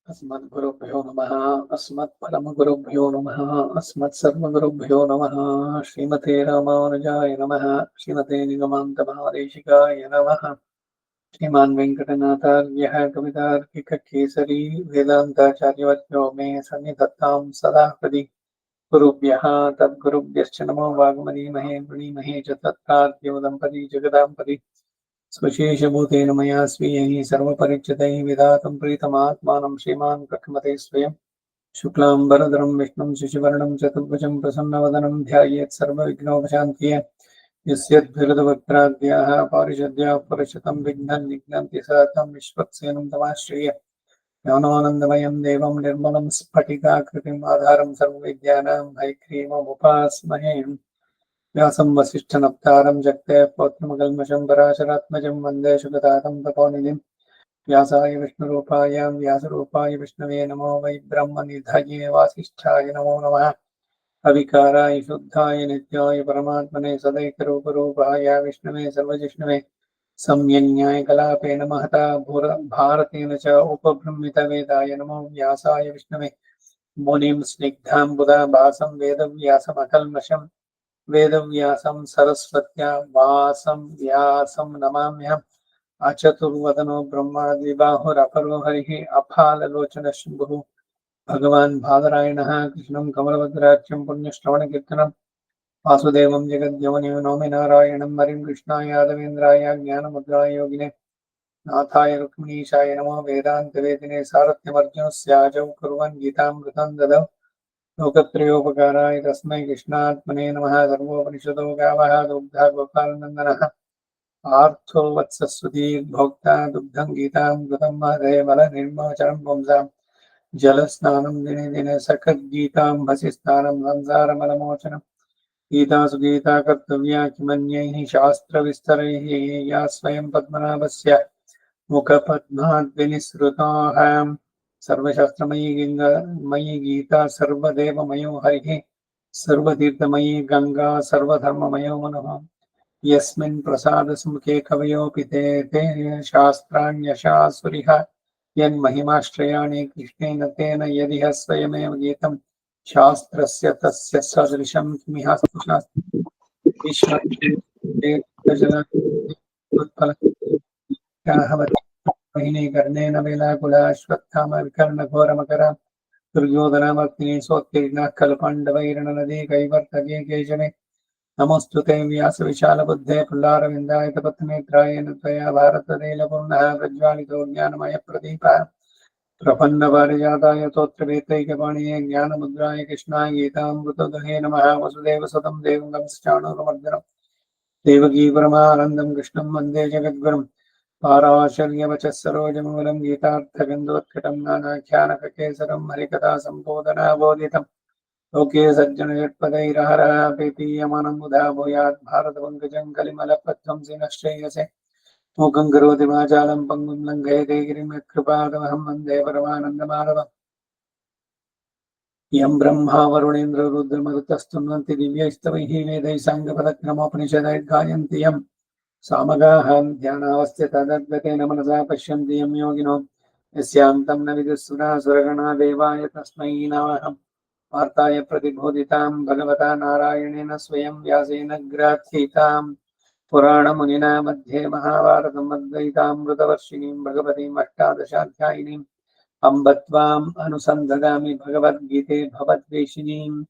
अस्मद्गुरुभ्यो नमः। अस्मत्परमगुरुभ्यो नमः। अस्मत्सर्वगुरुभ्यो नमः। श्रीमते रामानुजाय नमः। श्रीमते निगमान्तमहादेशिकाय नमः। श्रीमान् वेङ्कटनाथार्यः कवितार्किककेसरी वेदान्ताचार्यवर्यो मे सन्निधत्तां सदा हृदि। गुरुभ्यः तद्गुरुभ्यश्च नमो वाग्मनीमहे गुणीमहे च तत्प्राद्योदम्पती जगदाम्पति स्वशेषभूतेन मया स्वीयैः सर्वपरिचितैः विधातुं प्रीतमात्मानं श्रीमान् प्रथमते स्वयं शुक्लाम्बरधरं विष्णुं शशिवर्णं चतुर्भुजं प्रसन्नवदनं ध्यायेत् सर्वविघ्नोपशान्तिये। यस्यद्विरदवक्त्राद्याः पारिषद्याः पुरुषतं विघ्नं निघ्नन्ति सततं विश्वक्सेनं तमाश्रय ज्ञानानन्दमयं देवं निर्मलं स्फटिकाकृतिम् आधारं सर्वविद्यानां हयग्रीवमुपास्महे। व्यासं वसिष्ठनप्तारं जगते पौत्रमकल्मषं पराशरात्मजं वन्दे शुकतातं तपोनिधिं व्यासाय विष्णुरूपाय व्यासरूपाय विष्णवे नमो वै ब्रह्मनिधये वासिष्ठाय नमो नमः। अविकाराय शुद्धाय नित्याय परमात्मने सदैकरूपरूपाय विष्णवे सर्वजिष्णवे सम्यन्याय कलापेन महता भारतेन च उपबृंहितवेदाय नमो व्यासाय विष्णवे मुनिं स्निग्धाम्बुदा भासं वेदव्यासमकल्मषम् वेदव्यासं सरस्वत्या वासं व्यासं नमाम्यहम्। अचतुर्वदनो ब्रह्मा द्विबाहुरपरो हरिः अफाललोचनः शम्भुः भगवान् बादरायणः कृष्णं कमलभद्राक्षं पुण्यश्रवणकीर्तनं वासुदेवं जगद्योनिं नौमि नारायणं हरिं कृष्णाय यादवेन्द्राय ज्ञानमुद्राय योगिने नाथाय रुक्मिणीशाय नमो वेदान्तवेदिने सारथ्यमर्जुनस्याजौ कुर्वन् गीतामृतं ददौ लोकत्रयोपकाराय तस्मै कृष्णात्मने नमः। सर्वोपनिषदो गावः दुग्धा गोपालनन्दनः आर्थो वत्सस्वतीर्भोक्ता दुग्धं गीतामृतं महदे बलनिर्मोचनं पुंसां जलस्नानं दिने दिने सखद्गीताम्भसि स्नानं संसारमलमोचनं गीतासु गीता कर्तव्या किमन्यैः शास्त्रविस्तरैः या स्वयं पद्मनाभस्य मुखपद्माद्विनिसृताः सर्वशास्त्रमयी मयि गीता सर्वदेवमयो हरिः सर्वतीर्थमयी गंगा सर्वधर्ममयो मनः यस्मिन् प्रसादसमुखे कवयोऽपि ते शास्त्राण्यशासुरिः यन्महिमाश्रयाणि कृष्णेन तेन यदिह स्वयमेव गीतं शास्त्रस्य तस्य सदृशं किमिहास्तु शास्त्रम् मोहिनी कर्णेन वेलाकुलाश्वत्थाम विकर्णघोरमकरा दुर्योधनामग्नि सोत्तीर्णः कल्पाण्डवैर्णनदी कैवर्तके केशवे नमोऽस्तु ते व्यासविशालबुद्धे पुल्लारविन्दाय तपत्नेत्राय त्वया भारततैलपूर्णः प्रज्वालितो ज्ञानमयप्रदीपः प्रपन्नपारिजाताय स्तोत्रवेत्रैकपाणिये ज्ञानमुद्राय कृष्णाय गीतामृतदुहे नमः। वसुदेवसुतं देवं कंसचाणूरमर्दनम् देवकी परमानन्दं कृष्णं वन्दे जगद्गुरुम् पाराशर्यवचः सरोजमूलं गीतार्थगन्धोत्कटं नानाख्यानककेसरं हरिकथा सम्पोदनाबोधितं लोके सज्जनयत्पदैरहरः पीपीयमानं मुधा भूयात् भारतपङ्कजं कलिमलपत्रं नश्रेयसे मूकं करोति वाचालं पङ्गुं लङ्घयते गिरिं यत्कृपादमहं वन्दे परमानन्दमाधवम्। यं ब्रह्मा वरुणेन्द्र रुद्रमरुतस्तुन्वन्ति दिव्यैस्तवैः वेदैः साङ्गपदक्रमोपनिषदैर्गायन्ति यं सामगाः ध्यानावस्थित तदद्गतेन मनसा पश्यन्ति यं योगिनो यस्यान्तं न विदुःसुरासुरगणा देवाय तस्मै नमः। वार्ताय प्रतिबोधितां भगवता नारायणेन स्वयं व्यासेन ग्राथीतां पुराणमुनिना मध्ये महाभारतम् अद्वैतामृतवर्षिणीं भगवतीम् अष्टादशाध्यायिनीम् अम्ब त्वाम् अनुसन्दधामि भगवद्गीते भवद्वेषिणीम्।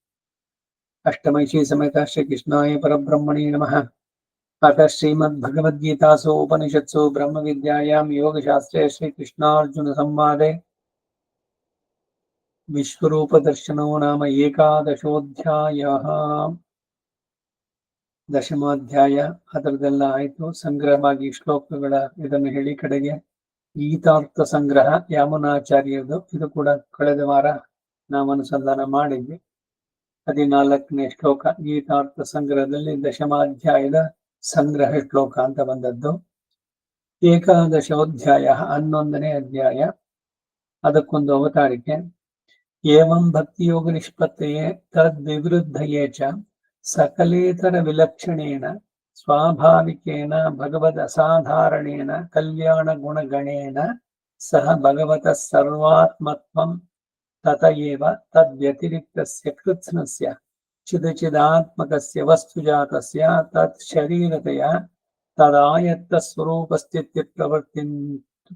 अष्टमैषी समेत श्रीकृष्णाय परब्रह्मणे नमः। अथ श्रीमद्भगवद्गीतासु उपनिषत्सु ब्रह्मविद्यायां योगशास्त्रे श्रीकृष्णार्जुनसंवादे विश्वरूपदर्शनो नाम एकादशोऽध्यायः। ದಶಮಾಧ್ಯಾಯ ಅದರದೆಲ್ಲ ಆಯ್ತು. ಸಂಗ್ರಹವಾಗಿ ಶ್ಲೋಕಗಳ ಇದನ್ನು ಹೇಳಿ ಕಡೆಗೆ ಗೀತಾರ್ಥ ಸಂಗ್ರಹ ಯಾಮುನಾಚಾರ್ಯದು, ಇದು ಕೂಡ ಕಳೆದ ವಾರ ನಾವು ಅನುಸಂಧಾನ ಮಾಡಿದ್ವಿ. 14ನೇ ಶ್ಲೋಕ ಗೀತಾರ್ಥ ಸಂಗ್ರಹದಲ್ಲಿ ದಶಮಾಧ್ಯಾಯದ ಸಂಗ್ರಹ ಶ್ಲೋಕ ಅಂತ ಬಂದದ್ದು. ಏಕಾದಶೋಧ್ಯಾಯ 11ನೇ ಅಧ್ಯಾಯ, ಅದಕ್ಕೊಂದು ಅವತಾರಿಕೆ. ಏವಂ ಭಕ್ತಿಯೋಗ ನಿಷ್ಪತ್ತಯೇ ತದ್ವಿವೃದ್ಧಯೇ ಚ ಸಕಲೇತರ ವಿಲಕ್ಷಣೇನ ಸ್ವಾಭಾವಿಕೇನ ಭಗವದ್ ಅಸಾಧಾರಣೇನ ಕಲ್ಯಾಣ ಗುಣಗಣೇನ ಸಹ ಭಗವತಃ ಸರ್ವಾತ್ಮತ್ವಂ ತತ ಏವ ತದ್ವ್ಯತಿರಿಕ್ತಸ್ಯ ಕೃತ್ಸ್ನಸ್ಯ ಚಿದಚಿದಾತ್ಮಕಸ್ಯ ವಸ್ತುಜಾತಸ್ಯ ತತ್ ಶರೀರತೆಯ ತದಾಯತ್ತ ಸ್ವರೂಪಸ್ಥಿತಿ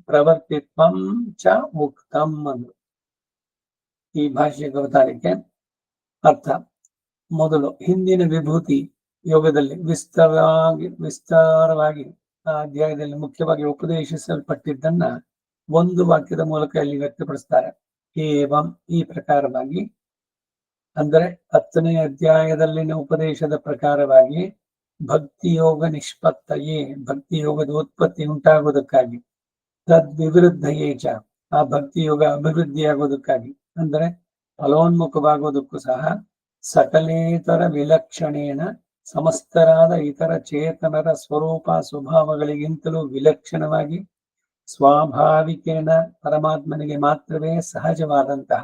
ಪ್ರವರ್ತಿತ್ವಂ ಚ ಉಕ್ತಂ ಅಂದ್ರು. ಈ ಭಾಷ್ಯದ ಅವತಾರಿಕೆ ಅರ್ಥ. ಮೊದಲು ಹಿಂದಿನ ವಿಭೂತಿ ಯೋಗದಲ್ಲಿ ವಿಸ್ತಾರವಾಗಿ ಆ ಅಧ್ಯಾಯದಲ್ಲಿ ಮುಖ್ಯವಾಗಿ ಉಪದೇಶಿಸಲ್ಪಟ್ಟಿದ್ದನ್ನ ಒಂದು ವಾಕ್ಯದ ಮೂಲಕ ಇಲ್ಲಿ ವ್ಯಕ್ತಪಡಿಸ್ತಾರೆ. ಏವಂ ಈ ಪ್ರಕಾರವಾಗಿ, ಅಂದರೆ 10ನೇ ಅಧ್ಯಾಯದಲ್ಲಿನ ಉಪದೇಶದ ಪ್ರಕಾರವಾಗಿ ಭಕ್ತಿಯೋಗ ನಿಷ್ಪತ್ತಯೇ, ಭಕ್ತಿಯೋಗದ ಉತ್ಪತ್ತಿ ಉಂಟಾಗುವುದಕ್ಕಾಗಿ, ತದ್ವಿವೃದ್ಧಯೇ ಚ ಆ ಭಕ್ತಿಯೋಗ ಅಭಿವೃದ್ಧಿಯಾಗುವುದಕ್ಕಾಗಿ, ಅಂದರೆ ಫಲೋನ್ಮುಖವಾಗುವುದಕ್ಕೂ ಸಹ, ಸಕಲೇತರ ವಿಲಕ್ಷಣೇನ ಸಮಸ್ತರಾದ ಇತರ ಚೇತನರ ಸ್ವರೂಪ ಸ್ವಭಾವಗಳಿಗಿಂತಲೂ ವಿಲಕ್ಷಣವಾಗಿ, ಸ್ವಾಭಾವಿಕೇನ ಪರಮಾತ್ಮನಿಗೆ ಮಾತ್ರವೇ ಸಹಜವಾದಂತಹ,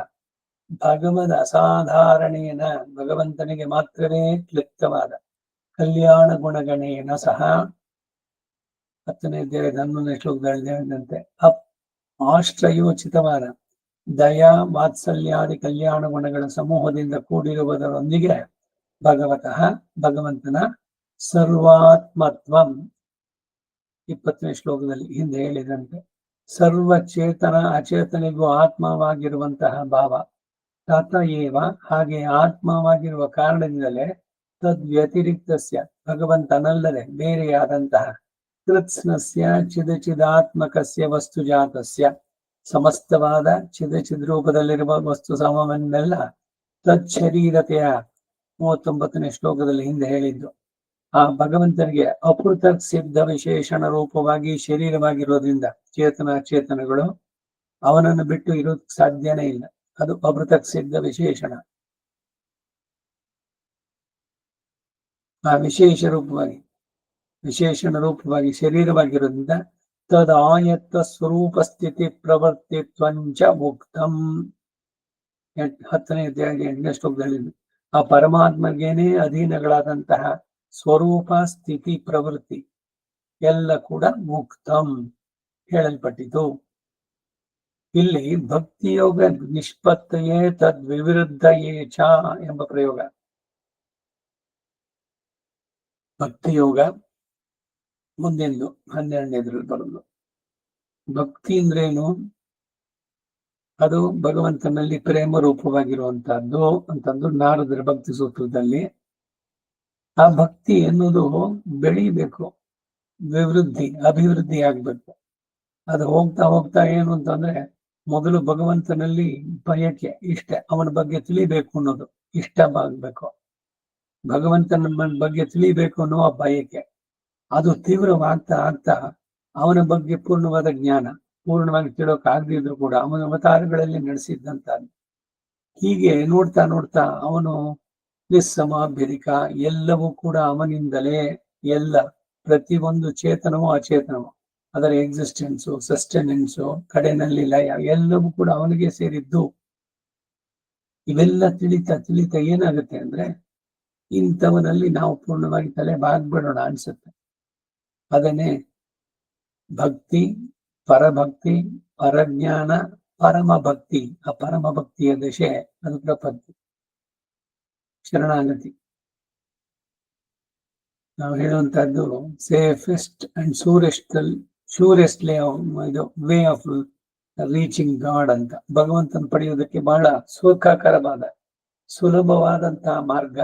ಭಗವದ್ ಅಸಾಧಾರಣೇನ ಭಗವಂತನಿಗೆ ಮಾತ್ರವೇ ಕ್ಲಿಪ್ತವಾದ, ಕಲ್ಯಾಣ ಗುಣಗಣೇನ ಸಹ 10ನೇ ಅಧ್ಯಾಯದ 11ನೇ ಶ್ಲೋಕದಲ್ಲಿ ಹೇಳಿದಂತೆ ಆಶ್ರಯೋಚಿತವಾದ ದಯಾ ವಾತ್ಸಲ್ಯಾದಿ ಕಲ್ಯಾಣ ಗುಣಗಳ ಸಮೂಹದಿಂದ ಕೂಡಿರುವುದರೊಂದಿಗೆ ಭಗವತಃ ಭಗವಂತನ ಸರ್ವಾತ್ಮತ್ವಂ 20ನೇ ಶ್ಲೋಕದಲ್ಲಿ ಹಿಂದೆ ಹೇಳಿದಂತೆ ಸರ್ವಚೇತನ ಅಚೇತನಿಗೂ ಆತ್ಮವಾಗಿರುವಂತಹ ಭಾವ, ತತ ಏವ ಹಾಗೆ ಆತ್ಮವಾಗಿರುವ ಕಾರಣದಿಂದಲೇ ತದ್ವ್ಯತಿರಿಕ್ತಸ್ಯ ಭಗವಂತನಲ್ಲದೆ ಬೇರೆಯಾದಂತಹ ಕೃತ್ಸ್ನಸ್ಯ ಚಿದಚಿದಾತ್ಮಕಸ್ಯ ವಸ್ತುಜಾತಸ್ಯ ಸಮಸ್ತವಾದ ಚಿದಚಿದ್ ರೂಪದಲ್ಲಿರುವ ವಸ್ತು ಸಮವನ್ನೆಲ್ಲ ತಚ್ಶರೀರತೆಯ 39ನೇ ಶ್ಲೋಕದಲ್ಲಿ ಹಿಂದೆ ಹೇಳಿದ್ದು ಆ ಭಗವಂತನಿಗೆ ಅಪೃಥಕ್ ಸಿದ್ಧ ವಿಶೇಷಣ ರೂಪವಾಗಿ ಶರೀರವಾಗಿರೋದ್ರಿಂದ ಚೇತನ ಚೇತನಗಳು ಅವನನ್ನು ಬಿಟ್ಟು ಇರೋದಕ್ಕೆ ಸಾಧ್ಯನೇ ಇಲ್ಲ. ಅದು ಅಪೃಥಕ್ ಸಿದ್ಧ ವಿಶೇಷಣ. ಆ ವಿಶೇಷಣ ರೂಪವಾಗಿ ಶರೀರವಾಗಿರೋದ್ರಿಂದ ತದಾಯತ್ತ ಸ್ವರೂಪ ಸ್ಥಿತಿ ಪ್ರವರ್ತಿತ್ವಂಚ ಉಕ್ತಂ. 10ನೇ ಅಧ್ಯಾಯ 8ನೇ ಶ್ಲೋಕದಲ್ಲಿ ಆ ಪರಮಾತ್ಮಗೇನೆ ಅಧೀನಗಳಾದಂತಹ ಸ್ವರೂಪ ಸ್ಥಿತಿ ಪ್ರವೃತ್ತಿ ಎಲ್ಲ ಕೂಡ ಮುಕ್ತಂ ಹೇಳಲ್ಪಟ್ಟಿತು. ಇಲ್ಲಿ ಭಕ್ತಿಯೋಗ ನಿಷ್ಪತ್ತಯೇ ತದ್ವಿವೃದ್ಧಯೇ ಚ ಎಂಬ ಪ್ರಯೋಗ. ಭಕ್ತಿಯೋಗ ಮುಂದೆಂದು 12ನೇದ್ರಲ್ಲಿ ಬರೋದು. ಭಕ್ತಿ ಅಂದ್ರೇನು? ಅದು ಭಗವಂತನಲ್ಲಿ ಪ್ರೇಮ ರೂಪವಾಗಿರುವಂತಹದ್ದು ಅಂತಂದು ನಾರದರ ಭಕ್ತಿ ಸೂತ್ರದಲ್ಲಿ. ಆ ಭಕ್ತಿ ಎನ್ನುವುದು ಬೆಳಿಬೇಕು, ಅಭಿವೃದ್ಧಿ ಆಗ್ಬೇಕು. ಅದು ಹೋಗ್ತಾ ಹೋಗ್ತಾ ಏನು ಅಂತಂದ್ರೆ ಮೊದಲು ಭಗವಂತನಲ್ಲಿ ಬಯಕೆ, ಇಷ್ಟ, ಅವನ ಬಗ್ಗೆ ತಿಳಿಬೇಕು ಅನ್ನೋದು ಇಷ್ಟವಾಗಬೇಕು. ಭಗವಂತನ ಬಗ್ಗೆ ತಿಳಿಬೇಕು ಅನ್ನುವ ಬಯಕೆ ಅದು ತೀವ್ರವಾಗ್ತಾ ಆಗ್ತಾ ಅವನ ಬಗ್ಗೆ ಪೂರ್ಣವಾದ ಜ್ಞಾನ, ಪೂರ್ಣವಾಗಿ ತಿಳೋಕ್ ಆಗದಿದ್ರು ಕೂಡ ಅವನ ಅವತಾರಗಳಲ್ಲಿ ನಡೆಸಿದ್ದಂತ ಹೀಗೆ ನೋಡ್ತಾ ನೋಡ್ತಾ ಅವನು ನಿಸ್ಸಮಾಭ್ಯಧಿಕ, ಎಲ್ಲವೂ ಕೂಡ ಅವನಿಂದಲೇ, ಎಲ್ಲ ಪ್ರತಿಯೊಂದು ಚೇತನವೂ ಅಚೇತನವೂ ಅದರ ಎಕ್ಸಿಸ್ಟೆನ್ಸು, ಸಸ್ಟೆನೆನ್ಸು, ಕಡೆನಲ್ಲಿ ಲಯ ಎಲ್ಲವೂ ಕೂಡ ಅವನಿಗೆ ಸೇರಿದ್ದು. ಇವೆಲ್ಲ ತಿಳಿತಾ ಏನಾಗುತ್ತೆ ಅಂದ್ರೆ ಇಂಥವನಲ್ಲಿ ನಾವು ಪೂರ್ಣವಾಗಿ ತಲೆ ಬಾಗ್ಬಿಡೋಣ ಅನ್ಸುತ್ತೆ. ಅದನ್ನೇ ಭಕ್ತಿ, ಪರಭಕ್ತಿ, ಪರಜ್ಞಾನ, ಪರಮ ಭಕ್ತಿ. ಆ ಪರಮ ಭಕ್ತಿಯ ದಶೆ ಅದು ಪ್ರಪತ್ತಿ, ಶರಣಾಗತಿ. ನಾವು ಹೇಳುವಂತಹದ್ದು safest and surest way of reaching God ಅಂತ. ಭಗವಂತನ ಪಡೆಯುವುದಕ್ಕೆ ಬಹಳ ಸುಖಕರವಾದ ಸುಲಭವಾದಂತಹ ಮಾರ್ಗ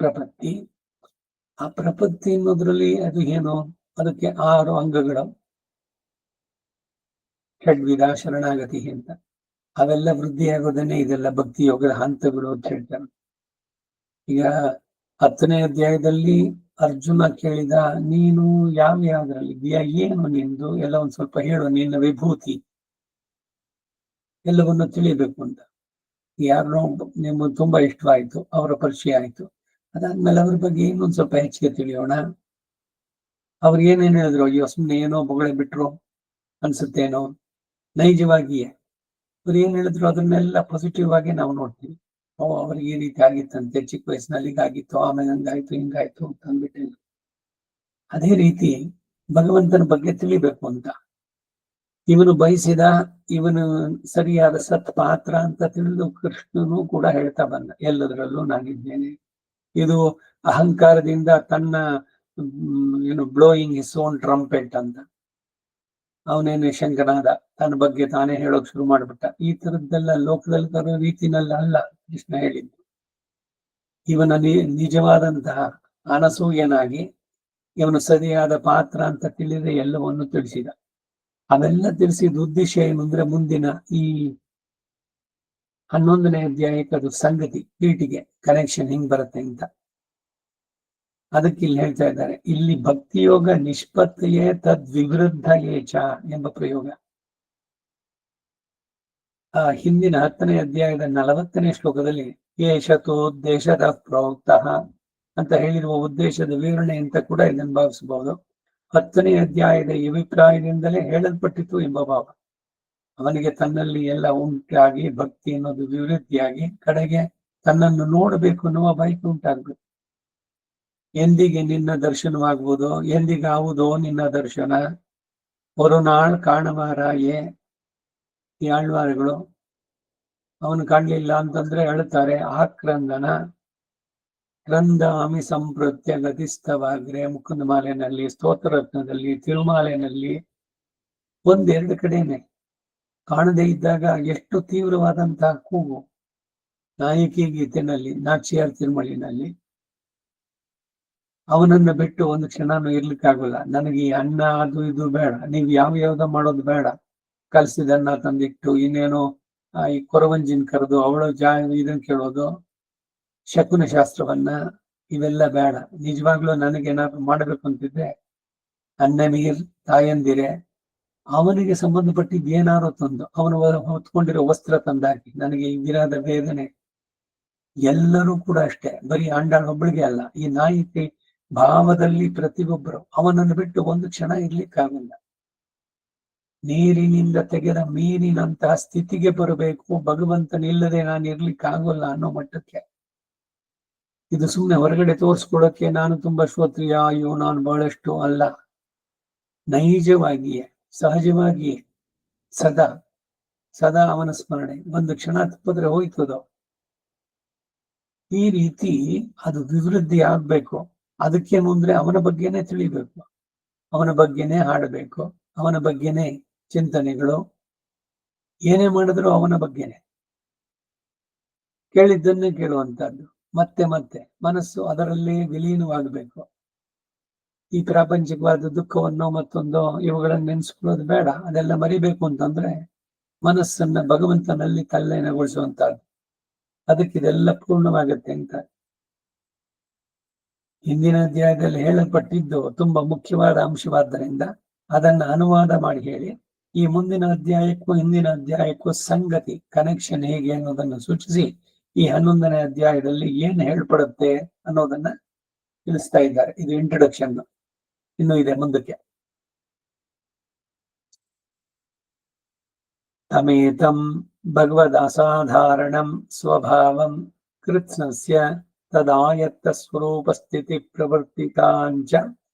ಪ್ರಪತ್ತಿ. ಆ ಪ್ರಪತ್ತಿ ಅನ್ನೋದ್ರಲ್ಲಿ ಅದು ಏನು? ಅದಕ್ಕೆ 6 ಅಂಗಗಳು, ಷಡ್ವಿಧ, ಶರಣಾಗತಿ ಅಂತ. ಅವೆಲ್ಲ ವೃದ್ಧಿಯಾಗೋದನ್ನೇ ಇದೆಲ್ಲ ಭಕ್ತಿ ಯೋಗದ ಹಂತಗಳು ಅಂತ ಹೇಳ್ತಾರೆ. ಈಗ 10ನೇ ಅಧ್ಯಾಯದಲ್ಲಿ ಅರ್ಜುನ ಕೇಳಿದ, ನೀನು ಯಾವ್ದ್ರಲ್ಲಿದ್ದೀಯಾ, ಏನು ನಿಂದು ಎಲ್ಲ ಒಂದ್ ಸ್ವಲ್ಪ ಹೇಳು, ನಿನ್ನ ವಿಭೂತಿ ಎಲ್ಲವನ್ನು ತಿಳಿಯಬೇಕು ಅಂತ. ಯಾರನ್ನೋ ನಿಮ್ಗೆ ತುಂಬಾ ಇಷ್ಟವಾಯ್ತು, ಅವರ ಪರಿಚಯ ಆಯ್ತು. ಅದಾದ್ಮೇಲೆ ಅವ್ರ ಬಗ್ಗೆ ಇನ್ನೊಂದ್ ಸ್ವಲ್ಪ ಹೆಚ್ಚಿಗೆ ತಿಳಿಯೋಣ. ಅವ್ರು ಏನೇನು ಹೇಳಿದ್ರು, ಅಯ್ಯೋ ಸುಮ್ನೆ ಏನೋ ಬೊಗಳೆ ಬಿಟ್ರು ಅನ್ಸುತ್ತೇನೋ, ನೈಜವಾಗಿಯೇ ಅವ್ರು ಏನ್ ಹೇಳಿದ್ರು ಅದನ್ನೆಲ್ಲ ಪಾಸಿಟಿವ್ ಆಗಿ ನಾವು ನೋಡ್ತೀವಿ. ಅವ್ರಿಗೆ ಈ ರೀತಿ ಆಗಿತ್ತಂತೆ, ಚಿಕ್ಕ ವಯಸ್ಸಿನಲ್ಲಿ ಹೀಗಾಗಿತ್ತು, ಆಮೇಲೆ ಹಂಗಾಯ್ತು ಹಿಂಗಾಯ್ತು ಅಂತ ಅಂದ್ಬಿಟ್ಟು. ಅದೇ ರೀತಿ ಭಗವಂತನ ಬಗ್ಗೆ ತಿಳಿಬೇಕು ಅಂತ ಇವನು ಬಯಸಿದ, ಇವನು ಸರಿಯಾದ ಸತ್ ಪಾತ್ರ ಅಂತ ತಿಳಿದು ಕೃಷ್ಣನು ಕೂಡ ಹೇಳ್ತಾ ಬಂದ, ಎಲ್ಲದರಲ್ಲೂ ನಾನಿದ್ದೇನೆ. ಇದು ಅಹಂಕಾರದಿಂದ ತನ್ನ ಏನು ಬ್ಲೋಯಿಂಗ್ ಹಿಸ್ ಓನ್ ಟ್ರಂಪೆಟ್ ಅಂತ ಅವನೇನು ಶಂಕನಾದ, ತನ್ನ ಬಗ್ಗೆ ತಾನೇ ಹೇಳೋಕ್ ಶುರು ಮಾಡ್ಬಿಟ್ಟ. ಈ ತರದ್ದೆಲ್ಲ ಲೋಕದಲ್ಲಿ ತರೋ ರೀತಿನಲ್ಲ ಅಲ್ಲ ಕೃಷ್ಣ ಹೇಳಿದ್ದು. ಇವನ ನಿಜವಾದಂತಹ ಅನಸೂಯನಾಗಿ ಇವನು ಸರಿಯಾದ ಪಾತ್ರ ಅಂತ ತಿಳಿದ್ರೆ ಎಲ್ಲವನ್ನು ತಿಳಿಸಿದ. ಅವೆಲ್ಲ ತಿಳಿಸಿದ ಉದ್ದೇಶ ಏನು ಅಂದ್ರೆ, ಮುಂದಿನ ಈ 11ನೇ ಅಧ್ಯಾಯಕ್ಕೆ ಅದು ಸಂಗತಿ ಪೀಟಿಗೆ ಕನೆಕ್ಷನ್ ಹಿಂಗ್ ಬರುತ್ತೆ ಅಂತ. ಅದಕ್ಕೆ ಇಲ್ಲಿ ಹೇಳ್ತಾ ಇದ್ದಾರೆ, ಇಲ್ಲಿ ಭಕ್ತಿಯೋಗ ನಿಷ್ಪತ್ತಿಯೇ ತದ್ವಿವೃದ್ಧ ಏಚ ಎಂಬ ಪ್ರಯೋಗ. ಆ ಹಿಂದಿನ 10ನೇ ಅಧ್ಯಾಯದ 40ನೇ ಶ್ಲೋಕದಲ್ಲಿ ಏಷತೋದ್ದೇಶದ ಪ್ರೋಕ್ತ ಅಂತ ಹೇಳಿರುವ ಉದ್ದೇಶದ ವಿವರಣೆ ಅಂತ ಕೂಡ ಇದನ್ನು ಭಾವಿಸಬಹುದು. 10ನೇ ಅಧ್ಯಾಯದ ಈ ಅಭಿಪ್ರಾಯದಿಂದಲೇ ಹೇಳಲ್ಪಟ್ಟಿತು ಎಂಬ ಭಾವ. ಅವನಿಗೆ ತನ್ನಲ್ಲಿ ಎಲ್ಲ ಉಂಟಾಗಿ ಭಕ್ತಿ ಅನ್ನೋದು ವಿವೃದ್ಧಿಯಾಗಿ ಕಡೆಗೆ ತನ್ನನ್ನು ನೋಡಬೇಕು ಅನ್ನುವ ಬಯಕೆ ಉಂಟಾಗ್ಬೇಕು. ಎಂದಿಗೆ ನಿನ್ನ ದರ್ಶನವಾಗುವುದು, ಎಂದಿಗಾವುದೋ ನಿನ್ನ ದರ್ಶನ, ಒಂದು ನಾಳ್ ಕಾಣಬಾರಾಯೇ. ಈ ಆಳ್ವಾರಗಳು ಅವನು ಕಾಣ್ಲಿಲ್ಲ ಅಂತಂದ್ರೆ ಅಳುತ್ತಾರೆ. ಆಕ್ರಂದನ ಕ್ರಂದಾಮಿ ಸಂಪ್ರತ್ಯ ಗತಿಸ್ಥವಾಗ್ರೆ ಮುಕುಂದ ಮಾಲೆನಲ್ಲಿ, ಸ್ತೋತ್ರರತ್ನದಲ್ಲಿ, ತಿರುಮಾಲೆನಲ್ಲಿ ಒಂದೆರಡು ಕಡೆನೆ ಕಾಣದೇ ಇದ್ದಾಗ ಎಷ್ಟು ತೀವ್ರವಾದಂತಹ ಕೂಗು. ನಾಯಕಿ ಗೀತೆನಲ್ಲಿ, ನಾಚಿಯಾರ್ ತಿರುಮಳಿನಲ್ಲಿ ಅವನನ್ನ ಬಿಟ್ಟು ಒಂದು ಕ್ಷಣನೂ ಇರ್ಲಿಕ್ಕಾಗಲ್ಲ. ನನಗೆ ಈ ಅನ್ನ ಅದು ಇದು ಬೇಡ, ನೀವು ಯಾವ್ಯಾವ್ದ ಮಾಡೋದು ಬೇಡ, ಕಲ್ಸಿದನ್ನ ತಂದಿಟ್ಟು ಇನ್ನೇನೋ ಈ ಕೊರವಂಜಿನ ಕರೆದು ಅವಳು ಇದನ್ನ ಕೇಳೋದು, ಶಕುನ ಶಾಸ್ತ್ರವನ್ನ, ಇವೆಲ್ಲ ಬೇಡ. ನಿಜವಾಗ್ಲೂ ನನಗೇನಾದ್ರು ಮಾಡಬೇಕು ಅಂತಿದ್ರೆ ಅನ್ನ ನೀರ್ ತಾಯಂದಿರೆ ಅವನಿಗೆ ಸಂಬಂಧಪಟ್ಟಿದ್ದು ಏನಾರು ತಂದು ಅವನು ಹೊತ್ಕೊಂಡಿರೋ ವಸ್ತ್ರ ತಂದಾಕಿ ನನಗೆ ಈ ವಿರಾದ ವೇದನೆ. ಎಲ್ಲರೂ ಕೂಡ ಅಷ್ಟೇ, ಬರೀ ಆಂಡಾಳ್ ಒಬ್ಬಳಿಗೆ ಅಲ್ಲ, ಈ ನಾಯಕಿ ಭಾವದಲ್ಲಿ ಪ್ರತಿಯೊಬ್ಬರು ಅವನನ್ನು ಬಿಟ್ಟು ಒಂದು ಕ್ಷಣ ಇರ್ಲಿಕ್ಕಾಗಲ್ಲ. ನೀರಿನಿಂದ ತೆಗೆದ ಮೀನಿನಂತಹ ಸ್ಥಿತಿಗೆ ಬರಬೇಕು. ಭಗವಂತನಿಲ್ಲದೆ ನಾನು ಇರ್ಲಿಕ್ಕಾಗಲ್ಲ ಅನ್ನೋ ಮಟ್ಟಕ್ಕೆ. ಇದು ಸುಮ್ಮನೆ ಹೊರಗಡೆ ತೋರಿಸ್ಕೊಡಕ್ಕೆ ನಾನು ತುಂಬಾ ಶ್ರೋತ್ರಿಯ, ಅಯ್ಯೋ ನಾನು ಬಹಳಷ್ಟು ಅಲ್ಲ. ನೈಜವಾಗಿಯೇ ಸಹಜವಾಗಿಯೇ ಸದಾ ಸದಾ ಅವನ ಸ್ಮರಣೆ. ಒಂದು ಕ್ಷಣ ತಪ್ಪಿದ್ರೆ ಹೋಯ್ತದೋ. ಈ ರೀತಿ ಅದು ವಿವೃದ್ಧಿ ಆಗ್ಬೇಕು. ಅದಕ್ಕೇನು ಅಂದ್ರೆ ಅವನ ಬಗ್ಗೆನೇ ತಿಳಿಬೇಕು, ಅವನ ಬಗ್ಗೆನೇ ಹಾಡಬೇಕು, ಅವನ ಬಗ್ಗೆನೇ ಚಿಂತನೆಗಳು. ಏನೇ ಮಾಡಿದ್ರು ಅವನ ಬಗ್ಗೆನೆ, ಕೇಳಿದ್ದನ್ನೇ ಕೇಳುವಂತಹದ್ದು. ಮತ್ತೆ ಮತ್ತೆ ಮನಸ್ಸು ಅದರಲ್ಲೇ ವಿಲೀನವಾಗಬೇಕು. ಈ ಪ್ರಾಪಂಚಿಕವಾದ ದುಃಖವನ್ನು ಮತ್ತೊಂದು ಇವುಗಳನ್ನು ನೆನೆಸ್ಕೊಳ್ಳೋದು ಬೇಡ. ಅದೆಲ್ಲ ಮರಿಬೇಕು ಅಂತಂದ್ರೆ ಮನಸ್ಸನ್ನ ಭಗವಂತನಲ್ಲಿ ತಲ್ಲೀನಗೊಳಿಸುವಂತಹದ್ದು. ಅದಕ್ಕಿದೆಲ್ಲ ಪೂರ್ಣವಾಗತ್ತೆ ಅಂತ ಹಿಂದಿನ ಅಧ್ಯಾಯದಲ್ಲಿ ಹೇಳಲ್ಪಟ್ಟಿದ್ದು ತುಂಬಾ ಮುಖ್ಯವಾದ ಅಂಶವಾದ್ದರಿಂದ ಅದನ್ನ ಅನುವಾದ ಮಾಡಿ ಹೇಳಿ ಈ ಮುಂದಿನ ಅಧ್ಯಾಯಕ್ಕೂ ಹಿಂದಿನ ಅಧ್ಯಾಯಕ್ಕೂ ಸಂಗತಿ ಕನೆಕ್ಷನ್ ಹೇಗೆ ಅನ್ನೋದನ್ನು ಸೂಚಿಸಿ ಈ 11ನೇ ಅಧ್ಯಾಯದಲ್ಲಿ ಏನ್ ಹೇಳ್ಪಡುತ್ತೆ ಅನ್ನೋದನ್ನ ತಿಳಿಸ್ತಾ ಇದ್ದಾರೆ. ಇದು ಇಂಟ್ರೊಡಕ್ಷನ್. ಇನ್ನು ಇದೆ ಮುಂದಕ್ಕೆ. ತಮೇತಂ ಭಗವದ್ ಅಸಾಧಾರಣಂ ಸ್ವಭಾವಂ ಕೃತ್ಸ್ನಸ್ಯ ತದಾಯತ್ತ ಸ್ವರೂಪ ಸ್ಥಿತಿ ಪ್ರವರ್ತಿತಾಂಚ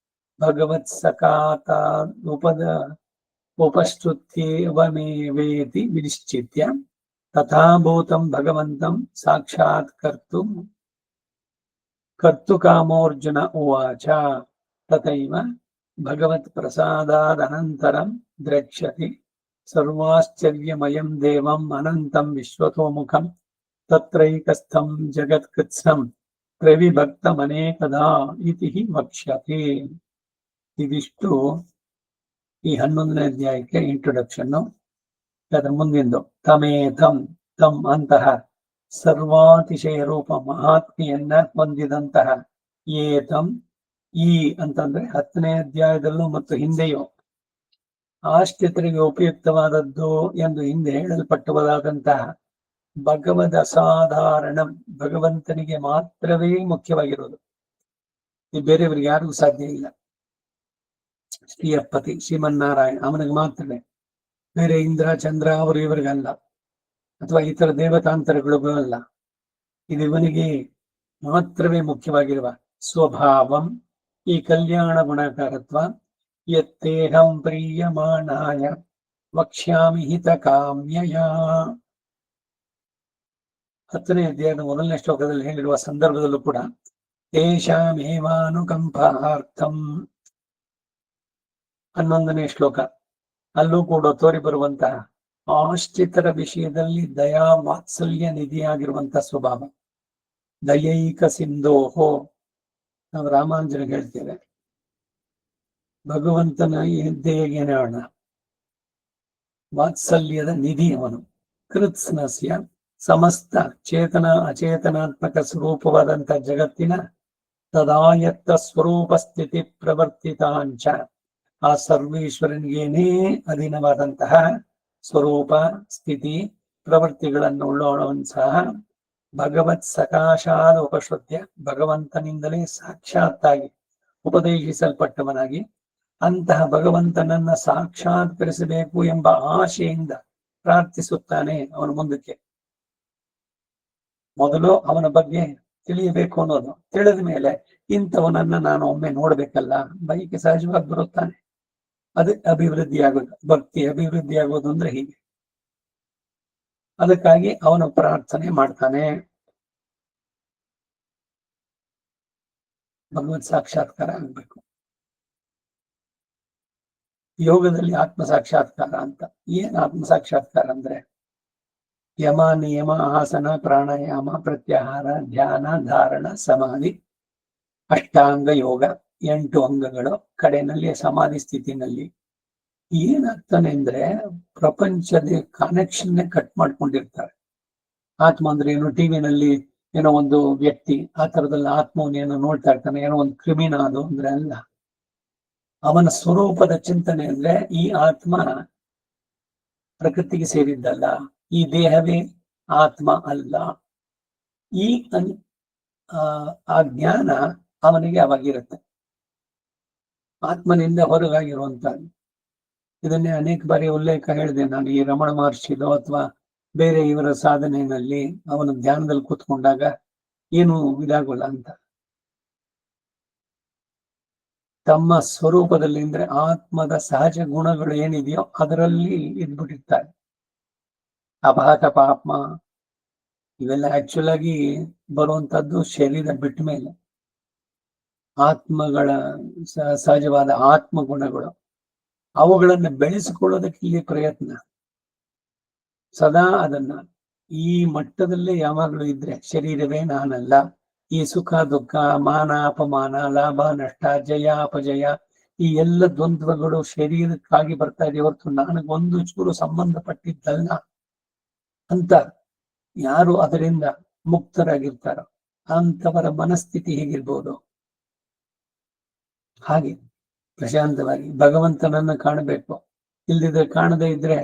ಭಗವತ್ ಸಕಾತ ಉಪಶ್ರುತ್ಯೇವಮೇವೇತಿ ವಿನಿಶ್ಚಿತ್ಯ ತಥಾಭೂತಂ ಭಗವಂತಂ ಸಾಕ್ಷಾತ್ ಕರ್ತುಕಾಮೋರ್ಜುನ ಉವಾಚ ತಥೈವ ಭಗವತ್ ಪ್ರಸಾದಾದನಂತರಂ ದ್ರಕ್ಷ್ಯತಿ ಸರ್ವಾಶ್ಚರ್ಯಮಯಂ ದೇವಂ ಅನಂತಂ ವಿಶ್ವತೋಮುಖಂ ತತ್ರೈಕಸ್ಥಂ ಜಗತ್ಕೃತ್ಸ್ನಂ ತ್ರಿವಿಭಕ್ತಮನೇಕದಾ ಇತಿ ವಕ್ಷ್ಯತೆ. ಇದಿಷ್ಟು ಈ 11ನೇ ಅಧ್ಯಾಯಕ್ಕೆ ಇಂಟ್ರೊಡಕ್ಷನ್. ಅದರ ಮುಂದಿಂದು ತಮೇತಂ ತಮ್ ಅಂತಹ ಸರ್ವಾತಿಶಯ ರೂಪ ಮಹಾತ್ಮೆಯನ್ನ ಹೊಂದಿದಂತಹ ಏತಂ ಈ ಅಂತಂದ್ರೆ 10ನೇ ಅಧ್ಯಾಯದಲ್ಲೂ ಮತ್ತು ಹಿಂದೆಯೂ ಆಶ್ರಿತರಿಗೆ ಉಪಯುಕ್ತವಾದದ್ದು ಎಂದು ಹಿಂದೆ ಹೇಳಲ್ಪಟ್ಟುವುದಾದಂತಹ ಭಗವದ್ ಅಸಾಧಾರಣ ಭಗವಂತನಿಗೆ ಮಾತ್ರವೇ ಮುಖ್ಯವಾಗಿರುವುದು. ಈ ಬೇರೆಯವರಿಗೆ ಯಾರಿಗೂ ಸಾಧ್ಯ ಇಲ್ಲ. ಶ್ರೀಯಪ್ಪತಿ ಶ್ರೀಮನ್ನಾರಾಯಣ ಅವನಿಗೆ ಮಾತ್ರವೇ, ಬೇರೆ ಇಂದ್ರ ಚಂದ್ರ ಅವರು ಇವರಿಗಲ್ಲ, ಅಥವಾ ಇತರ ದೇವತಾಂತರಗಳಿಗೂ ಅಲ್ಲ. ಇದು ಇವನಿಗೆ ಮಾತ್ರವೇ ಮುಖ್ಯವಾಗಿರುವ ಸ್ವಭಾವಂ ಈ ಕಲ್ಯಾಣ ಗುಣಕಾರತ್ವ ಯತ್ತೇಹಂ ಪ್ರೀಯಮಾಣಾಯ ವಕ್ಷ್ಯಾಮಿ ಹಿತ ಕಾಮ್ಯಯ. 10ನೇ ಅಧ್ಯಾಯದ 1ನೇ ಶ್ಲೋಕದಲ್ಲಿ ಹೇಳಿರುವ ಸಂದರ್ಭದಲ್ಲೂ ಕೂಡ ತೇಷಾಮೇವಾನುಕಂಪಾರ್ಥಂ 11ನೇ ಶ್ಲೋಕ ಅಲ್ಲೂ ಕೂಡ ತೋರಿ ಬರುವಂತಹ ಆಶ್ರಿತರ ವಿಷಯದಲ್ಲಿ ದಯಾ ವಾತ್ಸಲ್ಯ ನಿಧಿಯಾಗಿರುವಂತಹ ಸ್ವಭಾವ. ದಯೈಕ ಸಿಂಧೋಹೋ ನಾವು ರಾಮಾಂಜನ ಹೇಳ್ತೇವೆ. ಭಗವಂತನ ದಯೆಗೆ ಹೇಳೋಣ, ವಾತ್ಸಲ್ಯದ ನಿಧಿ ಅವನು. ಕೃತ್ಸ್ನಸ್ಯ ಸಮಸ್ತ ಚೇತನ ಅಚೇತನಾತ್ಮಕ ಸ್ವರೂಪವಾದಂಥ ಜಗತ್ತಿನ ತದಾಯತ್ತ ಸ್ವರೂಪ ಸ್ಥಿತಿ ಪ್ರವರ್ತಿತಾಂಚ ಆ ಸರ್ವೇಶ್ವರನಿಗೇನೇ ಅಧೀನವಾದಂತಹ ಸ್ವರೂಪ ಸ್ಥಿತಿ ಪ್ರವೃತ್ತಿಗಳನ್ನು ಉಳ್ಳವನು ಸಹ ಭಗವತ್ ಸಕಾಶಾದ ಉಪಶ್ರುತ್ಯ ಭಗವಂತನಿಂದಲೇ ಸಾಕ್ಷಾತ್ತಾಗಿ ಉಪದೇಶಿಸಲ್ಪಟ್ಟವನಾಗಿ ಅಂತಹ ಭಗವಂತನನ್ನ ಸಾಕ್ಷಾತ್ಕರಿಸಬೇಕು ಎಂಬ ಆಶೆಯಿಂದ ಪ್ರಾರ್ಥಿಸುತ್ತಾನೆ. ಅವನ ಮುಂದಕ್ಕೆ ಮೊದಲು ಅವನ ಬಗ್ಗೆ ತಿಳಿಯಬೇಕು ಅನ್ನೋದು, ತಿಳಿದ ಮೇಲೆ ಇಂಥವನನ್ನ ನಾನು ಒಮ್ಮೆ ನೋಡ್ಬೇಕಲ್ಲ ಬೈಕೆ ಸಹಜವಾಗಿ ಬರುತ್ತಾನೆ. ಅದು ಅಭಿವೃದ್ಧಿ ಆಗೋದು, ಭಕ್ತಿ ಅಭಿವೃದ್ಧಿ ಆಗೋದು ಅಂದ್ರೆ ಹೀಗೆ. ಅದಕ್ಕಾಗಿ ಅವನು ಪ್ರಾರ್ಥನೆ ಮಾಡ್ತಾನೆ, ಭಗವತ್ ಸಾಕ್ಷಾತ್ಕಾರ ಆಗ್ಬೇಕು. ಯೋಗದಲ್ಲಿ ಆತ್ಮ ಸಾಕ್ಷಾತ್ಕಾರ ಅಂತ. ಏನ್ ಆತ್ಮ ಸಾಕ್ಷಾತ್ಕಾರ ಅಂದ್ರೆ ಯಮ ನಿಯಮ ಆಸನ ಪ್ರಾಣಾಯಾಮ ಪ್ರತ್ಯಾಹಾರ ಧ್ಯಾನ ಧಾರಣ ಸಮಾಧಿ ಅಷ್ಟಾಂಗ ಯೋಗ 8 ಅಂಗಗಳು. ಕಡೆಯಲ್ಲಿ ಸಮಾಧಿ ಸ್ಥಿತಿನಲ್ಲಿ ಏನಾಗ್ತಾನೆ ಅಂದ್ರೆ ಪ್ರಪಂಚದ ಕನೆಕ್ಷನ್ ಕಟ್ ಮಾಡ್ಕೊಂಡಿರ್ತಾರೆ. ಆತ್ಮ ಅಂದ್ರೆ ಏನು, ಟಿವಿನಲ್ಲಿ ಏನೋ ಒಂದು ವ್ಯಕ್ತಿ ಆ ತರದಲ್ಲಿ ಆತ್ಮವನ್ನೇನೋ ನೋಡ್ತಾ ಇರ್ತಾನೆ, ಏನೋ ಒಂದು ಕ್ರಿಮಿನ ಅದು ಅಂದ್ರೆ ಅಲ್ಲ. ಅವನ ಸ್ವರೂಪದ ಚಿಂತನೆ ಅಂದ್ರೆ ಈ ಆತ್ಮ ಪ್ರಕೃತಿಗೆ ಸೇರಿದ್ದಲ್ಲ, ಈ ದೇಹವೇ ಆತ್ಮ ಅಲ್ಲ. ಈ ಆ ಜ್ಞಾನ ಅವನಿಗೆ ಅವಾಗಿರುತ್ತೆ, ಆತ್ಮನಿಂದ ಹೊರಗಾಗಿರುವಂತಹದ್ದು. ಇದನ್ನೇ ಅನೇಕ ಬಾರಿ ಉಲ್ಲೇಖ ಹೇಳಿದೆ ನಾನು. ಈ ರಮಣ ಮಹರ್ಷಿದು ಅಥವಾ ಬೇರೆ ಇವರ ಸಾಧನೆಯಲ್ಲಿ ಅವನ ಧ್ಯಾನದಲ್ಲಿ ಕೂತ್ಕೊಂಡಾಗ ಏನು ಇದಾಗಲ್ಲ ಅಂತ. ತಮ್ಮ ಸ್ವರೂಪದಲ್ಲಿ ಅಂದ್ರೆ ಆತ್ಮದ ಸಹಜ ಗುಣಗಳು ಏನಿದೆಯೋ ಅದರಲ್ಲಿ ಇದ್ಬಿಟ್ಟಿರ್ತಾರೆ. ಅಪಹತ ಪಾಪ ಇವೆಲ್ಲ ಆಕ್ಚುಲ್ ಆಗಿ ಬರುವಂತದ್ದು ಶರೀರ ಬಿಟ್ಟ ಮೇಲೆ. ಆತ್ಮಗಳ ಸಹಜವಾದ ಆತ್ಮ ಗುಣಗಳು ಅವುಗಳನ್ನು ಬೆಳೆಸಿಕೊಳ್ಳೋದಕ್ಕೆ ಇಲ್ಲಿ ಪ್ರಯತ್ನ. ಸದಾ ಅದನ್ನ ಈ ಮಟ್ಟದಲ್ಲೇ ಯಾವಾಗಲೂ ಇದ್ರೆ ಶರೀರವೇ ನಾನಲ್ಲ, ಈ ಸುಖ ದುಃಖ ಮಾನ ಅಪಮಾನ ಲಾಭ ನಷ್ಟ ಜಯ ಅಪಜಯ ಈ ಎಲ್ಲ ದ್ವಂದ್ವಗಳು ಶರೀರಕ್ಕಾಗಿ ಬರ್ತಾ ಇದೆ ಹೊರತು ನನಗೊಂದು ಚೂರು ಸಂಬಂಧಪಟ್ಟಿದ್ದಲ್ಲ ಅಂತ ಯಾರು ಅದರಿಂದ ಮುಕ್ತರಾಗಿರ್ತಾರೋ ಅಂತವರ ಮನಸ್ಥಿತಿ ಹೇಗಿರ್ಬೋದು ಹಾಗೆ ಪ್ರಶಾಂತವಾಗಿ ಭಗವಂತನನ್ನ ಕಾಣಬೇಕು. ಇಲ್ದಿದ್ರೆ ಕಾಣದೇ ಇದ್ರೆ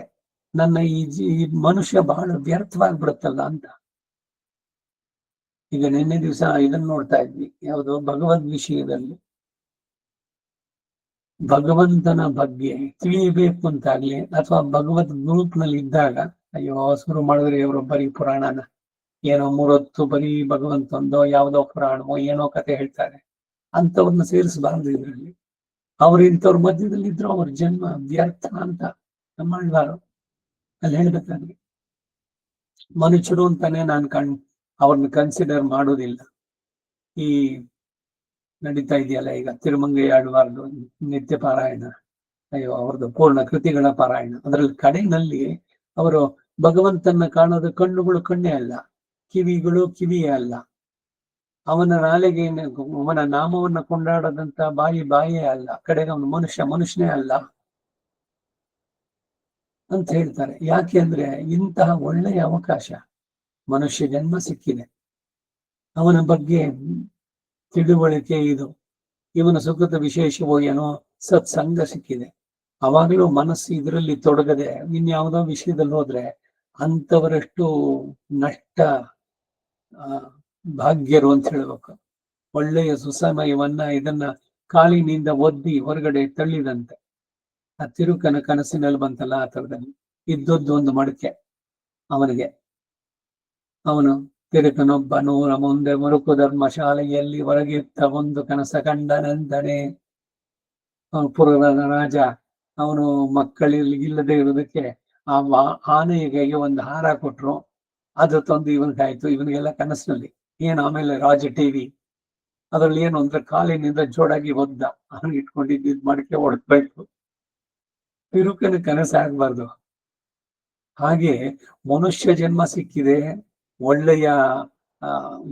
ನನ್ನ ಈ ಮನುಷ್ಯ ಬಹಳ ವ್ಯರ್ಥವಾಗ್ಬಿಡುತ್ತಲ್ಲ ಅಂತ. ಈಗ ನಿನ್ನೆ ದಿವಸ ಇದನ್ನ ನೋಡ್ತಾ ಇದ್ವಿ, ಯಾವುದೋ ಭಗವದ್ ವಿಷಯದಲ್ಲಿ ಭಗವಂತನ ಬಗ್ಗೆ ತಿಳಿಯಬೇಕು ಅಂತಾಗ್ಲಿ ಅಥವಾ ಭಗವದ್ ಗ್ರೂಪ್ ನಲ್ಲಿ ಇದ್ದಾಗ ಅಯ್ಯೋ ಶುರು ಮಾಡಿದ್ರೆ ಇವರು ಬರೀ ಪುರಾಣನ ಏನೋ 3 ಹೊತ್ತು ಬರೀ ಭಗವಂತಂದೋ ಯಾವುದೋ ಪುರಾಣವೋ ಏನೋ ಕತೆ ಹೇಳ್ತಾರೆ. ಅಂತವ್ರನ್ನ ಸೇರಿಸಬಾರ್ದು ಇದರಲ್ಲಿ. ಅವ್ರು ಇಂಥವ್ರ ಮಧ್ಯದಲ್ಲಿ ಇದ್ರು ಅವ್ರ ಜನ್ಮ ವ್ಯರ್ಥ ಅಂತ ಮಾಡಬಾರ್ದು. ಅಲ್ಲಿ ಹೇಳ್ಬೇಕಾದ್ರೆ ಮನುಷ್ಯರು ಅಂತಾನೆ ನಾನು ಅವ್ರನ್ನ ಕನ್ಸಿಡರ್ ಮಾಡೋದಿಲ್ಲ. ಈ ನಡೀತಾ ಇದೆಯಲ್ಲ ಈಗ ತಿರುಮಂಗೈ ಆಳ್ವಾರ್ದು ನಿತ್ಯ ಪಾರಾಯಣ, ಅಯ್ಯೋ ಅವ್ರದ್ದು ಪೂರ್ಣ ಕೃತಿಗಳ ಪಾರಾಯಣ, ಅದರಲ್ಲಿ ಕಡೆಯಲ್ಲಿ ಅವರು ಭಗವಂತನ ಕಾಣೋದು ಕಣ್ಣುಗಳು ಕಣ್ಣೇ ಅಲ್ಲ, ಕಿವಿಗಳು ಕಿವಿಯೇ ಅಲ್ಲ, ಅವನ ನಾಲೆಗೆ ಅವನ ನಾಮವನ್ನ ಕೊಂಡಾಡದಂತ ಬಾಯಿಯೇ ಅಲ್ಲ, ಕಡೆಗೆ ಅವನು ಮನುಷ್ಯನೇ ಅಲ್ಲ ಅಂತ ಹೇಳ್ತಾರೆ. ಯಾಕೆ ಅಂದ್ರೆ ಇಂತಹ ಒಳ್ಳೆಯ ಅವಕಾಶ ಮನುಷ್ಯ ಜನ್ಮ ಸಿಕ್ಕಿದೆ. ಅವನ ಬಗ್ಗೆ ತಿಳುವಳಿಕೆ ಇದು. ಇವನ ಸುಖದ ವಿಶೇಷವೋ ಏನೋ ಸತ್ಸಂಗ ಸಿಕ್ಕಿದೆ. ಅವಾಗಲೂ ಮನಸ್ಸು ಇದರಲ್ಲಿ ತೊಡಗದೆ ಇನ್ಯಾವುದೋ ವಿಷಯದಲ್ಲಿ ಹೋದ್ರೆ ಅಂಥವರಷ್ಟು ನಷ್ಟ ಭಾಗ್ಯರು ಅಂತ ಹೇಳ್ಬೇಕು. ಒಳ್ಳೆಯ ಸುಸಮಯವನ್ನ ಇದನ್ನ ಕಾಲಿನಿಂದ ಒದ್ದಿ ಹೊರಗಡೆ ತಳ್ಳಿದಂತೆ. ಆ ತಿರುಕನ ಕನಸಿನಲ್ಲಿ ಬಂತಲ್ಲ ಆ ತರದಲ್ಲಿ ಇದ್ದದ್ದು ಒಂದು ಮಡಕೆ ಅವನಿಗೆ. ಅವನು ತಿರುಕನೊಬ್ಬ ನೂರ ಮುಂದೆ ಮುರುಕು ಧರ್ಮ ಶಾಲೆಯಲ್ಲಿ ಹೊರಗಿತ್ತ ಒಂದು ಕನಸ ಕಂಡನೆಂದನೆ. ಪುರದ ರಾಜ ಅವನು ಮಕ್ಕಳಿಲ್ಲದೆ ಇರೋದಕ್ಕೆ ಆ ಆನೆಗೆ ಒಂದು ಹಾರ ಕೊಟ್ರು. ಅದು ತಂದು ಇವನಿಗಾಯ್ತು. ಇವನಿಗೆಲ್ಲ ಕನಸಿನಲ್ಲಿ ಏನು. ಆಮೇಲೆ ರಾಜ ಟಿವಿ ಅದ್ರಲ್ಲಿ ಏನು ಅಂದ್ರೆ ಕಾಲಿನಿಂದ ಜೋಡಾಗಿ ಒದ್ದ ಅವನು ಇಟ್ಕೊಂಡಿದ್ದು ಮಡಕೆ ಹೊಡ್ಬೇಕು. ತಿರುಕನ ಕನಸಾಗ್ಬಾರ್ದು. ಹಾಗೆ ಮನುಷ್ಯ ಜನ್ಮ ಸಿಕ್ಕಿದೆ, ಒಳ್ಳೆಯ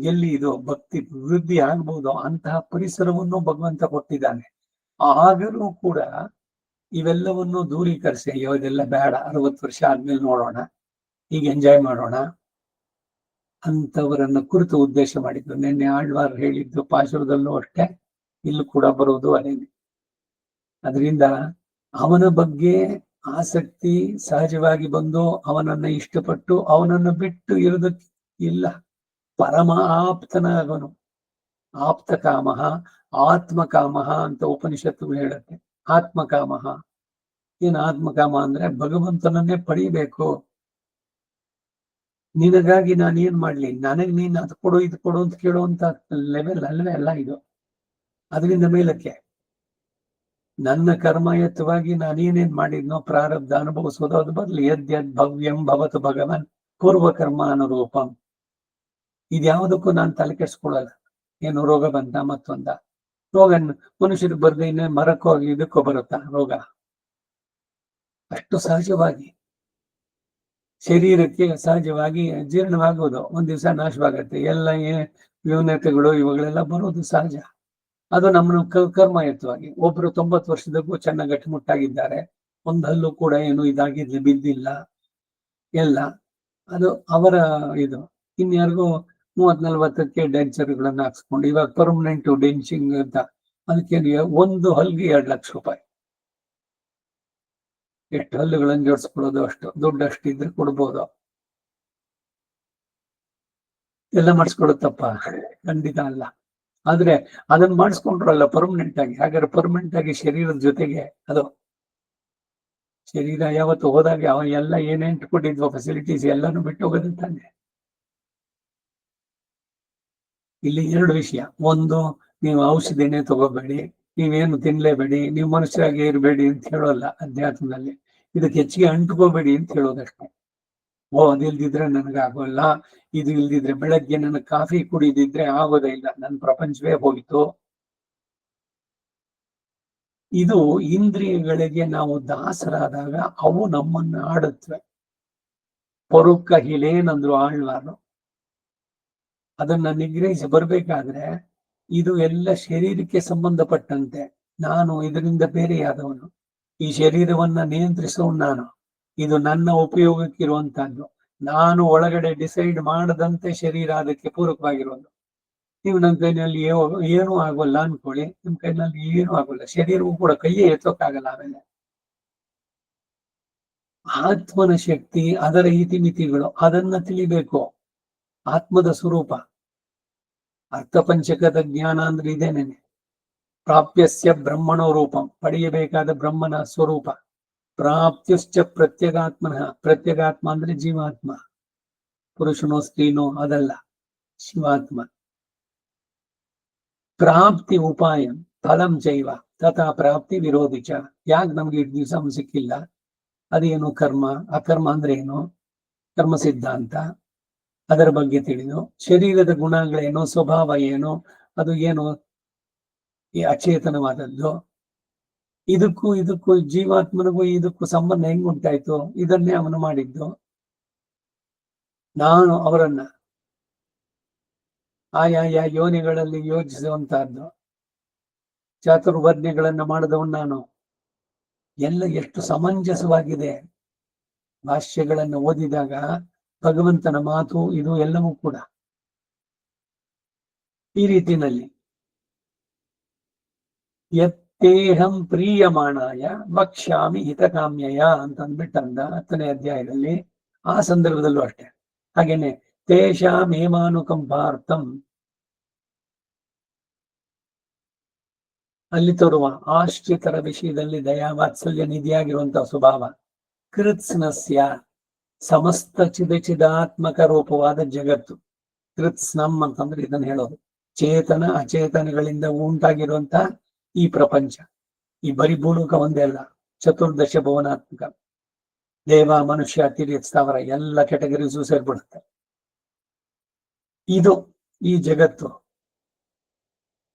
ಎಲ್ಲಿ ಇದು ಭಕ್ತಿ ವೃದ್ಧಿ ಆಗ್ಬಹುದು ಅಂತಹ ಪರಿಸರವನ್ನು ಭಗವಂತ ಕೊಟ್ಟಿದ್ದಾನೆ. ಆಗಲೂ ಕೂಡ ಇವೆಲ್ಲವನ್ನು ದೂರೀಕರಿಸಿ ಅಯ್ಯೋ ಇದೆಲ್ಲ ಬೇಡ, 60 ವರ್ಷ ಆದ್ಮೇಲೆ ನೋಡೋಣ, ಈಗ ಎಂಜಾಯ್ ಮಾಡೋಣ ಅಂತವರನ್ನ ಕುರಿತು ಉದ್ದೇಶ ಮಾಡಿದ್ದು. ನಿನ್ನೆ ಆಳ್ವಾರ್ ಹೇಳಿದ್ದು ಪಾಶುರದಲ್ಲೂ ಅಷ್ಟೇ, ಇಲ್ಲೂ ಕೂಡ ಬರುವುದು ಅದೇನೆ. ಅದರಿಂದ ಅವನ ಬಗ್ಗೆ ಆಸಕ್ತಿ ಸಹಜವಾಗಿ ಬಂದು ಅವನನ್ನ ಇಷ್ಟಪಟ್ಟು ಅವನನ್ನು ಬಿಟ್ಟು ಇರೋದಕ್ಕೆ ಇಲ್ಲ. ಪರಮ ಆಪ್ತನಾಗನು. ಆಪ್ತಕಾಮಃ ಆತ್ಮಕಾಮಃ ಅಂತ ಉಪನಿಷತ್ತು ಹೇಳುತ್ತೆ. ಆತ್ಮಕಾಮಃ ಏನು? ಆತ್ಮಕಾಮ ಅಂದ್ರೆ ಭಗವಂತನನ್ನೇ ಪಡಿಬೇಕು. ನಿನಗಾಗಿ ನಾನೇನ್ ಮಾಡ್ಲಿ, ನನಗ್ ನೀನ್ ಅದು ಕೊಡು ಇದು ಕೊಡು ಅಂತ ಕೇಳುವಂತ ಲೆವೆಲ್ ಅಲ್ವೇ ಅಲ್ಲ ಇದು. ಅದರಿಂದ ಮೇಲಕ್ಕೆ ನನ್ನ ಕರ್ಮಯುತವಾಗಿ ನಾನೇನೇನ್ ಮಾಡಿದ್ನೋ ಪ್ರಾರಬ್ಧ ಅನುಭವಿಸೋದು ಅದು ಬರ್ಲಿ. ಯದ್ಯದ್ ಭವ್ಯಂ ಭವತು ಭಗವನ್ ಪೂರ್ವ ಕರ್ಮ ಅನುರೂಪಂ. ಇದ್ಯಾವುದಕ್ಕೂ ನಾನು ತಲೆ ಕೆಡ್ಸ್ಕೊಳಲ್ಲ. ಏನು ರೋಗ ಬಂತ ಮತ್ತೊಂದ ರೋಗ ಮನುಷ್ಯರಿಗೆ ಬರ್ದೆ ಇನ್ನೇ ಮರಕ್ಕೋ ಇದಕ್ಕೋ ಬರುತ್ತಾ ರೋಗ? ಅಷ್ಟು ಸಹಜವಾಗಿ ಶರೀರಕ್ಕೆ ಸಹಜವಾಗಿ ಜೀರ್ಣವಾಗೋದು ಒಂದ್ ದಿವಸ ನಾಶವಾಗತ್ತೆ. ಎಲ್ಲ ನ್ಯೂನತೆಗಳು ಇವುಗಳೆಲ್ಲ ಬರೋದು ಸಹಜ. ಅದು ನಮ್ಮನ್ನು ಕರ್ಮಯುತವಾಗಿ ಒಬ್ರು 90 ವರ್ಷದಕ್ಕೂ ಚೆನ್ನಾಗಿ ಗಟ್ಟಿಮುಟ್ಟಾಗಿದ್ದಾರೆ, ಒಂದು ಹಲ್ಲು ಕೂಡ ಏನು ಇದಾಗಿದ್ಲಿ ಬಿದ್ದಿಲ್ಲ, ಎಲ್ಲ ಅದು ಅವರ ಇದು. ಇನ್ಯಾರಿಗೂ 30-40ಕ್ಕೆ ಡೆಂಚರ್ಗಳನ್ನ ಹಾಕ್ಸ್ಕೊಂಡು ಇವಾಗ ಪರ್ಮನೆಂಟ್ ಡೆಂಚಿಂಗ್ ಅಂತ, ಅದಕ್ಕೆ ಒಂದು ಹಲ್ಗೆ 2 ಲಕ್ಷ ರೂಪಾಯಿ. ಎಷ್ಟು ಹಲ್ಲುಗಳನ್ನು ಜೋಡಿಸ್ಕೊಳ್ಳೋದು ಅಷ್ಟು ದುಡ್ಡು ಅಷ್ಟಿದ್ರೆ ಕೊಡ್ಬೋದು. ಎಲ್ಲ ಮಾಡಿಸ್ಕೊಡುತ್ತಪ್ಪ? ಖಂಡಿತ ಅಲ್ಲ. ಆದ್ರೆ ಅದನ್ನ ಮಾಡಿಸ್ಕೊಂಡ್ರಲ್ಲ ಪರ್ಮನೆಂಟ್ ಆಗಿ. ಹಾಗಾದ್ರೆ ಪರ್ಮನೆಂಟ್ ಆಗಿ ಶರೀರದ ಜೊತೆಗೆ ಅದು ಶರೀರ ಯಾವತ್ತು ಹೋದಾಗ ಅವ ಎಲ್ಲ ಏನೇನ್ ಕೊಟ್ಟಿದ್ವ ಫೆಸಿಲಿಟೀಸ್ ಎಲ್ಲಾನು ಬಿಟ್ಟು ಹೋಗೋದು ತಾನೆ. ಇಲ್ಲಿ 2 ವಿಷಯ. ಒಂದು, ನೀವು ಔಷಧಿನೇ ತಗೋಬೇಡಿ, ನೀವೇನು ತಿನ್ಲೇಬೇಡಿ, ನೀವು ಮನುಷ್ಯರಾಗಿ ಇರಬೇಡಿ ಅಂತ ಹೇಳೋಲ್ಲ ಅಧ್ಯಾತ್ಮದಲ್ಲಿ. ಇದಕ್ಕೆ ಹೆಚ್ಚಿಗೆ ಅಂಟ್ಕೋಬೇಡಿ ಅಂತ ಹೇಳೋದಷ್ಟೇ. ಅದಿಲ್ದಿದ್ರೆ ನನಗಾಗೋಲ್ಲ, ಇದು ಇಲ್ದಿದ್ರೆ ಬೆಳಗ್ಗೆ ನನಗೆ ಕಾಫಿ ಕುಡಿದಿದ್ರೆ ಆಗೋದೇ ಇಲ್ಲ, ನನ್ನ ಪ್ರಪಂಚವೇ ಹೋಗಿತ್ತು. ಇದು ಇಂದ್ರಿಯಗಳಿಗೆ ನಾವು ದಾಸರಾದಾಗ ಅವು ನಮ್ಮನ್ನ ಆಡುತ್ತವೆ. ಪೊರುಕ್ಕ ಹಿಲೇನಂದ್ರು ಆಳ್ವಾರು. ಅದನ್ನ ನಿಗ್ರಹಿಸಿ ಬರ್ಬೇಕಾದ್ರೆ ಇದು ಎಲ್ಲ ಶರೀರಕ್ಕೆ ಸಂಬಂಧಪಟ್ಟಂತೆ. ನಾನು ಇದರಿಂದ ಬೇರೆಯಾದವನು, ಈ ಶರೀರವನ್ನ ನಿಯಂತ್ರಿಸುವವನು ನಾನು, ಇದು ನನ್ನ ಉಪಯೋಗಕ್ಕಿರುವಂತಹದ್ದು. ನಾನು ಒಳಗಡೆ ಡಿಸೈಡ್ ಮಾಡದಂತೆ ಶರೀರ ಅದಕ್ಕೆ ಪೂರಕವಾಗಿರೋದು. ನೀವು ನನ್ನ ಕೈನಲ್ಲಿ ಏನೂ ಆಗೋಲ್ಲ ಅನ್ಕೊಳ್ಳಿ, ನಿಮ್ ಕೈನಲ್ಲಿ ಏನೂ ಆಗೋಲ್ಲ, ಶರೀರವೂ ಕೂಡ ಕೈಯೇ ಎತ್ತೋಕ್ಕಾಗಲ್ಲ. ಆಮೇಲೆ ಆತ್ಮನ ಶಕ್ತಿ, ಅದರ ಇತಿಮಿತಿಗಳು ಅದನ್ನ ತಿಳಿಬೇಕು. ಆತ್ಮದ ಸ್ವರೂಪ ಅರ್ಥಪಂಚಕದ ಜ್ಞಾನ ಅಂದ್ರೆ ಇದೇನೇನೆ. ಪ್ರಾಪ್ಯಸ್ಯ ಬ್ರಹ್ಮಣೋ ರೂಪಂ, ಪಡೆಯಬೇಕಾದ ಬ್ರಹ್ಮನ ಸ್ವರೂಪ. ಪ್ರಾಪ್ತ್ಯುಶ್ಚ ಪ್ರತ್ಯಗಾತ್ಮನ, ಪ್ರತ್ಯಗಾತ್ಮ ಅಂದ್ರೆ ಜೀವಾತ್ಮ, ಪುರುಷನೋ ಸ್ತ್ರೀನೋ ಅದಲ್ಲ, ಶಿವಾತ್ಮ. ಪ್ರಾಪ್ತಿ ಉಪಾಯ ಫಲಂ ಚೈವ ತಥಾ ಪ್ರಾಪ್ತಿ ವಿರೋಧಿ ಚ. ಯಾಕೆ ನಮ್ಗೆ ಇಷ್ಟು ದಿವಸ ಸಿಕ್ಕಿಲ್ಲ? ಅದೇನು ಕರ್ಮ, ಅಕರ್ಮ ಅಂದ್ರೆ ಏನು, ಕರ್ಮ ಸಿದ್ಧಾಂತ, ಅದರ ಬಗ್ಗೆ ತಿಳಿದು, ಶರೀರದ ಗುಣಗಳೇನು, ಸ್ವಭಾವ ಏನು, ಅದು ಏನು ಈ ಅಚೇತನವಾದದ್ದು, ಇದಕ್ಕೂ ಜೀವಾತ್ಮನಿಗೂ ಇದಕ್ಕೂ ಸಂಬಂಧ ಹೆಂಗ್ ಉಂಟಾಯ್ತು? ಇದನ್ನೇ ಅವನು ಮಾಡಿದ್ದು. ನಾನು ಅವರನ್ನ ಆಯಾ ಯೋನಿಗಳಲ್ಲಿ ಯೋಜಿಸುವಂತಹದ್ದು, ಚಾತುರ್ವರ್ಣ್ಯಗಳನ್ನ ಮಾಡಿದವನು ನಾನು. ಎಲ್ಲ ಎಷ್ಟು ಸಮಂಜಸವಾಗಿದೆ. ಭಾಷ್ಯಗಳನ್ನು ಓದಿದಾಗ ಭಗವಂತನ ಮಾತು ಇದು ಎಲ್ಲವೂ ಕೂಡ ಈ ರೀತಿಯಲ್ಲಿ ಯತ್ತೇಹಂ ಪ್ರೀಯಮಾಣಾಯ ವಕ್ಷ್ಯಾಮಿ ಹಿತಕಾಮ್ಯಯ ಅಂತ ಅಂದ್ಬಿಟ್ಟಂದ 10ನೇ ಅಧ್ಯಾಯದಲ್ಲಿ. ಆ ಸಂದರ್ಭದಲ್ಲೂ ಅಷ್ಟೇ. ಹಾಗೇನೆ ತೇಷಾಂ ಹೇಮಾನುಕಂಪಾರ್ಥಂ, ಅಲ್ಲಿ ತೋರುವ ಆಶ್ರಿತರ ವಿಷಯದಲ್ಲಿ ದಯಾ ವಾತ್ಸಲ್ಯ ನಿಧಿಯಾಗಿರುವಂತಹ ಸ್ವಭಾವ. ಕೃತ್ಸ್ನಸ್ಯ, ಸಮಸ್ತ ಚಿದಾತ್ಮಕ ರೂಪವಾದ ಜಗತ್ತು. ಕೃತ್ಸ್ನಂ ಅಂತಂದ್ರೆ ಇದನ್ನ ಹೇಳೋದು, ಚೇತನ ಅಚೇತನಗಳಿಂದ ಉಂಟಾಗಿರುವಂತಹ ಈ ಪ್ರಪಂಚ. ಈ ಬರಿ ಭೂಲೋಕ ಒಂದೇ ಅಲ್ಲ, ಚತುರ್ದಶ ಭುವನಾತ್ಮಕ. ದೇವ, ಮನುಷ್ಯ, ತಿರ್ಯಕ್ ಸ್ಥಾವರ ಎಲ್ಲ ಕೆಟಗರೀಸು ಸೇರ್ಬಿಡುತ್ತೆ. ಇದು ಈ ಜಗತ್ತು.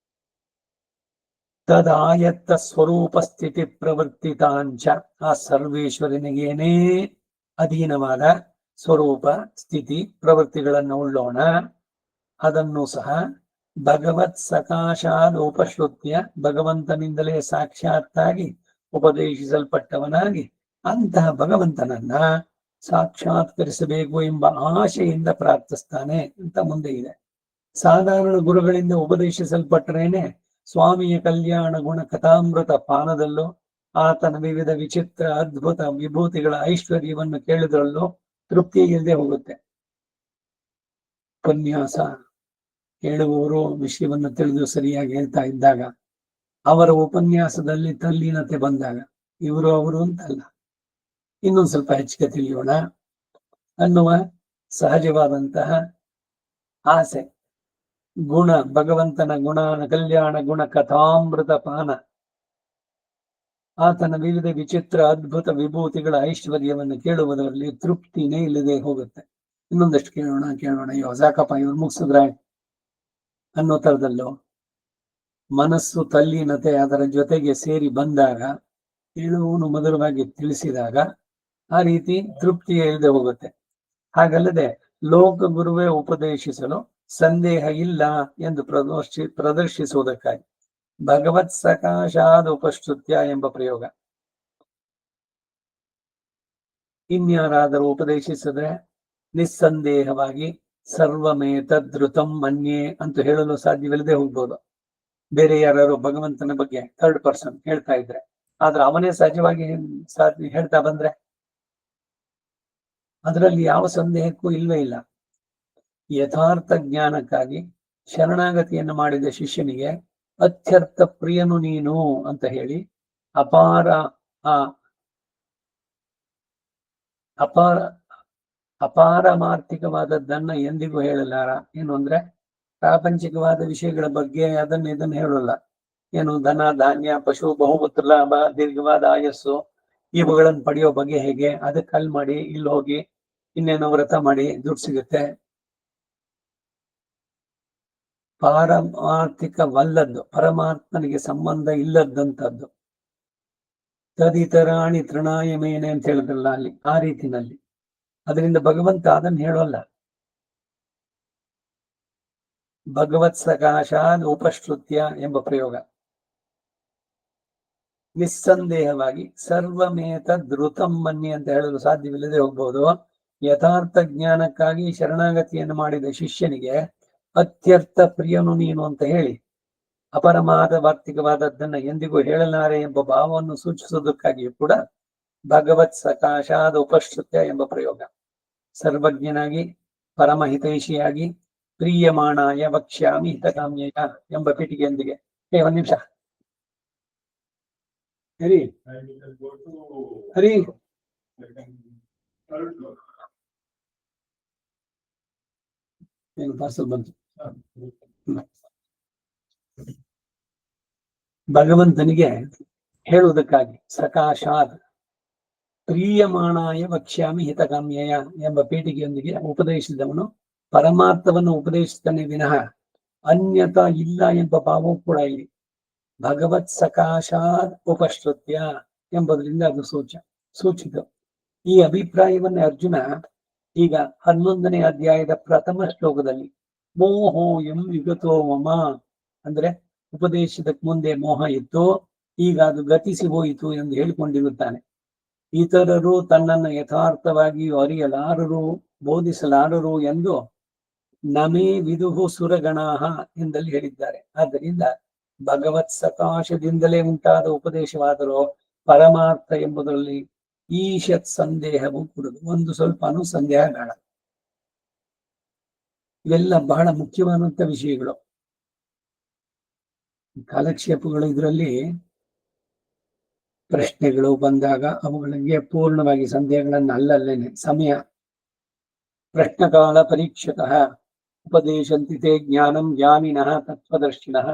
ತದಾಯತ್ತ ಸ್ವರೂಪ ಸ್ಥಿತಿ ಪ್ರವರ್ತಿತಾಂಚ, ಆ ಸರ್ವೇಶ್ವರನಿಗೇನೇ ಅಧೀನವಾದ ಸ್ವರೂಪ ಸ್ಥಿತಿ ಪ್ರವೃತ್ತಿಗಳನ್ನು ಉಳ್ಳೋಣ. ಅದನ್ನು ಸಹ ಭಗವತ್ ಸಕಾಶಾದ ಉಪಶ್ರುತ್ಯ, ಭಗವಂತನಿಂದಲೇ ಸಾಕ್ಷಾತ್ತಾಗಿ ಉಪದೇಶಿಸಲ್ಪಟ್ಟವನಾಗಿ ಅಂತಹ ಭಗವಂತನನ್ನ ಸಾಕ್ಷಾತ್ಕರಿಸಬೇಕು ಎಂಬ ಆಶೆಯಿಂದ ಪ್ರಾರ್ಥಿಸ್ತಾನೆ ಅಂತ ಮುಂದೆ ಇದೆ. ಸಾಧಾರಣ ಗುರುಗಳಿಂದ ಉಪದೇಶಿಸಲ್ಪಟ್ಟರೇನೆ ಸ್ವಾಮಿಯ ಕಲ್ಯಾಣ ಗುಣ ಕಥಾಮೃತ ಪಾನದಲ್ಲೂ ಆತನ ವಿವಿಧ ವಿಚಿತ್ರ ಅದ್ಭುತ ವಿಭೂತಿಗಳ ಐಶ್ವರ್ಯವನ್ನು ಕೇಳಿದ್ರಲ್ಲೂ ತೃಪ್ತಿ ಇಲ್ಲದೆ ಹೋಗುತ್ತೆ. ಉಪನ್ಯಾಸ ಹೇಳುವವರು ವಿಷಯವನ್ನು ತಿಳಿದು ಸರಿಯಾಗಿ ಹೇಳ್ತಾ ಇದ್ದಾಗ, ಅವರ ಉಪನ್ಯಾಸದಲ್ಲಿ ತಲ್ಲೀನತೆ ಬಂದಾಗ, ಇವರು ಅವರು ಅಂತಲ್ಲ, ಇನ್ನೊಂದು ಸ್ವಲ್ಪ ಹೆಚ್ಚಿಗೆ ತಿಳಿಯೋಣ ಅನ್ನುವ ಸಹಜವಾದಂತಹ ಆಸೆ. ಗುಣ, ಭಗವಂತನ ಗುಣ ಕಲ್ಯಾಣ ಗುಣ ಕಥಾಮೃತ ಪಾನ, ಆತನ ವಿವಿಧ ವಿಚಿತ್ರ ಅದ್ಭುತ ವಿಭೂತಿಗಳ ಐಶ್ವರ್ಯವನ್ನು ಕೇಳುವುದರಲ್ಲಿ ತೃಪ್ತಿನೇ ಇಲ್ಲದೆ ಹೋಗುತ್ತೆ. ಇನ್ನೊಂದಷ್ಟು ಕೇಳೋಣ ಸಾಕಪ್ಪ ಇವ್ರು ಮುಗಿಸಿದ್ರ ಅನ್ನೋ ತರದಲ್ಲೂ ಮನಸ್ಸು ತಲ್ಲೀನತೆ ಅದರ ಜೊತೆಗೆ ಸೇರಿ ಬಂದಾಗ, ಹೇಳುವನು ಮಧುರವಾಗಿ ತಿಳಿಸಿದಾಗ ಆ ರೀತಿ ತೃಪ್ತಿ ಇಲ್ಲದೆ ಹೋಗುತ್ತೆ. ಹಾಗಲ್ಲದೆ ಲೋಕ ಗುರುವೇ ಉಪದೇಶಿಸಲು ಸಂದೇಹ ಇಲ್ಲ ಎಂದು ಪ್ರದರ್ಶಿಸುವುದಕ್ಕಾಗಿ ಭಗವತ್ ಸಕಾಶಾದ ಉಪಶ್ರುತ್ಯ ಎಂಬ ಪ್ರಯೋಗ. ಇನ್ಯಾರಾದರೂ ಉಪದೇಶಿಸಿದ್ರೆ ನಿಸ್ಸಂದೇಹವಾಗಿ ಸರ್ವಮೇತದೃತಂ ಮನ್ಯೆ ಅಂತ ಹೇಳಲು ಸಾಧ್ಯವಿಲ್ಲದೆ ಹೋಗ್ಬೋದು. ಬೇರೆ ಯಾರು ಭಗವಂತನ ಬಗ್ಗೆ ಥರ್ಡ್ ಪರ್ಸನ್ ಹೇಳ್ತಾ ಇದ್ರೆ, ಆದ್ರೆ ಅವನೇ ಸಹಜವಾಗಿ ಹೇಳ್ತಾ ಬಂದ್ರೆ ಅದರಲ್ಲಿ ಯಾವ ಸಂದೇಹಕ್ಕೂ ಇಲ್ವೇ ಇಲ್ಲ. ಯಥಾರ್ಥ ಜ್ಞಾನಕ್ಕಾಗಿ ಶರಣಾಗತಿಯನ್ನು ಮಾಡಿದ ಶಿಷ್ಯನಿಗೆ ಅತ್ಯರ್ಥ ಪ್ರಿಯನು ನೀನು ಅಂತ ಹೇಳಿ ಅಪಾರಮಾರ್ಥಿಕವಾದದ್ದನ್ನ ಎಂದಿಗೂ ಹೇಳಲಾರ. ಏನು ಅಂದ್ರೆ ಪ್ರಾಪಂಚಿಕವಾದ ವಿಷಯಗಳ ಬಗ್ಗೆ ಇದನ್ನು ಹೇಳಲ್ಲ. ಏನು ಧನ ಧಾನ್ಯ ಪಶು ಬಹುಮೂತ್ರ ಲಾಭ ದೀರ್ಘವಾದ ಆಯಸ್ಸು ಇವುಗಳನ್ನು ಪಡೆಯೋ ಬಗ್ಗೆ ಹೇಗೆ, ಅದಕ್ಕೆ ಅಲ್ಲಿ ಮಾಡಿ ಇಲ್ಲಿ ಹೋಗಿ ಇನ್ನೇನೋ ವ್ರತ ಮಾಡಿ ದುಡ್ಡು ಸಿಗುತ್ತೆ. ಪಾರಮಾರ್ಥಿಕವಲ್ಲದ್ದು, ಪರಮಾತ್ಮನಿಗೆ ಸಂಬಂಧ ಇಲ್ಲದಂಥದ್ದು. ತದಿತರಾಣಿ ತೃಣಾಯ ಮೇನೆ ಅಂತ ಹೇಳಿದ್ರಲ್ಲ ಅಲ್ಲಿ, ಆ ರೀತಿನಲ್ಲಿ. ಅದರಿಂದ ಭಗವಂತ ಅದನ್ನು ಹೇಳೋಲ್ಲ. ಭಗವತ್ ಸಕಾಶಾದ್ ಉಪಶ್ರುತ್ಯ ಎಂಬ ಪ್ರಯೋಗ. ನಿಸ್ಸಂದೇಹವಾಗಿ ಸರ್ವಮೇತ ಧೃತಂ ಮನ್ನಿ ಅಂತ ಹೇಳಲು ಸಾಧ್ಯವಿಲ್ಲದೆ ಹೋಗ್ಬೋದು. ಯಥಾರ್ಥ ಜ್ಞಾನಕ್ಕಾಗಿ ಶರಣಾಗತಿಯನ್ನು ಮಾಡಿದ ಶಿಷ್ಯನಿಗೆ ಅತ್ಯರ್ಥ ಪ್ರಿಯನು ನೀನು ಅಂತ ಹೇಳಿ ಅಪರಮಾರ್ಥವಾರ್ತಿಕವಾದದ್ದನ್ನ ಎಂದಿಗೂ ಹೇಳಲಾರೆ ಎಂಬ ಭಾವವನ್ನು ಸೂಚಿಸುವುದಕ್ಕಾಗಿಯೂ ಕೂಡ ಭಗವತ್ ಸಕಾಶಾದ ಉಪಶ್ರುತ್ಯ ಎಂಬ ಪ್ರಯೋಗ. ಸರ್ವಜ್ಞನಾಗಿ ಪರಮಹಿತೈಷಿಯಾಗಿ ಪ್ರೀಯಮಾಣಾಯ ವಕ್ಷ್ಯಾಮಿ ಹಿತಕಾಮ್ಯಯ ಎಂಬ ಪೀಠಿಗೆಯೊಂದಿಗೆ. ಒಂದ್ ನಿಮಿಷ ಹರಿ ಹರಿ ಏನು ಪಾರ್ಸಲ್ ಬಂತು. ಭಗವಂತನಿಗೆ ಹೇಳುವುದಕ್ಕಾಗಿ ಸಕಾಶಾತ್ ಪ್ರೀಯಮಾಣಾಯ ವಕ್ಷ್ಯಾಮಿ ಹಿತಕಾಮ್ಯಯ ಎಂಬ ಪೀಠಿಗೆಯೊಂದಿಗೆ ಉಪದೇಶಿಸಿದವನು ಪರಮಾರ್ಥವನ್ನು ಉಪದೇಶಿಸ್ತಾನೆ ವಿನಃ ಅನ್ಯತಾ ಇಲ್ಲ ಎಂಬ ಭಾವವು ಕೂಡ ಇಲ್ಲಿ. ಭಗವತ್ ಸಕಾಶಾತ್ ಉಪಶ್ರುತ್ಯ ಎಂಬುದರಿಂದ ಅದು ಸೂಚಿತ. ಈ ಅಭಿಪ್ರಾಯವನ್ನೇ ಅರ್ಜುನ ಈಗ 11ನೇ ಅಧ್ಯಾಯದ ಪ್ರಥಮ ಶ್ಲೋಕದಲ್ಲಿ ಮೋಹೋ ಎಂ ವಿಗತೋ ಮಮ ಅಂದ್ರೆ ಉಪದೇಶದಕ್ಕೆ ಮುಂದೆ ಮೋಹ ಇತ್ತು, ಈಗ ಅದು ಗತಿಸಿ ಹೋಯಿತು ಎಂದು ಹೇಳಿಕೊಂಡಿರುತ್ತಾನೆ. ಇತರರು ತನ್ನನ್ನು ಯಥಾರ್ಥವಾಗಿ ಅರಿಯಲಾರರು, ಬೋಧಿಸಲಾರರು ಎಂದು ನಮೇ ವಿದುಹು ಸುರಗಣಾಹ ಎಂದಲ್ಲಿ ಹೇಳಿದ್ದಾರೆ. ಆದ್ದರಿಂದ ಭಗವತ್ ಸಕಾಶದಿಂದಲೇ ಉಂಟಾದ ಉಪದೇಶವಾದರೂ ಪರಮಾರ್ಥ ಎಂಬುದರಲ್ಲಿ ಈಶತ್ ಸಂದೇಹವು ಕೂಡದು, ಒಂದು ಸ್ವಲ್ಪನೂ ಸಂದೇಹ ಬೇಡ. ಇವೆಲ್ಲ ಬಹಳ ಮುಖ್ಯವಾದಂತ ವಿಷಯಗಳು. ಕಾಲಕ್ಷೇಪಗಳು ಇದರಲ್ಲಿ ಪ್ರಶ್ನೆಗಳು ಬಂದಾಗ ಅವುಗಳಿಗೆ ಪೂರ್ಣವಾಗಿ ಸಂದೇಹಗಳನ್ನ ಅಲ್ಲಲ್ಲೇನೆ ಸಮಯ ಪ್ರಶ್ನಕಾಲ ಪರೀಕ್ಷಕಃ ಉಪದೇಶಂತಿತೆ ಜ್ಞಾನಂ ಜ್ಞಾನಿನಃ ತತ್ವದರ್ಶಿನಃ.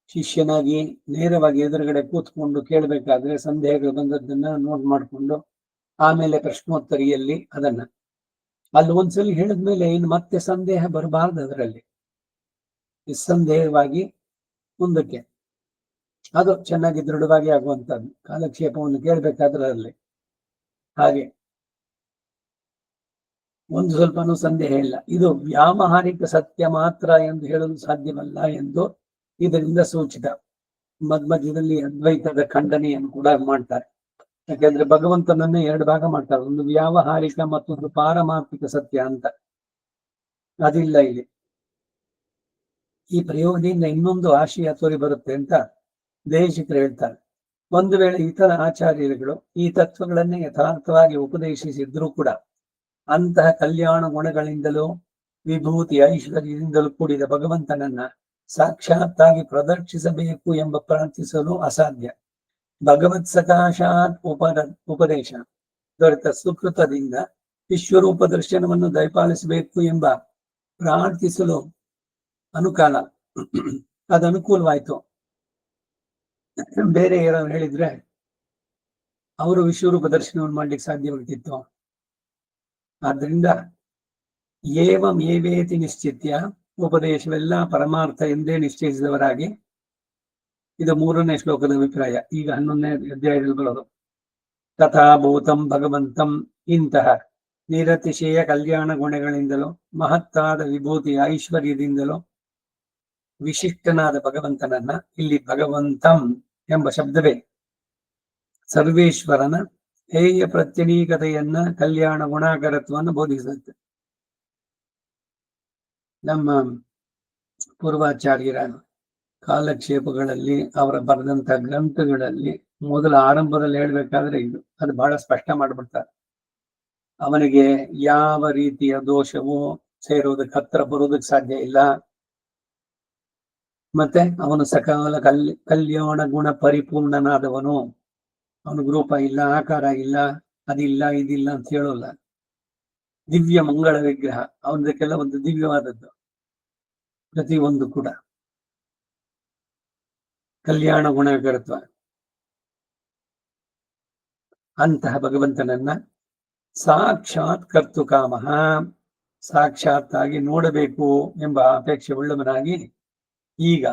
ಶಿಷ್ಯನಾಗಿ ನೇರವಾಗಿ ಎದುರುಗಡೆ ಕೂತ್ಕೊಂಡು ಕೇಳಬೇಕಾದ್ರೆ ಸಂದೇಹಗಳು ಬಂದದ್ದನ್ನ ನೋಟ್ ಮಾಡಿಕೊಂಡು ಆಮೇಲೆ ಪ್ರಶ್ನೋತ್ತರಿಯಲ್ಲಿ ಅದನ್ನ ಅಲ್ಲಿ ಒಂದ್ಸಲಿ ಹೇಳಿದ್ಮೇಲೆ ಇನ್ನು ಮತ್ತೆ ಸಂದೇಹ ಬರಬಾರ್ದು. ಅದರಲ್ಲಿ ನಿಸ್ಸಂದೇಹವಾಗಿ ಮುಂದಕ್ಕೆ ಅದು ಚೆನ್ನಾಗಿ ದೃಢವಾಗಿ ಆಗುವಂತದ್ದು ಕಾಲಕ್ಷೇಪವನ್ನು ಕೇಳಬೇಕಾದ್ರೆ ಅಲ್ಲಿ. ಹಾಗೆ ಒಂದು ಸ್ವಲ್ಪನೂ ಸಂದೇಹ ಇಲ್ಲ. ಇದು ವ್ಯಾವಹಾರಿಕ ಸತ್ಯ ಮಾತ್ರ ಎಂದು ಹೇಳಲು ಸಾಧ್ಯವಲ್ಲ ಎಂದು ಇದರಿಂದ ಸೂಚಿತ. ಮಧ್ಯದಲ್ಲಿ ಅದ್ವೈತದ ಖಂಡನೆಯನ್ನು ಕೂಡ ಮಾಡ್ತಾರೆ. ಯಾಕೆಂದ್ರೆ ಭಗವಂತನನ್ನೇ ಎರಡು ಭಾಗ ಮಾಡ್ತಾರೆ, ಒಂದು ವ್ಯಾವಹಾರಿಕ ಮತ್ತೊಂದು ಪಾರಮಾರ್ಥಿಕ ಸತ್ಯ ಅಂತ. ಅದಿಲ್ಲ ಇಲ್ಲಿ. ಈ ಪ್ರಯೋಗದಿಂದ ಇನ್ನೊಂದು ಆಶಯ ತೋರಿ ಬರುತ್ತೆ ಅಂತ ದೇಶಿಕರು ಹೇಳ್ತಾರೆ. ಒಂದು ವೇಳೆ ಇತರ ಆಚಾರ್ಯರುಗಳು ಈ ತತ್ವಗಳನ್ನೇ ಯಥಾರ್ಥವಾಗಿ ಉಪದೇಶಿಸಿದ್ರೂ ಕೂಡ ಅಂತಹ ಕಲ್ಯಾಣ ಗುಣಗಳಿಂದಲೂ ವಿಭೂತಿ ಐಶ್ವರ್ಯದಿಂದಲೂ ಕೂಡಿದ ಭಗವಂತನನ್ನ ಸಾಕ್ಷಾತ್ತಾಗಿ ಪ್ರದರ್ಶಿಸಬೇಕು ಎಂಬ ಪ್ರಾರ್ಥಿಸಲು ಅಸಾಧ್ಯ. ಭಗವತ್ ಸಕಾಶಾತ್ ಉಪದೇಶ ದೊರೆತ ಸುಕೃತದಿಂದ ವಿಶ್ವರೂಪ ದರ್ಶನವನ್ನು ದಯಪಾಲಿಸಬೇಕು ಎಂಬ ಪ್ರಾರ್ಥಿಸಲು ಅನುಕಾಲ. ಅದು ಅನುಕೂಲವಾಯ್ತು. ಬೇರೆ ಯಾರು ಹೇಳಿದ್ರೆ ಅವರು ವಿಶ್ವರೂಪ ದರ್ಶನವನ್ನು ಮಾಡ್ಲಿಕ್ಕೆ ಸಾಧ್ಯವಾಗ್ತಿತ್ತು. ಆದ್ದರಿಂದ ಏವಂ ಏವೇತಿ ನಿಶ್ಚಿತ್ಯ ಉಪದೇಶವೆಲ್ಲ ಪರಮಾರ್ಥ ಎಂದೇ ನಿಶ್ಚಯಿಸಿದವರಾಗಿ, ಇದು 3ನೇ ಶ್ಲೋಕದ ಅಭಿಪ್ರಾಯ. ಈಗ 11ನೇ ಅಧ್ಯಾಯದಲ್ಲಿ ಬರೋದು. ತಥಾಭೂತಂ ಭಗವಂತಂ, ಇಂತಹ ನಿರತಿಶಯ ಕಲ್ಯಾಣ ಗುಣಗಳಿಂದಲೂ ಮಹತ್ತಾದ ವಿಭೂತಿ ಐಶ್ವರ್ಯದಿಂದಲೂ ವಿಶಿಷ್ಟನಾದ ಭಗವಂತನನ್ನ, ಇಲ್ಲಿ ಭಗವಂತಂ ಎಂಬ ಶಬ್ದವೇ ಸರ್ವೇಶ್ವರನ ಹೇಯ ಪ್ರತ್ಯನೀಕತೆಯನ್ನ, ಕಲ್ಯಾಣ ಗುಣಾಕರತ್ವವನ್ನು ಬೋಧಿಸುತ್ತೆ. ನಮ್ಮ ಪೂರ್ವಾಚಾರ್ಯರ ಕಾಲಕ್ಷೇಪಗಳಲ್ಲಿ ಅವರ ಬರೆದಂತ ಗ್ರಂಥಗಳಲ್ಲಿ ಮೊದಲ ಆರಂಭದಲ್ಲಿ ಹೇಳ್ಬೇಕಾದ್ರೆ ಅದು ಬಹಳ ಸ್ಪಷ್ಟ ಮಾಡ್ಬಿಡ್ತಾರೆ. ಅವನಿಗೆ ಯಾವ ರೀತಿಯ ದೋಷವು ಸೇರುವುದಕ್ಕೆ ಹತ್ರ ಬರುವುದಕ್ಕೆ ಸಾಧ್ಯ ಇಲ್ಲ. ಮತ್ತೆ ಅವನು ಸಕಾಲ ಕಲ್ಯಾಣ ಗುಣ ಪರಿಪೂರ್ಣನಾದವನು. ಅವನಿಗೆ ರೂಪ ಇಲ್ಲ, ಆಕಾರ ಇಲ್ಲ, ಅದಿಲ್ಲ ಇದಿಲ್ಲ ಅಂತ ಹೇಳೋಲ್ಲ. ದಿವ್ಯ ಮಂಗಳ ವಿಗ್ರಹ, ಅವನದಕ್ಕೆಲ್ಲ ಒಂದು ದಿವ್ಯವಾದದ್ದು ಪ್ರತಿಯೊಂದು ಕೂಡ ಕಲ್ಯಾಣ ಗುಣಕರತ್ವ. ಅಂತಹ ಭಗವಂತನನ್ನ ಸಾಕ್ಷಾತ್ ಕರ್ತು ಕಾಮಃ, ಸಾಕ್ಷಾತ್ತಾಗಿ ನೋಡಬೇಕು ಎಂಬ ಅಪೇಕ್ಷೆ ಉಳ್ಳವನಾಗಿ ಈಗ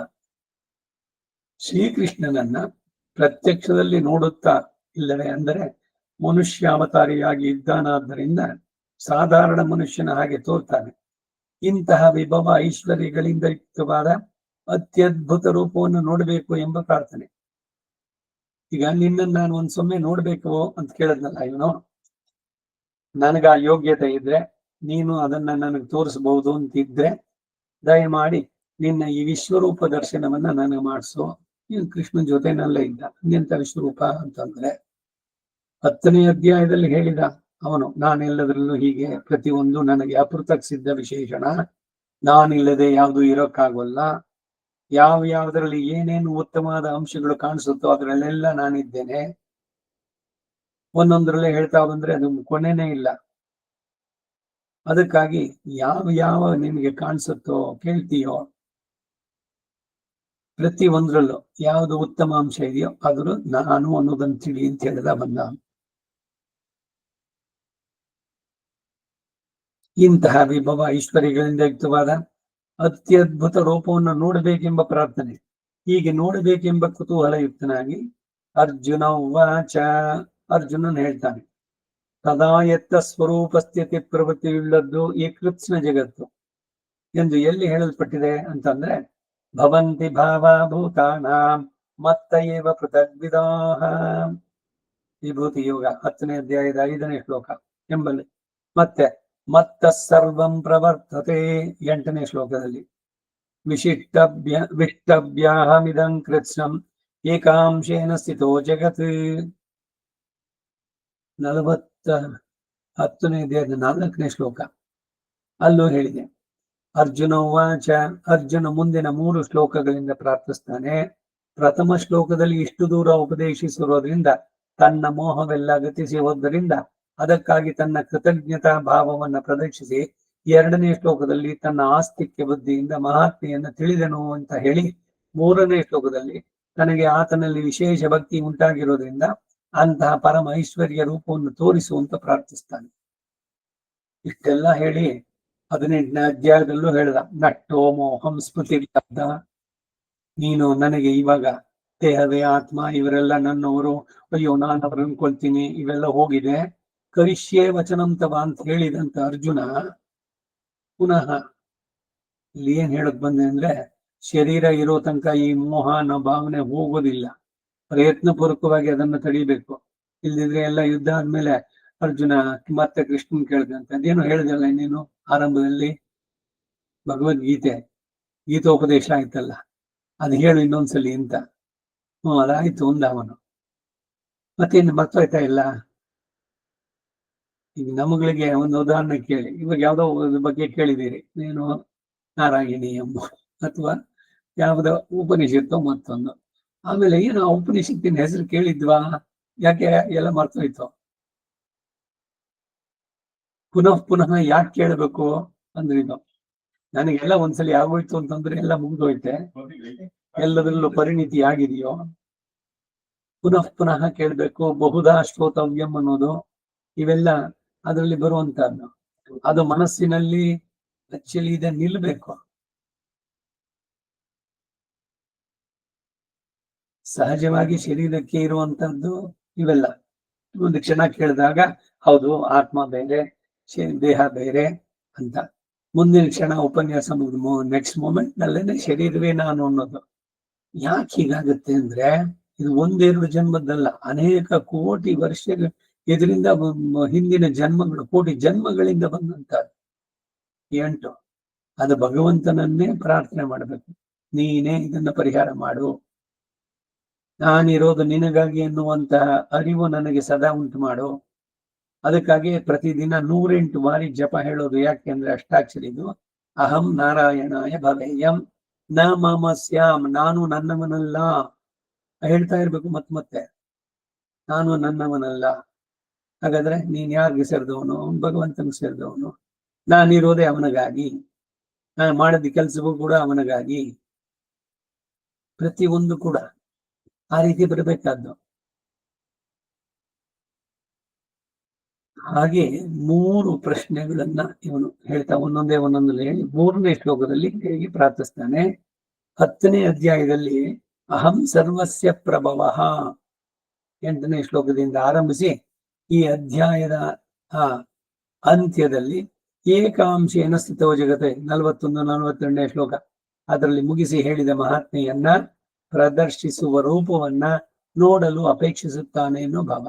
ಶ್ರೀಕೃಷ್ಣನನ್ನ ಪ್ರತ್ಯಕ್ಷದಲ್ಲಿ ನೋಡುತ್ತಾ, ಇಲ್ಲವೇ ಅಂದರೆ ಮನುಷ್ಯಾವತಾರಿಯಾಗಿ ಇದ್ದಾನಾದ್ದರಿಂದ ಸಾಧಾರಣ ಮನುಷ್ಯನ ಹಾಗೆ ತೋರ್ತಾನೆ. ಇಂತಹ ವಿಭವ ಐಶ್ವರ್ಯಗಳಿಂದ ಯುಕ್ತವಾದ ಅತ್ಯದ್ಭುತ ರೂಪವನ್ನು ನೋಡಬೇಕು ಎಂಬ ಪ್ರಾರ್ಥನೆ. ಈಗ ನಿನ್ನನ್ನು ನಾನು ಒಂದ್ ಸೊಮ್ಮೆ ನೋಡ್ಬೇಕು ಅಂತ ಕೇಳದ್ನಲ್ಲ, ಇವನು ನನಗ ಯೋಗ್ಯತೆ ಇದ್ರೆ, ನೀನು ಅದನ್ನ ನನಗೆ ತೋರಿಸಬಹುದು ಅಂತಿದ್ರೆ ದಯಮಾಡಿ ನಿನ್ನ ಈ ವಿಶ್ವರೂಪ ದರ್ಶನವನ್ನ ನನಗೆ ಮಾಡಿಸು. ನೀನು ಕೃಷ್ಣನ ಜೊತೆನಲ್ಲೇ ಇದ್ದ, ಎಂತ ವಿಶ್ವರೂಪ ಅಂತಂದ್ರೆ 10ನೇ ಅಧ್ಯಾಯದಲ್ಲಿ ಹೇಳಿದ ಅವನು, ನಾನೆಲ್ಲದರಲ್ಲೂ ಹೀಗೆ, ಪ್ರತಿಯೊಂದು ನನಗೆ ಅಪೃಥಕ್ ಸಿದ್ಧ ವಿಶೇಷಣ, ನಾನಿಲ್ಲದೆ ಯಾವುದು ಇರೋಕ್ಕಾಗಲ್ಲ. ಯಾವ್ದ್ರಲ್ಲಿ ಏನೇನು ಉತ್ತಮವಾದ ಅಂಶಗಳು ಕಾಣಿಸುತ್ತೋ ಅದರಲ್ಲೆಲ್ಲ ನಾನಿದ್ದೇನೆ. ಒಂದೊಂದ್ರಲ್ಲೇ ಹೇಳ್ತಾ ಬಂದ್ರೆ ಅದು ಕೊನೆನೇ ಇಲ್ಲ. ಅದಕ್ಕಾಗಿ ಯಾವ ನಿನಗೆ ಕಾಣಿಸುತ್ತೋ ಕೇಳ್ತೀಯೋ ಪ್ರತಿ ಒಂದ್ರಲ್ಲೂ ಯಾವುದು ಉತ್ತಮ ಅಂಶ ಇದೆಯೋ ಆದ್ರೂ ನಾನು ಅನ್ನೋದನ್ನು ತಿಳಿ ಅಂತ ಹೇಳಿದ ಬಂದ. ಇಂತಹ ವಿಭವ ಐಶ್ವರ್ಯಗಳಿಂದ ಯುಕ್ತವಾದ ಅತ್ಯದ್ಭುತ ರೂಪವನ್ನು ನೋಡಬೇಕೆಂಬ ಪ್ರಾರ್ಥನೆ. ಹೀಗೆ ನೋಡಬೇಕೆಂಬ ಕುತೂಹಲಯುಕ್ತನಾಗಿ ಅರ್ಜುನ ವಾಚ, ಅರ್ಜುನನ್ ಹೇಳ್ತಾನೆ, ಸದಾ ಎತ್ತ ಸ್ವರೂಪ ಸ್ಥಿತಿ ಪ್ರವೃತ್ತಿಯುಳ್ಳದ್ದು ಈ ಕೃತ್ಸ್ನ ಜಗತ್ತು ಎಂದು ಎಲ್ಲಿ ಹೇಳಲ್ಪಟ್ಟಿದೆ ಅಂತಂದ್ರೆ, ಭವಂತಿ ಭಾವಭೂತಾನಾಂ ಮತ್ತ ಏವ ಪೃಥಗ್ವಿದಾಃ. ವಿಭೂತಿ ಯೋಗ 10ನೇ ಅಧ್ಯಾಯದ 5ನೇ ಶ್ಲೋಕ ಎಂಬಲ್ಲಿ. ಮತ್ತೆ ಮತ್ತ ಸರ್ವಂ ಪ್ರವರ್ತತೆ 8ನೇ ಶ್ಲೋಕದಲ್ಲಿ. ವಿಷ್ಟಭ್ಯಾಹಮಿದಂ ಕೃತ್ಸ್ನಂ ಏಕಾಂಶೇನ ಸ್ಥಿತೋ ಜಗತ್. 10ನೇ ಅಧ್ಯಾಯದ 4ನೇ ಶ್ಲೋಕ. ಅಲ್ಲೂ ಹೇಳಿದೆ. ಅರ್ಜುನ ಉವಾಚ. ಅರ್ಜುನ ಮುಂದಿನ 3 ಶ್ಲೋಕಗಳಿಂದ ಪ್ರಾರ್ಥಿಸ್ತಾನೆ. ಪ್ರಥಮ ಶ್ಲೋಕದಲ್ಲಿ ಇಷ್ಟು ದೂರ ಉಪದೇಶಿಸಿರೋದ್ರಿಂದ ತನ್ನ ಮೋಹವೆಲ್ಲ ಗತಿಸಿ ಹೋದ್ದರಿಂದ ಅದಕ್ಕಾಗಿ ತನ್ನ ಕೃತಜ್ಞತಾ ಭಾವವನ್ನು ಪ್ರದರ್ಶಿಸಿ 2ನೇ ಶ್ಲೋಕದಲ್ಲಿ ತನ್ನ ಆಸ್ತಿಕ್ಯ ಬುದ್ಧಿಯಿಂದ ಮಹಾತ್ಮೆಯನ್ನು ತಿಳಿದನು ಅಂತ ಹೇಳಿ 3ನೇ ಶ್ಲೋಕದಲ್ಲಿ ತನಗೆ ಆತನಲ್ಲಿ ವಿಶೇಷ ಭಕ್ತಿ ಉಂಟಾಗಿರೋದ್ರಿಂದ ಅಂತಹ ಪರಮ ಐಶ್ವರ್ಯ ರೂಪವನ್ನು ತೋರಿಸುವಂತ ಪ್ರಾರ್ಥಿಸ್ತಾನೆ. ಇಷ್ಟೆಲ್ಲ ಹೇಳಿ 18ನೇ ಅಧ್ಯಾಯದಲ್ಲೂ ಹೇಳ್ದ, ನಟ್ಟೋ ಮೋಹಂ ಸ್ಮೃತಿ ಲಬ್ಧ. ನೀನು ನನಗೆ ಇವಾಗ ದೇಹವೇ ಆತ್ಮ ಇವರೆಲ್ಲ ನನ್ನವರು, ಅಯ್ಯೋ ನಾನು ಅವ್ರು ಅನ್ಕೊಳ್ತೀನಿ, ಇವೆಲ್ಲ ಹೋಗಿದೆ. ಕರಿಷ್ಯೇ ವಚನಂ ತವ ಅಂತ ಹೇಳಿದಂತ ಅರ್ಜುನ ಪುನಃ ಇಲ್ಲಿ ಏನ್ ಹೇಳಕ್ ಬಂದೆ ಅಂದ್ರೆ, ಶರೀರ ಇರೋ ತನಕ ಈ ಮೋಹ ಅನ್ನೋ ಭಾವನೆ ಹೋಗೋದಿಲ್ಲ. ಪ್ರಯತ್ನ ಪೂರ್ವಕವಾಗಿ ಅದನ್ನು ತಡಿಬೇಕು. ಇಲ್ದಿದ್ರೆ ಎಲ್ಲ ಯುದ್ಧ ಆದ್ಮೇಲೆ ಅರ್ಜುನ ಮತ್ತೆ ಕೃಷ್ಣನ್ ಕೇಳ್ದಂತೆ, ಅದೇನು ಹೇಳಿದಲ್ಲ ನೀನು ಆರಂಭದಲ್ಲಿ ಭಗವದ್ಗೀತೆ ಗೀತೋಪದೇಶ ಆಯ್ತಲ್ಲ, ಅದು ಹೇಳು ಇನ್ನೊಂದ್ಸಲಿ ಅಂತ. ಅದಾಯ್ತು ಅಂದ ಅವನು. ಮತ್ತೇನು ಮರ್ತೋಯ್ತಾ ಇಲ್ಲ. ಈಗ ನಮಗಳಿಗೆ ಒಂದು ಉದಾಹರಣೆ ಕೇಳಿ, ಇವಾಗ ಯಾವ್ದೋ ಬಗ್ಗೆ ಕೇಳಿದ್ದೀರಿ, ನೀನು ನಾರಾಯಣಿ ಎಂಬ ಅಥವಾ ಯಾವ್ದೋ ಉಪನಿಷತ್ತು ಮತ್ತೊಂದು. ಆಮೇಲೆ ಏನು ಆ ಉಪನಿಷತ್ತಿನ ಹೆಸರು ಕೇಳಿದ್ವಾ, ಯಾಕೆ ಎಲ್ಲ ಮರ್ತೋಯ್ತು. ಪುನಃ ಪುನಃ ಯಾಕೆ ಕೇಳಬೇಕು ಅಂದ್ರೆ, ಇದು ನನಗೆಲ್ಲ ಒಂದ್ಸಲಿ ಆಗೋಯ್ತು ಅಂತಂದ್ರೆ ಎಲ್ಲ ಮುಗಿದೋಯ್ತೆ, ಎಲ್ಲದರಲ್ಲೂ ಪರಿಣಿತಿ ಆಗಿದೆಯೋ. ಪುನಃ ಪುನಃ ಕೇಳ್ಬೇಕು. ಬಹುಧಾ ಶ್ರೋತವ್ಯಂ ಅನ್ನೋದು ಇವೆಲ್ಲ ಅದರಲ್ಲಿ ಬರುವಂತಹದ್ದು. ಅದು ಮನಸ್ಸಿನಲ್ಲಿ ಅಚ್ಚಲಿ ಇದೆ, ನಿಲ್ಬೇಕು. ಸಹಜವಾಗಿ ಶರೀರಕ್ಕೆ ಇರುವಂತಹದ್ದು ಇವೆಲ್ಲ. ಒಂದು ಕ್ಷಣ ಕೇಳಿದಾಗ ಹೌದು ಆತ್ಮ ಬೇರೆ ದೇಹ ಬೇರೆ ಅಂತ, ಮುಂದಿನ ಕ್ಷಣ ಉಪನ್ಯಾಸ ನೆಕ್ಸ್ಟ್ ಮೂಮೆಂಟ್ ನಲ್ಲೇನೆ ಶರೀರವೇ ನಾನು ಅನ್ನೋದು. ಯಾಕೆ ಹೀಗಾಗುತ್ತೆ ಅಂದ್ರೆ, ಇದು 1-2 ಜನ್ಮದ್ದಲ್ಲ, ಅನೇಕ ಕೋಟಿ ವರ್ಷಗಳ ಇದರಿಂದ ಹಿಂದಿನ ಜನ್ಮಗಳು, ಕೋಟಿ ಜನ್ಮಗಳಿಂದ ಬಂದಂತ 8. ಅದು ಭಗವಂತನನ್ನೇ ಪ್ರಾರ್ಥನೆ ಮಾಡಬೇಕು. ನೀನೇ ಇದನ್ನ ಪರಿಹಾರ ಮಾಡು, ನಾನಿರೋದು ನಿನಗಾಗಿ ಎನ್ನುವಂತಹ ಅರಿವು ನನಗೆ ಸದಾ ಉಂಟು ಮಾಡು. ಅದಕ್ಕಾಗಿ ಪ್ರತಿದಿನ 108 ಬಾರಿ ಜಪ ಹೇಳೋದು. ಯಾಕೆ ಅಂದ್ರೆ ಅಷ್ಟಾಕ್ಷರಿದು. ಅಹಂ ನಾರಾಯಣಾಯ ಭವೇಯಂ ನ ಮಮ ಸ್ಯಾಮ್, ನಾನು ನನ್ನವನಲ್ಲ ಹೇಳ್ತಾ ಇರ್ಬೇಕು. ಮತ್ತೆ ನಾನು ನನ್ನವನಲ್ಲ. ಹಾಗಾದ್ರೆ ನೀನ್ ಯಾರಿಗೆ ಸೇರಿದವನು? ಭಗವಂತನಿಗೆ ಸೇರಿದವನು. ನಾನಿರೋದೇ ಅವನಿಗಾಗಿ, ನಾನು ಮಾಡಿದ ಕೆಲಸವೂ ಕೂಡ ಅವನಿಗಾಗಿ. ಪ್ರತಿಯೊಂದು ಕೂಡ ಆ ರೀತಿ ಬರಬೇಕಾದ್ದು. ಹಾಗೆ 3 ಪ್ರಶ್ನೆಗಳನ್ನ ಇವನು ಹೇಳ್ತಾ ಒಂದೊಂದು ಹೇಳಿ 3ನೇ ಶ್ಲೋಕದಲ್ಲಿ ಹೇಗೆ ಪ್ರಾರ್ಥಿಸ್ತಾನೆ. 10ನೇ ಅಧ್ಯಾಯದಲ್ಲಿ ಅಹಂ ಸರ್ವಸ್ಯ ಪ್ರಭವಃ 8ನೇ ಶ್ಲೋಕದಿಂದ ಆರಂಭಿಸಿ ಈ ಅಧ್ಯಾಯದ ಅಂತ್ಯದಲ್ಲಿ ಏಕಾಂಶೇನ ಸ್ಥಿತೋ ಜಗತೆ 41-42ನೇ ಶ್ಲೋಕ ಅದರಲ್ಲಿ ಮುಗಿಸಿ ಹೇಳಿದ ಮಹಾತ್ಮೆಯನ್ನ ಪ್ರದರ್ಶಿಸುವ ರೂಪವನ್ನ ನೋಡಲು ಅಪೇಕ್ಷಿಸುತ್ತಾನೆ ಅನ್ನೋ ಭಾವ.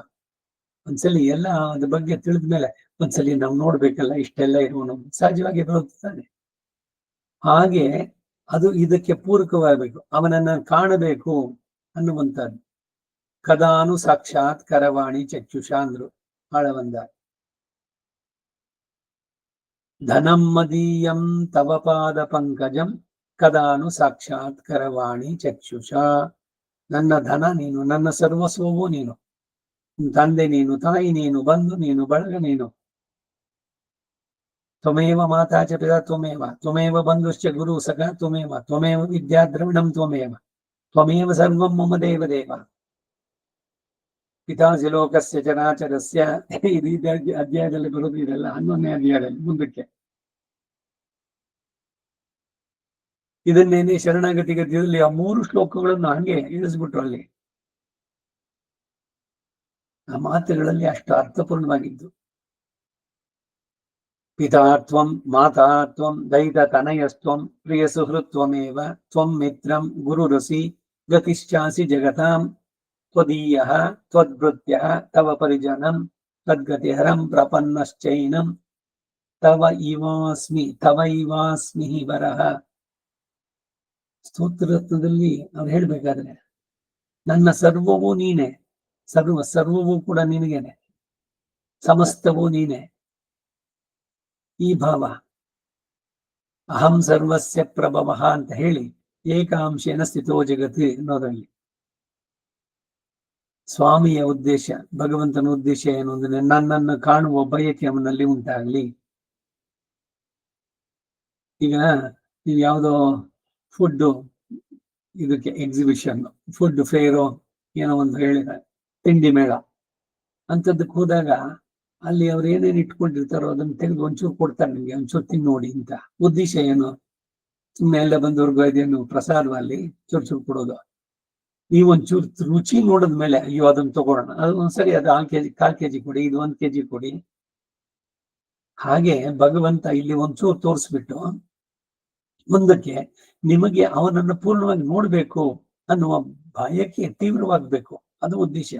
ಒಂದ್ಸಲಿ ಎಲ್ಲ ಅದ್ರ ಬಗ್ಗೆ ತಿಳಿದ್ಮೇಲೆ ಒಂದ್ಸಲಿ ನಾವು ನೋಡ್ಬೇಕಲ್ಲ, ಇಷ್ಟೆಲ್ಲ ಇರುವನು ಸಹಜವಾಗಿ ಬರುತ್ತಾನೆ. ಹಾಗೆ ಅದು ಇದಕ್ಕೆ ಪೂರಕವಾಗಬೇಕು, ಅವನನ್ನ ಕಾಣಬೇಕು ಅನ್ನುವಂಥದ್ದು. ಕದಾನು ಸಾಕ್ಷಾತ್ ಕರವಾಣಿ ಚಕ್ಷುಷ ಅಂದ್ರು ಆಳವಂದ. ಧನಂ ಮದೀಯಂ ತವ ಪಾದ ಪಂಕಜಂ ಕದಾನು ಸಾಕ್ಷಾತ್ ಕರವಾಣಿ ಚಕ್ಷುಷ. ನನ್ನ ಧನ ನೀನು, ನನ್ನ ಸರ್ವಸ್ವವೂ ನೀನು, ತಂದೆ ನೀನು, ತಾಯಿ ನೀನು, ಬಂಧು ನೀನು, ಬಳಗ ನೀನು. ತ್ವಮೇವ ಮಾತಾ ಚ ಪಿತಾ ತ್ವಮೇವ, ತ್ವಮೇವ ಬಂಧುಶ್ಚ ಗುರು ಸಖ ತ್ವಮೇವ, ತ್ವಮೇವ ವಿದ್ಯಾ ದ್ರವಿಣಂ ತ್ವಮೇವ, ತ್ವಮೇವ ಸರ್ವಂ ಮಮ ದೇವ ದೇವ. ಪಿತಾಸಿ ಲೋಕಸ್ಯ ಚರಾಚರಸ್ಯ. ಇದು ಅಧ್ಯಾಯದಲ್ಲಿ ಬರೋದು ಇದೆಲ್ಲ 11ನೇ ಅಧ್ಯಾಯದಲ್ಲಿ ಮುಂದಕ್ಕೆ. ಇದನ್ನೇನೆ ಶರಣಾಗತಿ ಗದ್ಯದಲ್ಲಿ ಆ 3 ಶ್ಲೋಕಗಳನ್ನು ಹಂಗೆ ಇಳಿಸ್ಬಿಟ್ರು. ಅಲ್ಲಿ ಆ ಮಾತುಗಳಲ್ಲಿ ಅಷ್ಟು ಅರ್ಥಪೂರ್ಣವಾಗಿದ್ದು. ಪಿತಾತ್ವಂ ಮಾತಾತ್ವಂ ದೈತ ತನಯಸ್ತ್ವಂ ಪ್ರಿಯ ಸುಹೃತ್ವಮೇವ ತ್ವಂ ಮಿತ್ರಂ ಗುರುರಸಿ ಗತಿಶ್ಚಾಸಿ ಜಗತಾಂ ತ್ವದೀಯಃ ತ್ವದ್ಭೃತ್ಯಃ ತವ ಪರಿಜನಂ ತದ್ಗತಿಹರಂ ಪ್ರಪನ್ನಶ್ಚೈನಂ ತವ ಇವಾಸ್ಮಿ ವರಃ. ಸ್ತೋತ್ರರತ್ನದಲ್ಲಿ ಅವ್ರು ಹೇಳ್ಬೇಕಾದ್ರೆ ನನ್ನ ಸರ್ವವೂ ನೀನೆ, ಸರ್ವವೂ ಕೂಡ ನಿನಗೇನೆ, ಸಮಸ್ತವೂ ನೀನೆ. ಈ ಭಾವ ಅಹಂ ಸರ್ವಸ್ಯ ಪ್ರಭವ ಅಂತ ಹೇಳಿ ಏಕಾಂಶೇನ ಸ್ಥಿತೋ ಜಗತಿ ಅನ್ನೋದ್ರಲ್ಲಿ ಸ್ವಾಮಿಯ ಉದ್ದೇಶ, ಭಗವಂತನ ಉದ್ದೇಶ ಏನು ಅಂದ್ರೆ ನನ್ನನ್ನು ಕಾಣುವ ಬಯಕೆ ಅವನಲ್ಲಿ ಉಂಟಾಗ್ಲಿ. ಈಗ ನೀವು ಯಾವುದೋ ಫುಡ್ ಇದಕ್ಕೆ ಎಕ್ಸಿಬಿಷನ್, ಫುಡ್ ಫೇರು ಏನೋ ಒಂದು ಹೇಳಿದ್ದಾರೆ, ತಿಂಡಿ ಮೇಳ ಅಂತದಕ್ಕೆ ಹೋದಾಗ ಅಲ್ಲಿ ಅವ್ರು ಏನೇನು ಇಟ್ಕೊಂಡಿರ್ತಾರೋ ಅದನ್ನ ತೆಗೆದು ಒಂಚೂರು ಕೊಡ್ತಾರೆ ನಿಮ್ಗೆ, ಒಂಚೂರು ತಿನ್ನೋಡಿ ಅಂತ. ಉದ್ದೇಶ ಏನು? ಸುಮ್ಮನೆ ಎಲ್ಲ ಬಂದವ್ರಿಗೂ ಇದೇನು ಪ್ರಸಾದದಲ್ಲಿ ಚೂರು ಚೂರು ಕೊಡೋದು. ನೀವು ಒಂಚೂರು ರುಚಿ ನೋಡಿದ್ಮೇಲೆ ಅಯ್ಯೋ ಅದನ್ನ ತಗೊಳ್ಳೋಣ, ಅದು ಒಂದ್ಸರಿ ಅದು 1 ಕೆಜಿ ಕೊಡಿ, ಇದು 1 ಕೆಜಿ ಕೊಡಿ. ಹಾಗೆ ಭಗವಂತ ಇಲ್ಲಿ ಒಂಚೂರು ತೋರಿಸ್ಬಿಟ್ಟು ಮುಂದಕ್ಕೆ ನಿಮಗೆ ಅವನನ್ನು ಪೂರ್ಣವಾಗಿ ನೋಡ್ಬೇಕು ಅನ್ನುವ ಬಯಕೆ ತೀವ್ರವಾಗಬೇಕು, ಅದು ಉದ್ದೇಶ.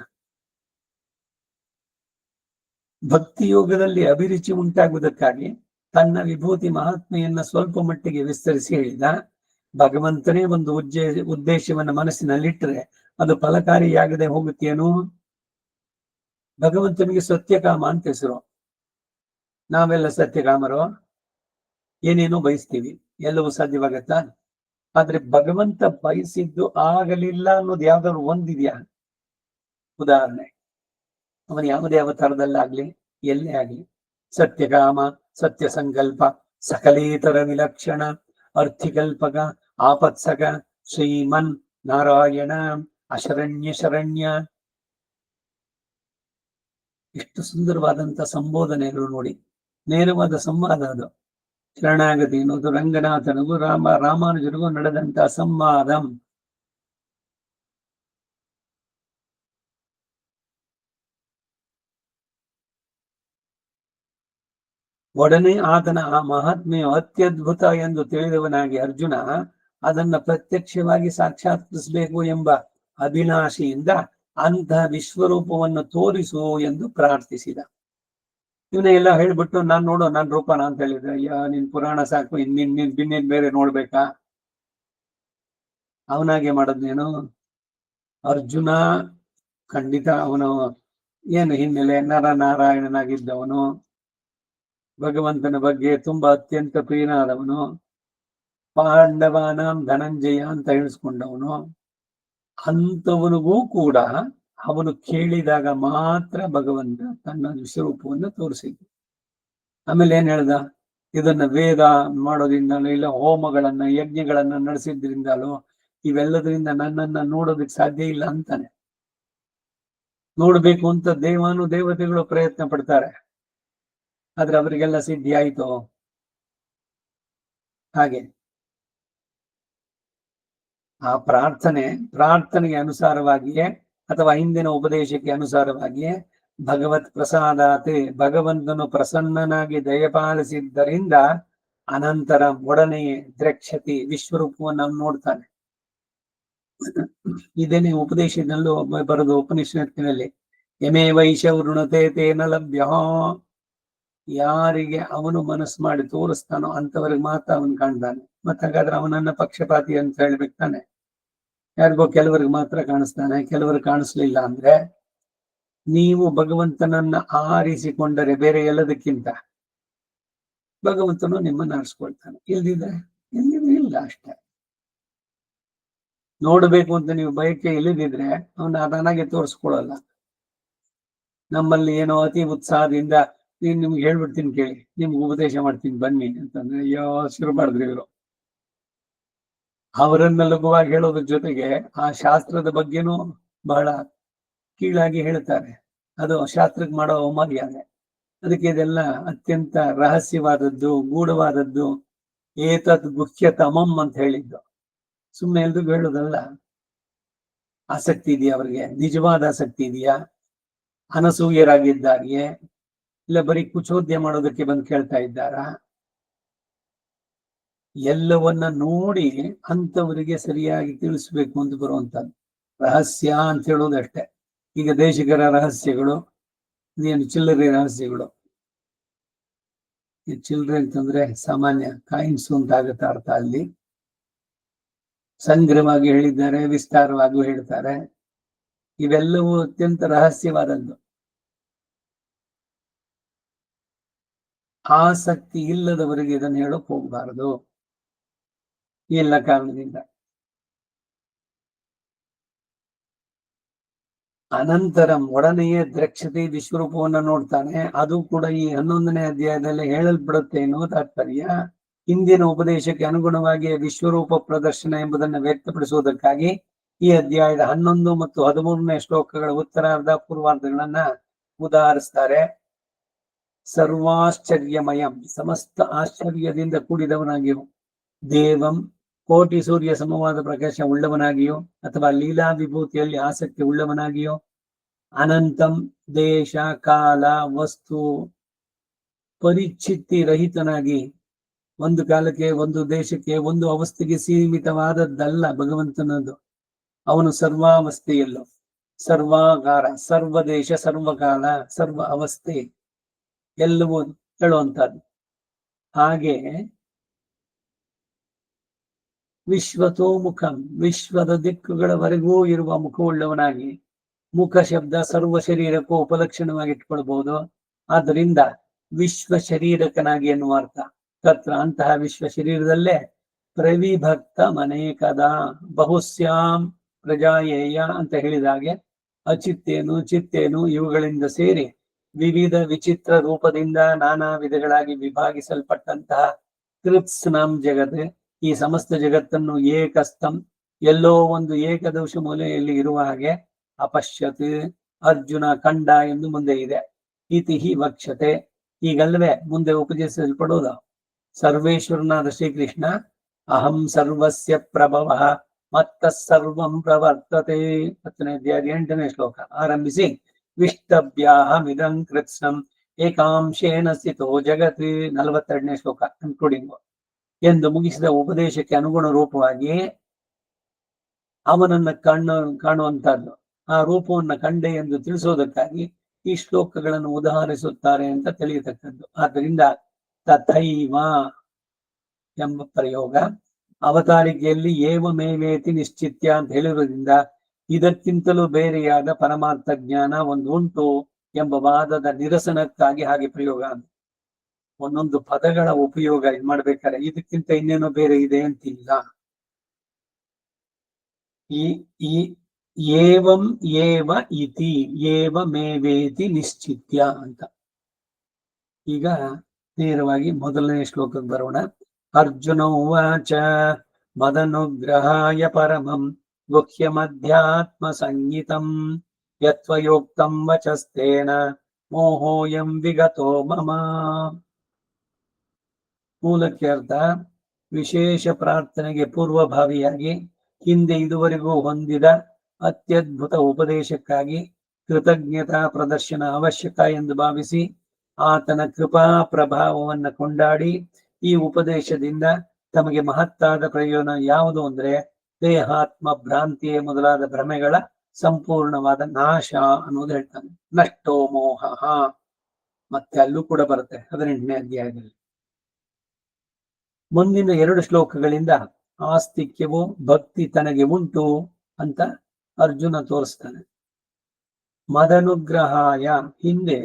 ಭಕ್ತಿ ಯೋಗದಲ್ಲಿ ಅಭಿರುಚಿ ಉಂಟಾಗುವುದಕ್ಕಾಗಿ ತನ್ನ ವಿಭೂತಿ ಮಹಾತ್ಮೆಯನ್ನ ಸ್ವಲ್ಪ ಮಟ್ಟಿಗೆ ವಿಸ್ತರಿಸಿ ಹೇಳಿದ. ಭಗವಂತನೇ ಒಂದು ಉದ್ದೇಶವನ್ನ ಮನಸ್ಸಿನಲ್ಲಿಟ್ಟರೆ ಅದು ಫಲಕಾರಿಯಾಗದೆ ಹೋಗುತ್ತೇನು? ಭಗವಂತನಿಗೆ ಸತ್ಯಕಾಮ ಅಂತ ಹೆಸರು. ನಾವೆಲ್ಲ ಸತ್ಯಕಾಮರು, ಏನೇನೋ ಬಯಸ್ತೀವಿ, ಎಲ್ಲವೂ ಸಾಧ್ಯವಾಗತ್ತಾ? ಆದ್ರೆ ಭಗವಂತ ಬಯಸಿದ್ದು ಆಗಲಿಲ್ಲ ಅನ್ನೋದು ಯಾವ್ದಾದ್ರು ಒಂದಿದ್ಯಾ? ಉದಾಹರಣೆ, ಅವನ ಯಾವುದೇ ಅವತಾರದಲ್ಲಾಗ್ಲಿ ಎಲ್ಲೇ ಆಗ್ಲಿ ಸತ್ಯಕಾಮ, ಸತ್ಯ ಸಂಕಲ್ಪ, ಸಕಲೇತರ ವಿಲಕ್ಷಣ, ಅರ್ಥಿಕಲ್ಪಕ, ಆಪತ್ಸಕ, ಶ್ರೀಮನ್ ನಾರಾಯಣ, ಅಶರಣ್ಯ ಶರಣ್ಯ, ಎಷ್ಟು ಸುಂದರವಾದಂತ ಸಂಬೋಧನೆಗಳು ನೋಡಿ. ನೇರವಾದ ಸಂವಾದ ಅದು. ಶರಣಾಗತಿ ಅನ್ನೋದು ರಂಗನಾಥನಿಗೂ ರಾಮಾನುಜರಿಗೂ ನಡೆದಂತ ಸಂವಾದ. ಒಡನೆ ಆತನ ಆ ಮಹಾತ್ಮೆಯು ಅತ್ಯದ್ಭುತ ಎಂದು ತಿಳಿದವನಾಗಿ ಅರ್ಜುನ ಅದನ್ನ ಪ್ರತ್ಯಕ್ಷವಾಗಿ ಸಾಕ್ಷಾತ್ಕರಿಸಬೇಕು ಎಂಬ ಅಭಿಲಾಷೆಯಿಂದ ಅಂತಹ ವಿಶ್ವರೂಪವನ್ನು ತೋರಿಸು ಎಂದು ಪ್ರಾರ್ಥಿಸಿದ. ಇವನ್ನೆಲ್ಲ ಹೇಳ್ಬಿಟ್ಟು ನಾನ್ ನೋಡೋ ನನ್ನ ರೂಪನ ಅಂತ ಹೇಳಿದ್ರೆ, ಅಯ್ಯ ನಿನ್ ಪುರಾಣ ಸಾಕು, ಇನ್ನೇನ್ ಬೇರೆ ನೋಡ್ಬೇಕಾ? ಅವನಾಗೆ ಮಾಡದ್ನೇನು? ಅರ್ಜುನ ಖಂಡಿತ ಅವನು ಏನು ಹಿನ್ನೆಲೆ ನರನಾರಾಯಣನಾಗಿದ್ದವನು, ಭಗವಂತನ ಬಗ್ಗೆ ತುಂಬಾ ಅತ್ಯಂತ ಪ್ರಿಯನಾದವನು, ಪಾಂಡವನಾಂ ಧನಂಜಯ ಅಂತ ಹೇಳಿಸ್ಕೊಂಡವನು. ಅಂಥವನಿಗೂ ಕೂಡ ಅವನು ಕೇಳಿದಾಗ ಮಾತ್ರ ಭಗವಂತ ತನ್ನ ವಿಶ್ವರೂಪವನ್ನು ತೋರಿಸಿದ್ದು. ಆಮೇಲೆ ಏನ್ ಹೇಳ್ದ? ಇದನ್ನ ವೇದ ಮಾಡೋದ್ರಿಂದಲೋ ಇಲ್ಲ ಹೋಮಗಳನ್ನ ಯಜ್ಞಗಳನ್ನ ನಡೆಸಿದ್ರಿಂದಲೋ ಇವೆಲ್ಲದರಿಂದ ನನ್ನನ್ನ ನೋಡೋದಕ್ಕೆ ಸಾಧ್ಯ ಇಲ್ಲ ಅಂತಾನೆ. ನೋಡ್ಬೇಕು ಅಂತ ದೇವತೆಗಳು ಪ್ರಯತ್ನ ಪಡ್ತಾರೆ, ಆದ್ರೆ ಅವರಿಗೆಲ್ಲ ಸಿದ್ಧಿ ಆಯ್ತು. ಹಾಗೆ ಆ ಪ್ರಾರ್ಥನೆಗೆ ಅನುಸಾರವಾಗಿಯೇ ಅಥವಾ ಹಿಂದಿನ ಉಪದೇಶಕ್ಕೆ ಅನುಸಾರವಾಗಿಯೇ ಭಗವತ್ ಪ್ರಸಾದಾತೆ, ಭಗವಂತನು ಪ್ರಸನ್ನನಾಗಿ ದಯಪಾಲಿಸಿದ್ದರಿಂದ ಅನಂತರ ಒಡನೆಯೇ ದ್ರಕ್ಷತಿ, ವಿಶ್ವರೂಪವನ್ನು ನಾವು ನೋಡ್ತಾನೆ. ಇದೇನೆ ಉಪದೇಶದಲ್ಲೂ ಬರೆದು ಉಪನಿಷತ್ತಿನಲ್ಲಿ ಯಮೇ ವೈಶ ವೃಣತೆ ತೇನ ಲಭ್ಯ, ಯಾರಿಗೆ ಅವನು ಮನಸ್ಸು ಮಾಡಿ ತೋರಿಸ್ತಾನೋ ಅಂತವರಿಗೆ ಮಾತ್ರ ಅವನು ಕಾಣ್ತಾನೆ. ಮತ್ತೆ ಹಾಗಾದ್ರೆ ಅವನನ್ನ ಪಕ್ಷಪಾತಿ ಅಂತ ಹೇಳ್ಬೇಕು ತಾನೆ? ಯಾರಿಗೋ ಕೆಲವರಿಗೆ ಮಾತ್ರ ಕಾಣಿಸ್ತಾನೆ, ಕೆಲವರು ಕಾಣಿಸ್ಲಿಲ್ಲ ಅಂದ್ರೆ ನೀವು ಭಗವಂತನನ್ನ ಆರಿಸಿಕೊಂಡರೆ ಬೇರೆ ಎಲ್ಲದಕ್ಕಿಂತ ಭಗವಂತನು ನಿಮ್ಮನ್ನ ಆರಿಸ್ಕೊಳ್ತಾನೆ. ಇಲ್ದಿದ್ರೆ ಇಲ್ಲ ಅಷ್ಟೇ. ನೋಡ್ಬೇಕು ಅಂತ ನೀವು ಬಯಕೆ ಇಲ್ಲದಿದ್ರೆ ಅವನ ಅದನ್ನಾಗೆ ತೋರಿಸ್ಕೊಳಲ್ಲ. ನಮ್ಮಲ್ಲಿ ಏನೋ ಅತಿ ಉತ್ಸಾಹದಿಂದ ನಿಮ್ಗೆ ಹೇಳ್ಬಿಡ್ತೀನಿ ಕೇಳಿ, ನಿಮ್ಗೆ ಉಪದೇಶ ಮಾಡ್ತೀನಿ ಬನ್ನಿ ಅಂತಂದ್ರೆ ಅಯ್ಯೋ ಶುರು ಮಾಡಿದ್ರಿ ಇವರು. ಅವರನ್ನ ಲಘುವಾಗಿ ಹೇಳೋದ್ರ ಜೊತೆಗೆ ಆ ಶಾಸ್ತ್ರದ ಬಗ್ಗೆನೂ ಬಹಳ ಕೀಳಾಗಿ ಹೇಳ್ತಾರೆ. ಅದು ಶಾಸ್ತ್ರಕ್ಕೆ ಮಾಡೋ ಅವಮಾರ್ಯಾದೆ. ಅದಕ್ಕೆ ಇದೆಲ್ಲ ಅತ್ಯಂತ ರಹಸ್ಯವಾದದ್ದು, ಗೂಢವಾದದ್ದು. ಏತದ್ ಗುಹ್ಯತಮಂ ಅಂತ ಹೇಳಿದ್ದು ಸುಮ್ಮನೆ ಎಲ್ರಿಗೂ ಹೇಳೋದಲ್ಲ. ಆಸಕ್ತಿ ಇದೆಯಾ ಅವ್ರಿಗೆ? ನಿಜವಾದ ಆಸಕ್ತಿ ಇದೆಯಾ? ಅನಸೂಯರಾಗಿದ್ದಾರೆಯೇ? ಇಲ್ಲ ಬರೀ ಕುಚೋದ್ಯ ಮಾಡೋದಕ್ಕೆ ಬಂದು ಕೇಳ್ತಾ ಇದ್ದಾರಾ? ಎಲ್ಲವನ್ನ ನೋಡಿ ಅಂತವರಿಗೆ ಸರಿಯಾಗಿ ತಿಳಿಸ್ಬೇಕು ಅಂತ ಬರುವಂತದ್ದು ರಹಸ್ಯ ಅಂತ ಹೇಳೋದಷ್ಟೇ. ಈಗ ದೇಶಿಗರ ರಹಸ್ಯಗಳು, ಇದೇನು ಚಿಲ್ಲರೆ ರಹಸ್ಯಗಳು. ಈ ಚಿಲ್ಲರೆ ಅಂತಂದ್ರೆ ಸಾಮಾನ್ಯ ಕಾಯಿನ್ಸ್ ಅಂತ ಆಗುತ್ತೆ ಅರ್ಥ ಅಲ್ಲಿ. ಸಂಗ್ರಹವಾಗಿ ಹೇಳಿದ್ದಾರೆ, ವಿಸ್ತಾರವಾಗಿಯೂ ಹೇಳ್ತಾರೆ. ಇವೆಲ್ಲವೂ ಅತ್ಯಂತ ರಹಸ್ಯವಾದದ್ದು. ಆಸಕ್ತಿ ಇಲ್ಲದವರಿಗೆ ಇದನ್ನು ಹೇಳಕ್ ಹೋಗಬಾರದು ಎಲ್ಲ ಕಾರಣದಿಂದ. ಅನಂತರಂ ಒಡನೆಯೇ ದ್ರಕ್ಷತೆ ವಿಶ್ವರೂಪವನ್ನ ನೋಡ್ತಾನೆ. ಅದು ಕೂಡ ಈ 11ನೇ ಅಧ್ಯಾಯದಲ್ಲಿ ಹೇಳಲ್ಪಡುತ್ತೆ ಎನ್ನುವ ತಾತ್ಪರ್ಯ. ಹಿಂದಿನ ಉಪದೇಶಕ್ಕೆ ಅನುಗುಣವಾಗಿ ವಿಶ್ವರೂಪ ಪ್ರದರ್ಶನ ಎಂಬುದನ್ನು ವ್ಯಕ್ತಪಡಿಸುವುದಕ್ಕಾಗಿ ಈ ಅಧ್ಯಾಯದ 11 ಮತ್ತು 13ನೇ ಶ್ಲೋಕಗಳ ಉತ್ತರಾರ್ಧ ಪೂರ್ವಾರ್ಧಗಳನ್ನ ಉದಾಹರಿಸ್ತಾರೆ. ಸರ್ವಾಶ್ಚರ್ಯಮಯಂ, ಸಮಸ್ತ ಆಶ್ಚರ್ಯದಿಂದ ಕೂಡಿದವನಾಗಿಯೂ, ದೇವಂ, ಕೋಟಿ ಸೂರ್ಯ ಸಮವಾದ ಪ್ರಕಾಶ ಉಳ್ಳವನಾಗಿಯೋ ಅಥವಾ ಲೀಲಾ ವಿಭೂತಿಯಲ್ಲಿ ಆಸಕ್ತಿ ಉಳ್ಳವನಾಗಿಯೋ, ಅನಂತಂ, ದೇಶ ಕಾಲ ವಸ್ತು ಪರಿಚ್ಛಿತ್ತಿ ರಹಿತನಾಗಿ, ಒಂದು ಕಾಲಕ್ಕೆ ಒಂದು ದೇಶಕ್ಕೆ ಒಂದು ಅವಸ್ಥೆಗೆ ಸೀಮಿತವಾದದ್ದಲ್ಲ ಭಗವಂತನದು. ಅವನು ಸರ್ವಾವಸ್ಥೆಯಲ್ಲೂ ಸರ್ವಾಗಾರ, ಸರ್ವ ದೇಶ, ಸರ್ವಕಾಲ, ಸರ್ವ ಅವಸ್ಥೆ ಎಲ್ಲವೂ ಹೇಳುವಂತದ್ದು. ಹಾಗೆ ವಿಶ್ವತೋಮುಖಂ, ವಿಶ್ವದ ದಿಕ್ಕುಗಳವರೆಗೂ ಇರುವ ಮುಖವುಳ್ಳವನಾಗಿ, ಮುಖ ಶಬ್ದ ಸರ್ವ ಶರೀರಕ್ಕೂ ಉಪಲಕ್ಷಣವಾಗಿ ಇಟ್ಕೊಳ್ಬಹುದು. ಆದ್ದರಿಂದ ವಿಶ್ವ ಶರೀರಕನಾಗಿ ಎನ್ನುವ ಅರ್ಥ. ತತ್ರ, ಅಂತಹ ವಿಶ್ವ ಶರೀರದಲ್ಲೇ ಪ್ರವಿಭಕ್ತ ಮನೇಕದ ಬಹುಸ್ಯಾಂ ಪ್ರಜಾಯೇಯ ಅಂತ ಹೇಳಿದಾಗೆ ಅಚಿತ್ತೇನು ಚಿತ್ತೇನು ಇವುಗಳಿಂದ ಸೇರಿ ವಿವಿಧ ವಿಚಿತ್ರ ರೂಪದಿಂದ ನಾನಾ ವಿಧಗಳಾಗಿ ವಿಭಾಗಿಸಲ್ಪಟ್ಟಂತಹ ಕೃತ್ಸ್ನಾಂ ಜಗತ್, ಈ ಸಮಸ್ತ ಜಗತ್ತನ್ನು ಏಕಸ್ತಂ, ಎಲ್ಲೋ ಒಂದು ಏಕದೋಷ ಮೂಲೆಯಲ್ಲಿ ಇರುವ ಹಾಗೆ ಅಪಶ್ಯತ್, ಅರ್ಜುನ ಕಂಡ ಎಂದು ಮುಂದೆ ಇದೆ. ಇತಿ ವಕ್ಷತೆ, ಈಗಲ್ವೇ ಮುಂದೆ ಉಪದೇಶಿಸಲ್ಪಡುವುದು. ಸರ್ವೇಶ್ವರನಾದ ಶ್ರೀಕೃಷ್ಣ ಅಹಂ ಸರ್ವಸ್ಯ ಪ್ರಭವ ಮತ್ತ ಸರ್ವಂ ಪ್ರವರ್ತತೆ, 10ನೇ ಅಧ್ಯಾಯ 8ನೇ ಶ್ಲೋಕ ಆರಂಭಿಸಿ ವಿಷ್ಟಭ್ಯಾಹಮಿದಂ ಕೃತ್ಸ್ನಂ ಏಕಾಂಶೇನ ಸ್ಥಿತೋ ಜಗತ್, 42ನೇ ಶ್ಲೋಕ ಕನ್ಕ್ಲೂಡಿಂಗ್ ಎಂದು ಮುಗಿಸಿದ ಉಪದೇಶಕ್ಕೆ ಅನುಗುಣ ರೂಪವಾಗಿ ಅವನನ್ನ ಕಾಣುವಂತಹದ್ದು, ಆ ರೂಪವನ್ನ ಕಂಡೆ ಎಂದು ತಿಳಿಸೋದಕ್ಕಾಗಿ ಈ ಶ್ಲೋಕಗಳನ್ನು ಉದಾಹರಿಸುತ್ತಾರೆ ಅಂತ ತಿಳಿಯತಕ್ಕದ್ದು. ಆದ್ದರಿಂದ ತಥೈವ ಎಂಬ ಪ್ರಯೋಗ ಅವತಾರಿಕೆಯಲ್ಲಿ ಏವಮೇವೇತಿ ನಿಶ್ಚಿತ್ಯ ಅಂತ ಹೇಳಿರೋದ್ರಿಂದ ಇದಕ್ಕಿಂತಲೂ ಬೇರೆಯಾದ ಪರಮಾರ್ಥ ಜ್ಞಾನ ಒಂದು ಉಂಟು ಎಂಬ ವಾದದ ನಿರಸನಕ್ಕಾಗಿ ಹಾಗೆ ಪ್ರಯೋಗ. ಒಂದೊಂದು ಪದಗಳ ಉಪಯೋಗ ಇದು ಮಾಡ್ಬೇಕಾದ್ರೆ ಇದಕ್ಕಿಂತ ಇನ್ನೇನೋ ಬೇರೆ ಇದೆ ಅಂತಿಲ್ಲ. ಈ ಏವಂ ಏವ ಇತಿ ಏವಮೇವೇತಿ ನಿಶ್ಚಿತ್ಯ ಅಂತ. ಈಗ ನೇರವಾಗಿ ಮೊದಲನೇ ಶ್ಲೋಕಕ್ಕೆ ಬರೋಣ. ಅರ್ಜುನ ಉವಾಚ ಮದನುಗ್ರಹಾಯ ಪರಮಂ ಗುಹ್ಯಮಧ್ಯಾತ್ಮ ಸಂಹಿತಂ ಯತ್ವಯೋಕ್ತಂ ವಚಸ್ತೇನ ಮೋಹೋಯಂ ವಿಗತೋ ಮಮ. ಮೂಲಕ್ಕೆ ಅರ್ಥ, ವಿಶೇಷ ಪ್ರಾರ್ಥನೆಗೆ ಪೂರ್ವಭಾವಿಯಾಗಿ ಹಿಂದೆ ಇದುವರೆಗೂ ಹೊಂದಿದ ಅತ್ಯದ್ಭುತ ಉಪದೇಶಕ್ಕಾಗಿ ಕೃತಜ್ಞತಾ ಪ್ರದರ್ಶನ ಅವಶ್ಯಕ ಎಂದು ಭಾವಿಸಿ ಆತನ ಕೃಪಾ ಪ್ರಭಾವವನ್ನು ಕೊಂಡಾಡಿ ಈ ಉಪದೇಶದಿಂದ ತಮಗೆ ಮಹತ್ತಾದ ಪ್ರಯೋಜನ ಯಾವುದು ಅಂದ್ರೆ ದೇಹಾತ್ಮ ಭ್ರಾಂತಿಯೇ ಮೊದಲಾದ ಭ್ರಮೆಗಳ ಸಂಪೂರ್ಣವಾದ ನಾಶ ಅನ್ನೋದು ಹೇಳ್ತಾನೆ. ನಷ್ಟೋ ಮೋಹ, ಮತ್ತೆ ಅಲ್ಲೂ ಕೂಡ ಬರುತ್ತೆ 18ನೇ ಅಧ್ಯಾಯದಲ್ಲಿ. ಮುಂದಿನ 2 ಶ್ಲೋಕಗಳಿಂದ ಆಸ್ತಿಕ್ಯವೋ ಭಕ್ತಿ ತನಗೆ ಉಂಟು ಅಂತ ಅರ್ಜುನ ತೋರಿಸ್ತಾನೆ. ಮದನುಗ್ರಹಾಯ, ಹಿಂದೆ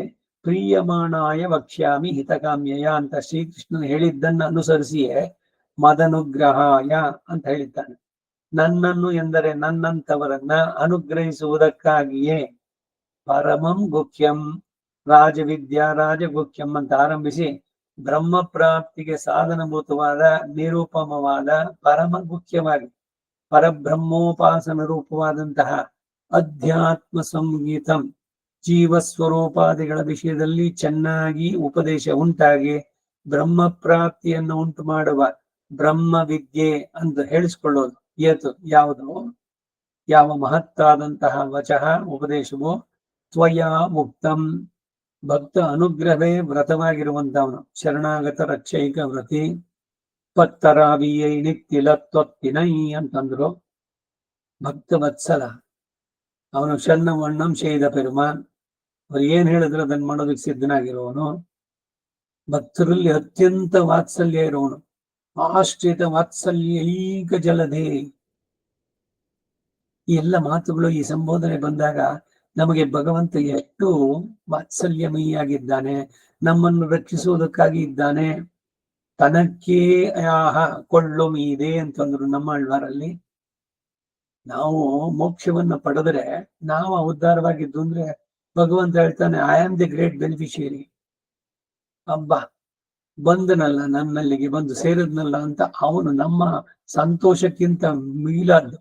ಪ್ರಿಯಮಾಣಾಯ ವಕ್ಷ್ಯಾಮಿ ಹಿತಕಾಮ್ಯಯ ಅಂತ ಶ್ರೀಕೃಷ್ಣನ್ ಹೇಳಿದ್ದನ್ನ ಅನುಸರಿಸಿಯೇ ಮದನುಗ್ರಹಾಯ ಅಂತ ಹೇಳಿದ್ದಾನೆ. ನನ್ನನ್ನು ಎಂದರೆ ನನ್ನಂತವರನ್ನ ಅನುಗ್ರಹಿಸುವುದಕ್ಕಾಗಿಯೇ ಪರಮಂ ಗುಖ್ಯಂ ರಾಜವಿದ್ಯಾ ರಾಜಗುಖ್ಯಂ ಅಂತ ಆರಂಭಿಸಿ ಬ್ರಹ್ಮ ಪ್ರಾಪ್ತಿಗೆ ಸಾಧನಭೂತವಾದ ನಿರೂಪಮವಾದ ಪರಮ ಗುಖ್ಯವಾಗಿ ಪರಬ್ರಹ್ಮೋಪಾಸನ ರೂಪವಾದಂತಹ ಅಧ್ಯಾತ್ಮ ಸಂಗೀತಂ, ಜೀವಸ್ವರೂಪಾದಿಗಳ ವಿಷಯದಲ್ಲಿ ಚೆನ್ನಾಗಿ ಉಪದೇಶ ಉಂಟಾಗಿ ಬ್ರಹ್ಮ ಪ್ರಾಪ್ತಿಯನ್ನು ಉಂಟು ಮಾಡುವ ಬ್ರಹ್ಮ ವಿದ್ಯೆ ಅಂತ ಹೇಳಿಸ್ಕೊಳ್ಳೋದು. ಯಾವುದು? ಯಾವ ಮಹತ್ತಾದಂತಹ ವಚಃ ಉಪದೇಶವು ತ್ವಯಾ ಮುಕ್ತಂ, ಭಕ್ತ ಅನುಗ್ರಹವೇ ವ್ರತವಾಗಿರುವಂತವನು. ಶರಣಾಗತ ರಕ್ಷೈಕ ವ್ರತಿ ಪತ್ತರಾವಿಯೈ ನಿತ್ತಿಲ ತ್ವತ್ತಿನೈ ಅಂತಂದ್ರು. ಭಕ್ತ ವತ್ಸಲ, ಅವನು ಶರಣವಣ್ಣಂ ಶೈದ ಪೆರುಮಾನ್, ಅವ್ರು ಏನ್ ಹೇಳಿದ್ರು ಅದನ್ನ ಮಾಡೋದಕ್ಕೆ ಸಿದ್ಧನಾಗಿರುವವನು. ಭಕ್ತರಲ್ಲಿ ಅತ್ಯಂತ ವಾತ್ಸಲ್ಯ ಇರುವವನು. ಆಶ್ರಿತ ವಾತ್ಸಲ್ಯ ಈಗ ಜಲಧೆ, ಈ ಎಲ್ಲ ಮಾತುಗಳು, ಈ ಸಂಬೋಧನೆ ಬಂದಾಗ ನಮಗೆ ಭಗವಂತ ಎಷ್ಟು ವಾತ್ಸಲ್ಯಮಯಿಯಾಗಿದ್ದಾನೆ, ನಮ್ಮನ್ನು ರಕ್ಷಿಸುವುದಕ್ಕಾಗಿ ಇದ್ದಾನೆ. ತನಕ್ಕೆ ಕೊಳ್ಳು ಮೀದೆ ಅಂತಂದ್ರು ನಮ್ಮ ಆಳ್ವಾರಲ್ಲಿ. ನಾವು ಮೋಕ್ಷವನ್ನ ಪಡೆದ್ರೆ ನಾವು ಉದ್ಧಾರವಾಗಿದ್ದು ಅಂದ್ರೆ ಭಗವಂತ ಹೇಳ್ತಾನೆ, I am the great beneficiary. ಅಬ್ಬಾ, ಬಂದನಲ್ಲ ನನ್ನಲ್ಲಿಗೆ, ಬಂದು ಸೇರಿದ್ನಲ್ಲ ಅಂತ ಅವನು ನಮ್ಮ ಸಂತೋಷಕ್ಕಿಂತ ಮೀಲಾದ್ದು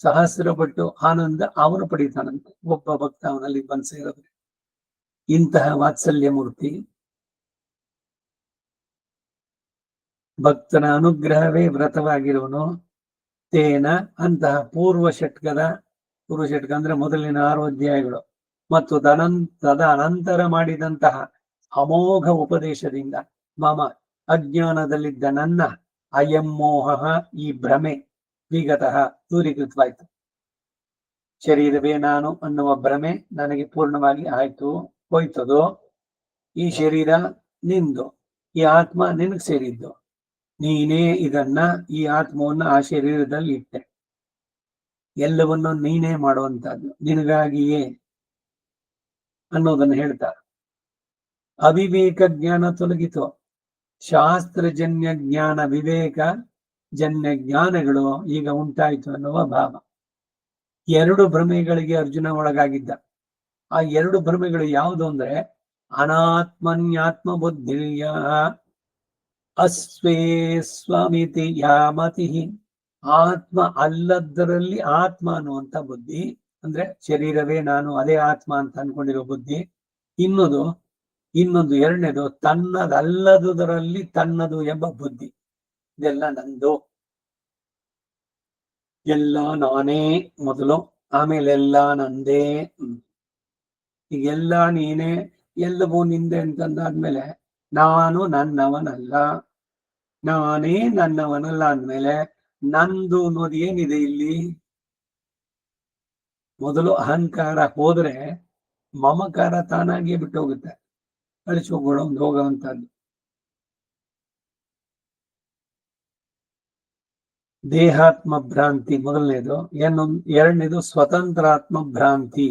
ಸಹಸ್ರ ಪಟ್ಟು ಆನಂದ ಅವನು ಪಡೀತಾನಂತೆ, ಒಬ್ಬ ಭಕ್ತ ಅವನಲ್ಲಿ ಬಂದು ಸೇರಿದ್ರೆ. ಇಂತಹ ವಾತ್ಸಲ್ಯ ಮೂರ್ತಿ, ಭಕ್ತನ ಅನುಗ್ರಹವೇ ವ್ರತವಾಗಿರುವನು. ತೇನ ಅಂತಹ ಪೂರ್ವ ಷಟ್ಕ ಅಂದ್ರೆ ಮೊದಲಿನ 6 ಅಧ್ಯಾಯಗಳು ಮತ್ತು ತದನಂತರ ಮಾಡಿದಂತಹ ಅಮೋಘ ಉಪದೇಶದಿಂದ ಮಮ ಅಜ್ಞಾನದಲ್ಲಿದ್ದ ನನ್ನ ಅಯಂ ಮೋಹ, ಈ ಭ್ರಮೆ ವಿಗತಃ ದೂರೀಕೃತವಾಯ್ತು. ಶರೀರವೇ ನಾನು ಅನ್ನುವ ಭ್ರಮೆ ನನಗೆ ಪೂರ್ಣವಾಗಿ ಆಯ್ತು, ಹೋಯ್ತದೋ. ಈ ಶರೀರ ನಿಂದು, ಈ ಆತ್ಮ ನಿನಗೆ ಸೇರಿದ್ದು, ನೀನೇ ಇದನ್ನ, ಈ ಆತ್ಮವನ್ನ ಆ ಶರೀರದಲ್ಲಿ ಇಟ್ಟೆ, ಎಲ್ಲವನ್ನು ನೀನೇ ಮಾಡುವಂತಹದ್ದು, ನಿನಗಾಗಿಯೇ ಅನ್ನೋದನ್ನು ಹೇಳ್ತಾರೆ. ಅವಿವೇಕ ಜ್ಞಾನ ತೊಲಗಿತು, ಶಾಸ್ತ್ರಜನ್ಯ ಜ್ಞಾನ, ವಿವೇಕ ಜನ್ಯ ಜ್ಞಾನಗಳು ಈಗ ಉಂಟಾಯಿತು ಅನ್ನುವ ಭಾವ. 2 ಭ್ರಮೆಗಳಿಗೆ ಅರ್ಜುನ ಒಳಗಾಗಿದ್ದ. ಆ 2 ಭ್ರಮೆಗಳು ಯಾವುದು ಅಂದ್ರೆ, ಅನಾತ್ಮನ್ಯಾತ್ಮ ಬುದ್ಧಿಯ ಅಸ್ವೇ ಸ್ವಮಿತಿ ಯಾಮತಿ, ಆತ್ಮ ಅಲ್ಲದರಲ್ಲಿ ಆತ್ಮ ಅನ್ನುವಂತ ಬುದ್ಧಿ, ಅಂದ್ರೆ ಶರೀರವೇ ನಾನು, ಅದೇ ಆತ್ಮ ಅಂತ ಅನ್ಕೊಂಡಿರೋ ಬುದ್ಧಿ. ಇನ್ನೊಂದು ಎರಡನೇದು, ತನ್ನದಲ್ಲದುದರಲ್ಲಿ ತನ್ನದು ಎಂಬ ಬುದ್ಧಿ. ಇದೆಲ್ಲ ನಂದು, ಎಲ್ಲ ನಾನೇ ಮೊದಲು, ಆಮೇಲೆ ಎಲ್ಲ ನಂದೇ. ಈಗೆಲ್ಲ ನೀನೇ, ಎಲ್ಲವೂ ನಿಂದೆ ಅಂತಂದಾದ್ಮೇಲೆ ನಾನು ನನ್ನವನಲ್ಲ, ನಾನೇ ನನ್ನವನಲ್ಲ ಅಂದ್ಮೇಲೆ ನಂದು ಅನ್ನೋದು ಏನಿದೆ ಇಲ್ಲಿ? ಮೊದಲು ಅಹಂಕಾರ ಹೋದ್ರೆ ಮಮಕಾರ ತಾನಾಗಿಯೇ ಬಿಟ್ಟು ಹೋಗುತ್ತೆ, ಅಳಿಸಿ ಹೋಗುವಂತಹದ್ದು. ದೇಹಾತ್ಮ ಭ್ರಾಂತಿ ಮೊದಲನೇದು, ಎರಡನೇದು ಸ್ವತಂತ್ರಾತ್ಮ ಭ್ರಾಂತಿ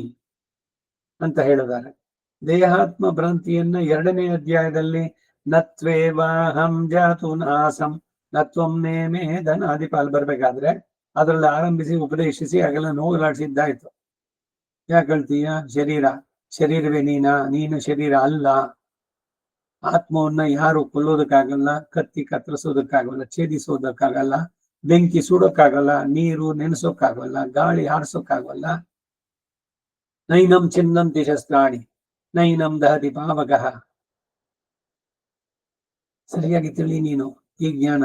ಅಂತ ಹೇಳಿದ್ದಾರೆ. ದೇಹಾತ್ಮ ಭ್ರಾಂತಿಯನ್ನ 2ನೇ ಅಧ್ಯಾಯದಲ್ಲಿ ನತ್ವೇವಾಹಂ ಜಾತು ನಾಸಂ ನತ್ವಂ ನೇಮೇ ಧನಾದಿಪಾಲ್ ಬರ್ಬೇಕಾದ್ರೆ ಅದರಲ್ಲಿ ಆರಂಭಿಸಿ ಉಪದೇಶಿಸಿ ಅಗಲ ನೋಗಲಾಡಿಸಿದ್ದಾಯ್ತು. ಯಾಕೆ ಹೇಳ್ತೀಯ? ಶರೀರವೇ ನೀನು ಶರೀರ ಅಲ್ಲ. ಆತ್ಮವನ್ನ ಯಾರು ಕೊಲ್ಲೋದಕ್ಕಾಗಲ್ಲ, ಕತ್ತಿ ಕತ್ತರಿಸೋದಕ್ಕಾಗಲ್ಲ, ಛೇದಿಸೋದಕ್ಕಾಗಲ್ಲ, ಬೆಂಕಿ ಸುಡೋಕ್ಕಾಗಲ್ಲ, ನೀರು ನೆನೆಸೋಕ್ಕಾಗಲ್ಲ, ಗಾಳಿ ಆರಿಸೋಕ್ಕಾಗಲ್ಲ. ನೈನಂ ಚಿನ್ನಂತಿ ಶಸ್ತ್ರಾಣಿ ನೈನಂ ದಹತಿ ಪಾವಕಃ. ಸರಿಯಾಗಿ ತಿಳಿ ನೀನು ಈ ಜ್ಞಾನ.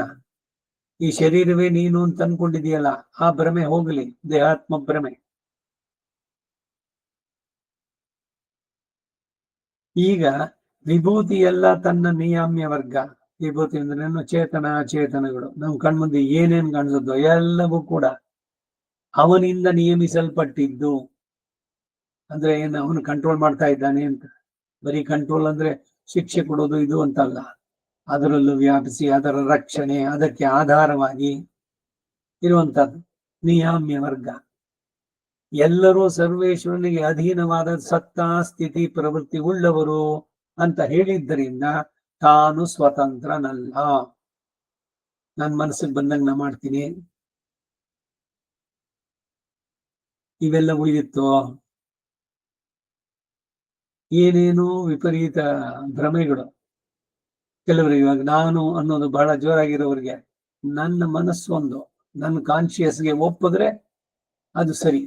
ಈ ಶರೀರವೇ ನೀನು ಅಂತ ಅನ್ಕೊಂಡಿದೆಯಲ್ಲ, ಆ ಭ್ರಮೆ ಹೋಗಲಿ, ದೇಹಾತ್ಮ ಭ್ರಮೆ. ಈಗ ವಿಭೂತಿ ಎಲ್ಲ ತನ್ನ ನಿಯಾಮ್ಯ ವರ್ಗ. ವಿಭೂತಿ ಅಂದ್ರೆ ಚೇತನ ಅಚೇತನಗಳು, ನಮ್ ಕಣ್ಮುಂದೆ ಏನೇನ್ ಕಾಣಿಸುತ್ತೋ ಎಲ್ಲವೂ ಕೂಡ ಅವನಿಂದ ನಿಯಮಿಸಲ್ಪಟ್ಟಿದ್ದು. ಅಂದ್ರೆ ಏನು, ಅವನು ಕಂಟ್ರೋಲ್ ಮಾಡ್ತಾ ಇದ್ದಾನೆ ಅಂತ. ಬರೀ ಕಂಟ್ರೋಲ್ ಅಂದ್ರೆ ಶಿಕ್ಷೆ ಕೊಡೋದು ಇದು ಅಂತಲ್ಲ, ಅದರಲ್ಲೂ ವ್ಯಾಪಿಸಿ ಅದರ ರಕ್ಷಣೆ, ಅದಕ್ಕೆ ಆಧಾರವಾಗಿ ಇರುವಂತದ್ದು ನಿಯಾಮ್ಯ ವರ್ಗ. ಎಲ್ಲರೂ ಸರ್ವೇಶ್ವರನಿಗೆ ಅಧೀನವಾದ ಸತ್ತಾ ಸ್ಥಿತಿ ಪ್ರವೃತ್ತಿ ಉಳ್ಳವರು ಅಂತ ಹೇಳಿದ್ದರಿಂದ ತಾನು ಸ್ವತಂತ್ರನಲ್ಲ. ನನ್ ಮನಸ್ಸಿಗೆ ಬಂದಂಗ ನಾ ಮಾಡ್ತೀನಿ, ಇವೆಲ್ಲ ಉಳಿದಿತ್ತು. ಏನೇನು ವಿಪರೀತ ಭ್ರಮೆಗಳು ಕೆಲವರಿಗೆ. ಇವಾಗ ನಾನು ಅನ್ನೋದು ಬಹಳ ಜೋರಾಗಿರೋರಿಗೆ, ನನ್ನ ಮನಸ್ಸೊಂದು ನನ್ನ ಕಾನ್ಶಿಯಸ್ಗೆ ಒಪ್ಪಿದ್ರೆ ಅದು ಸರಿ.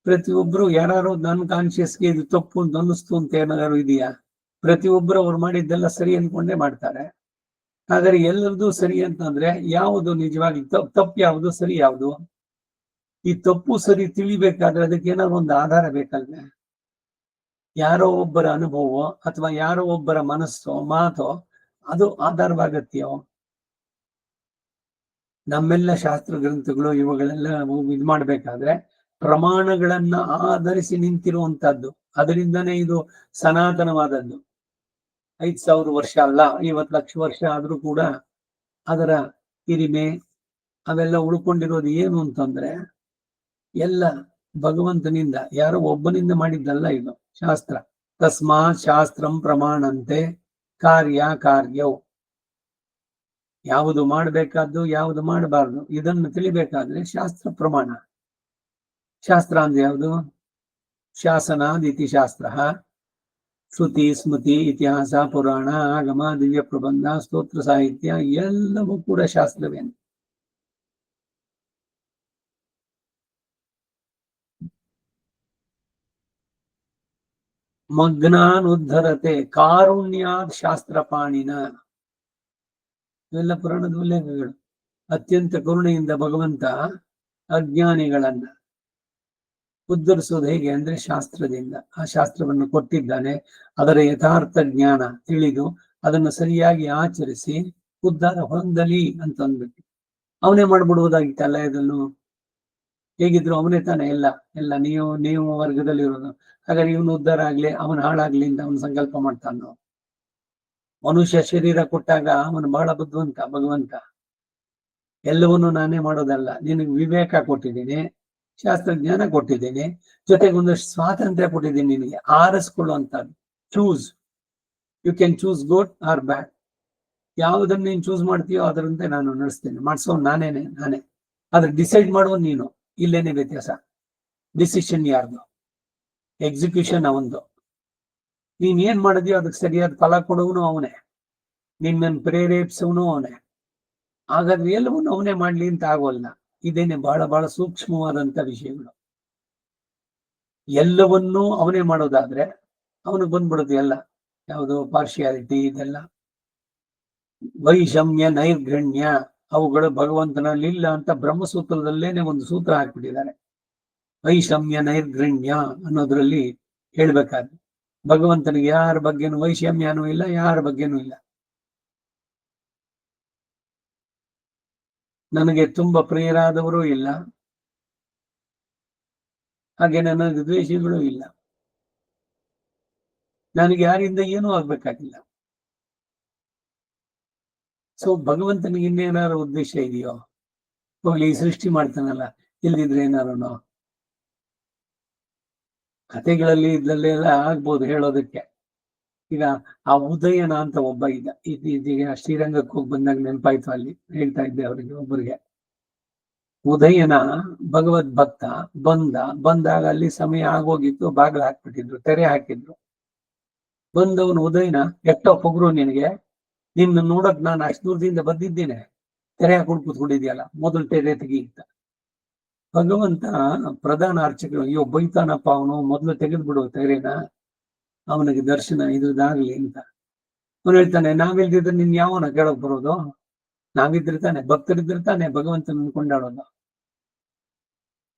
ಪ್ರತಿಯೊಬ್ರು ಯಾರು ನನ್ನ ಕಾನ್ಶಿಯಸ್ಗೆ ಇದು ತಪ್ಪು ಅಂತ ಅನ್ನಿಸ್ತು ಅಂತ ಏನಾದ್ರು ಇದೆಯಾ? ಪ್ರತಿಯೊಬ್ರು ಅವ್ರು ಮಾಡಿದ್ದೆಲ್ಲ ಸರಿ ಅನ್ಕೊಂಡೇ ಮಾಡ್ತಾರೆ. ಹಾಗಾದ್ರೆ ಎಲ್ಲರದು ಸರಿ ಅಂತಂದ್ರೆ ಯಾವುದು ನಿಜವಾಗಿ ತಪ್ಪು ಯಾವುದು, ಸರಿ ಯಾವುದು? ಈ ತಪ್ಪು ಸರಿ ತಿಳಿಬೇಕಾದ್ರೆ ಅದಕ್ಕೆ ಏನಾದ್ರು ಒಂದು ಆಧಾರ ಬೇಕಲ್ವೇ? ಯಾರೋ ಒಬ್ಬರ ಅನುಭವ ಅಥವಾ ಯಾರೋ ಒಬ್ಬರ ಮನಸ್ಸು ಮಾತೋ ಅದು ಆಧಾರವಾಗತ್ತೆಯೋ? ನಮ್ಮೆಲ್ಲ ಶಾಸ್ತ್ರ ಗ್ರಂಥಗಳು ಇವುಗಳೆಲ್ಲ ಇದು ಮಾಡ್ಬೇಕಾದ್ರೆ ಪ್ರಮಾಣಗಳನ್ನ ಆಧರಿಸಿ ನಿಂತಿರುವಂತಹದ್ದು. ಅದರಿಂದನೇ ಇದು ಸನಾತನವಾದದ್ದು. 5,000 ವರ್ಷ ಅಲ್ಲ, 50 ಲಕ್ಷ ವರ್ಷ ಆದ್ರೂ ಕೂಡ ಅದರ ಹಿರಿಮೆ ಅವೆಲ್ಲ ಉಳ್ಕೊಂಡಿರೋದು ಏನು ಅಂತಂದ್ರೆ ಎಲ್ಲ ಭಗವಂತನಿಂದ, ಯಾರೋ ಒಬ್ಬನಿಂದ ಮಾಡಿದ್ದಲ್ಲ ಇದು ಶಾಸ್ತ್ರ. ತಸ್ಮಾತ್ ಶಾಸ್ತ್ರಂ ಪ್ರಮಾಣಂತೆ ಕಾರ್ಯ ಕಾರ್ಯವು. ಯಾವುದು ಮಾಡಬೇಕಾದ್ದು ಯಾವುದು ಮಾಡಬಾರ್ದು ಇದನ್ನು ತಿಳಿಬೇಕಾದ್ರೆ ಶಾಸ್ತ್ರ ಪ್ರಮಾಣ. ಶಾಸ್ತ್ರ ಅಂದ್ರೆ ಯಾವುದು? ಶಾಸನಾದಿತಿ ಶಾಸ್ತ್ರ, ಶ್ರುತಿ ಸ್ಮೃತಿ ಇತಿಹಾಸ ಪುರಾಣ ಆಗಮ ದಿವ್ಯ ಪ್ರಬಂಧ ಸ್ತೋತ್ರ ಸಾಹಿತ್ಯ ಎಲ್ಲವೂ ಕೂಡ ಶಾಸ್ತ್ರವೇನು. ಮಗ್ನಾನುದ್ಧರತೆ ಕಾರುಣ್ಯಾದ್ ಶಾಸ್ತ್ರ ಪಾಣಿನ. ಇವೆಲ್ಲ ಪುರಾಣದ ಉಲ್ಲೇಖಗಳು. ಅತ್ಯಂತ ಕರುಣೆಯಿಂದ ಭಗವಂತ ಅಜ್ಞಾನಿಗಳನ್ನ ಉದ್ಧರಿಸೋದು ಹೇಗೆ ಅಂದ್ರೆ ಶಾಸ್ತ್ರದಿಂದ. ಆ ಶಾಸ್ತ್ರವನ್ನು ಕೊಟ್ಟಿದ್ದಾನೆ, ಅದರ ಯಥಾರ್ಥ ಜ್ಞಾನ ತಿಳಿದು ಅದನ್ನು ಸರಿಯಾಗಿ ಆಚರಿಸಿ ಉದ್ಧಾರ ಹೊಂದಲಿ ಅಂತ ಅಂದ್ಬಿಟ್ಟು ಅವನೇ ಮಾಡ್ಬಿಡುವುದಾಗಿತ್ತಲ್ಲ ಇದನ್ನು. ಹೇಗಿದ್ರು ಅವನೇ ತಾನೆ ಎಲ್ಲ ನೀವು ವರ್ಗದಲ್ಲಿರೋದು. ಹಾಗಾದ್ರೆ ಇವನು ಉದ್ಧಾರ ಆಗ್ಲಿ ಅವನು ಹಾಳಾಗ್ಲಿ ಅಂತ ಅವನು ಸಂಕಲ್ಪ ಮಾಡ್ತಾನೋ. ಮನುಷ್ಯ ಶರೀರ ಕೊಟ್ಟಾಗ ಅವನು ಬಹಳ ಬುದ್ಧಿವಂತ ಭಗವಂತ. ಎಲ್ಲವನ್ನೂ ನಾನೇ ಮಾಡೋದಲ್ಲ, ನಿನಗೆ ವಿವೇಕ ಕೊಟ್ಟಿದ್ದೀನಿ, ಶಾಸ್ತ್ರಜ್ಞಾನ ಕೊಟ್ಟಿದ್ದೀನಿ, ಜೊತೆಗೆ ಒಂದಷ್ಟು ಸ್ವಾತಂತ್ರ್ಯ ಕೊಟ್ಟಿದ್ದೀನಿ ನಿನಗೆ ಆರಿಸ್ಕೊಳ್ಳುವಂತದ್ದು. Choose, you can choose good or bad. ಯಾವುದನ್ನು ನೀನು ಚೂಸ್ ಮಾಡ್ತೀಯೋ ಅದರಂತೆ ನಾನು ನಡೆಸ್ತೇನೆ. ಮಾಡಿಸೋ ನಾನೇ. ಆದ್ರೆ ಡಿಸೈಡ್ ಮಾಡುವ ನೀನು. ಇಲ್ಲೇನೆ ವ್ಯತ್ಯಾಸ. ಡಿಸಿಷನ್ ಯಾರ್ದು, ಎಕ್ಸಿಕ್ಯೂಷನ್ ಅವಂದು. ನೀನ್ ಏನ್ ಮಾಡಿದ್ಯೋ ಅದಕ್ಕೆ ಸರಿಯಾದ ಫಲ ಕೊಡುವನು ಅವನೇ, ನಿನ್ನನ್ನು ಪ್ರೇರೇಪಿಸುವನು ಅವನೇ. ಹಾಗಾದ್ರೆ ಎಲ್ಲವನ್ನೂ ಅವನೇ ಮಾಡ್ಲಿ ಅಂತ ಆಗೋಲ್ಲ. ಇದೇನೆ ಬಹಳ ಬಹಳ ಸೂಕ್ಷ್ಮವಾದಂತ ವಿಷಯಗಳು. ಎಲ್ಲವನ್ನೂ ಅವನೇ ಮಾಡೋದಾದ್ರೆ ಅವನಿಗೆ ಬಂದ್ಬಿಡುತ್ತೆ ಎಲ್ಲ. ಯಾವುದು ಪಾರ್ಶಿಯಾಲಿಟಿ, ಇದೆಲ್ಲ ವೈಷಮ್ಯ ನೈರ್ಘಣ್ಯ ಅವುಗಳು ಭಗವಂತನಲ್ಲಿ ಇಲ್ಲ ಅಂತ ಬ್ರಹ್ಮಸೂತ್ರದಲ್ಲೇನೆ ಒಂದು ಸೂತ್ರ ಹಾಕ್ಬಿಟ್ಟಿದ್ದಾರೆ. ವೈಷಮ್ಯ ನೈರ್ಘಣ್ಯ ಅನ್ನೋದ್ರಲ್ಲಿ ಹೇಳ್ಬೇಕಾದ್ರೆ ಭಗವಂತನಿಗೆ ಯಾರ ಬಗ್ಗೆನೂ ವೈಷಮ್ಯನೂ ಇಲ್ಲ, ಯಾರ ಬಗ್ಗೆನೂ ಇಲ್ಲ. ನನಗೆ ತುಂಬಾ ಪ್ರಿಯರಾದವರು ಇಲ್ಲ, ಹಾಗೆ ನನಗೆ ದ್ವೇಷಿಗಳು ಇಲ್ಲ. ನನಗೆ ಯಾರಿಂದ ಏನೂ ಆಗ್ಬೇಕಾಗಿಲ್ಲ. ಸೊ ಭಗವಂತನಿಗೆ ಇನ್ನೇನಾದ್ರು ಉದ್ದೇಶ ಇದೆಯೋ? ಹೋಗ್ಲಿ, ಈ ಸೃಷ್ಟಿ ಮಾಡ್ತಾನಲ್ಲ, ಇಲ್ದಿದ್ರೆ ಏನಾರು ಕಥೆಗಳಲ್ಲಿ ಇದ್ರಲ್ಲೆಲ್ಲ ಆಗ್ಬೋದು ಹೇಳೋದಕ್ಕೆ. ಈಗ ಆ ಉದಯನ ಅಂತ ಒಬ್ಬ ಇದ್ದ, ಇದೀಗ ಶ್ರೀರಂಗಕ್ಕೆ ಹೋಗಿ ಬಂದಾಗ ನೆನಪಾಯ್ತು, ಅಲ್ಲಿ ಹೇಳ್ತಾ ಇದ್ದೆ ಅವರಿಗೆ ಒಬ್ಬರಿಗೆ. ಉದಯನ ಭಗವದ್ ಭಕ್ತ ಬಂದಾಗ ಅಲ್ಲಿ ಸಮಯ ಆಗೋಗಿತ್ತು, ಬಾಗಿಲು ಹಾಕ್ಬಿಟ್ಟಿದ್ರು, ತೆರೆ ಹಾಕಿದ್ರು. ಬಂದವನು ಉದಯನ, ಎಷ್ಟೋ ಪೊಗರು ನಿನಗೆ, ನಿನ್ನ ನೋಡಕ್ ನಾನು ಅಷ್ಟು ದೂರದಿಂದ ಬಂದಿದ್ದೇನೆ, ತೆರೆ ಹಾಕೊಂಡು ಕೂತ್ಕೊಂಡಿದ್ಯಲ್ಲ, ಮೊದಲು ತೆರೆ ತೆಗಿ ಅಂತ. ಭಗವಂತ ಪ್ರಧಾನ ಅರ್ಚಕರು, ಅಯ್ಯೋ ಬೈತಾನಪ್ಪ ಅವನು, ಮೊದಲು ತೆಗೆದು ಬಿಡು ತೆರೆನ, ಅವನಿಗೆ ದರ್ಶನ ಇದಾಗ್ಲಿ ಅಂತ. ಅವನು ಹೇಳ್ತಾನೆ, ನಾವಿಲ್ದಿದ್ರೆ ನಿನ್ ಯಾವನ ಕೇಳಕ್ ಬರೋದು? ನಾವಿದ್ರೆ ತಾನೆ, ಭಕ್ತರಿದ್ರೆ ತಾನೆ ಭಗವಂತನ ಕೊಂಡಾಡೋದು.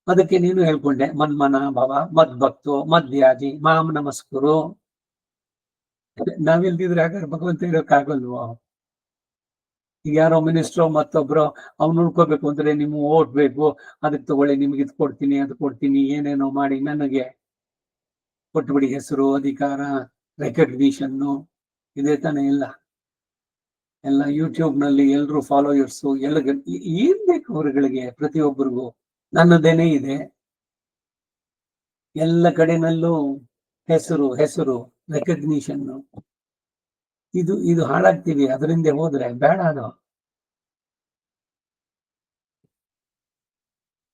ಅದಕ್ಕೆ ನೀನು ಹೇಳ್ಕೊಂಡೆ, ಮನ್ಮನ ಭವ ಮದ್ಭಕ್ತು ಮದ್ಯಾಜಿ ಮಾಂ ನಮಸ್ಕರು. ನಾವಿಲ್ದಿದ್ರೆ ಹಾಗಾದ್ರೆ ಭಗವಂತ ಇರೋಕ್ಕಾಗಲ್ವೋ? ಈಗ ಯಾರೋ ಮಿನಿಸ್ಟ್ರು ಮತ್ತೊಬ್ರು ಅವ್ನು ಉಳ್ಕೋಬೇಕು ಅಂದ್ರೆ ನಿಮ್ಗೆ ಓಟ್ ಬೇಕು, ಅದಕ್ಕೆ ತಗೊಳ್ಳಿ, ನಿಮ್ಗೆ ಇದು ಕೊಡ್ತೀನಿ ಅದು ಕೊಡ್ತೀನಿ ಏನೇನೋ ಮಾಡಿ ನನಗೆ ಕೊಟ್ಬಿಡಿ, ಹೆಸರು ಅಧಿಕಾರ ರೆಕಗ್ನಿಷನ್ನು, ಇದೇ ತಾನೇ ಎಲ್ಲ ಯೂಟ್ಯೂಬ್ ನಲ್ಲಿ ಎಲ್ರು ಫಾಲೋಯರ್ಸು, ಎಲ್ಲ ಏನ್ ಬೇಕು ಅವರುಗಳಿಗೆ? ಪ್ರತಿಯೊಬ್ಬರಿಗೂ ನನ್ನದೇನೇ ಇದೆ, ಎಲ್ಲ ಕಡೆನಲ್ಲೂ ಹೆಸರು ರೆಕಗ್ನಿಷನ್ನು. ಇದು ಹಾಳಾಗ್ತೀವಿ ಅದರಿಂದ ಹೋದ್ರೆ, ಬೇಡ ಅದು.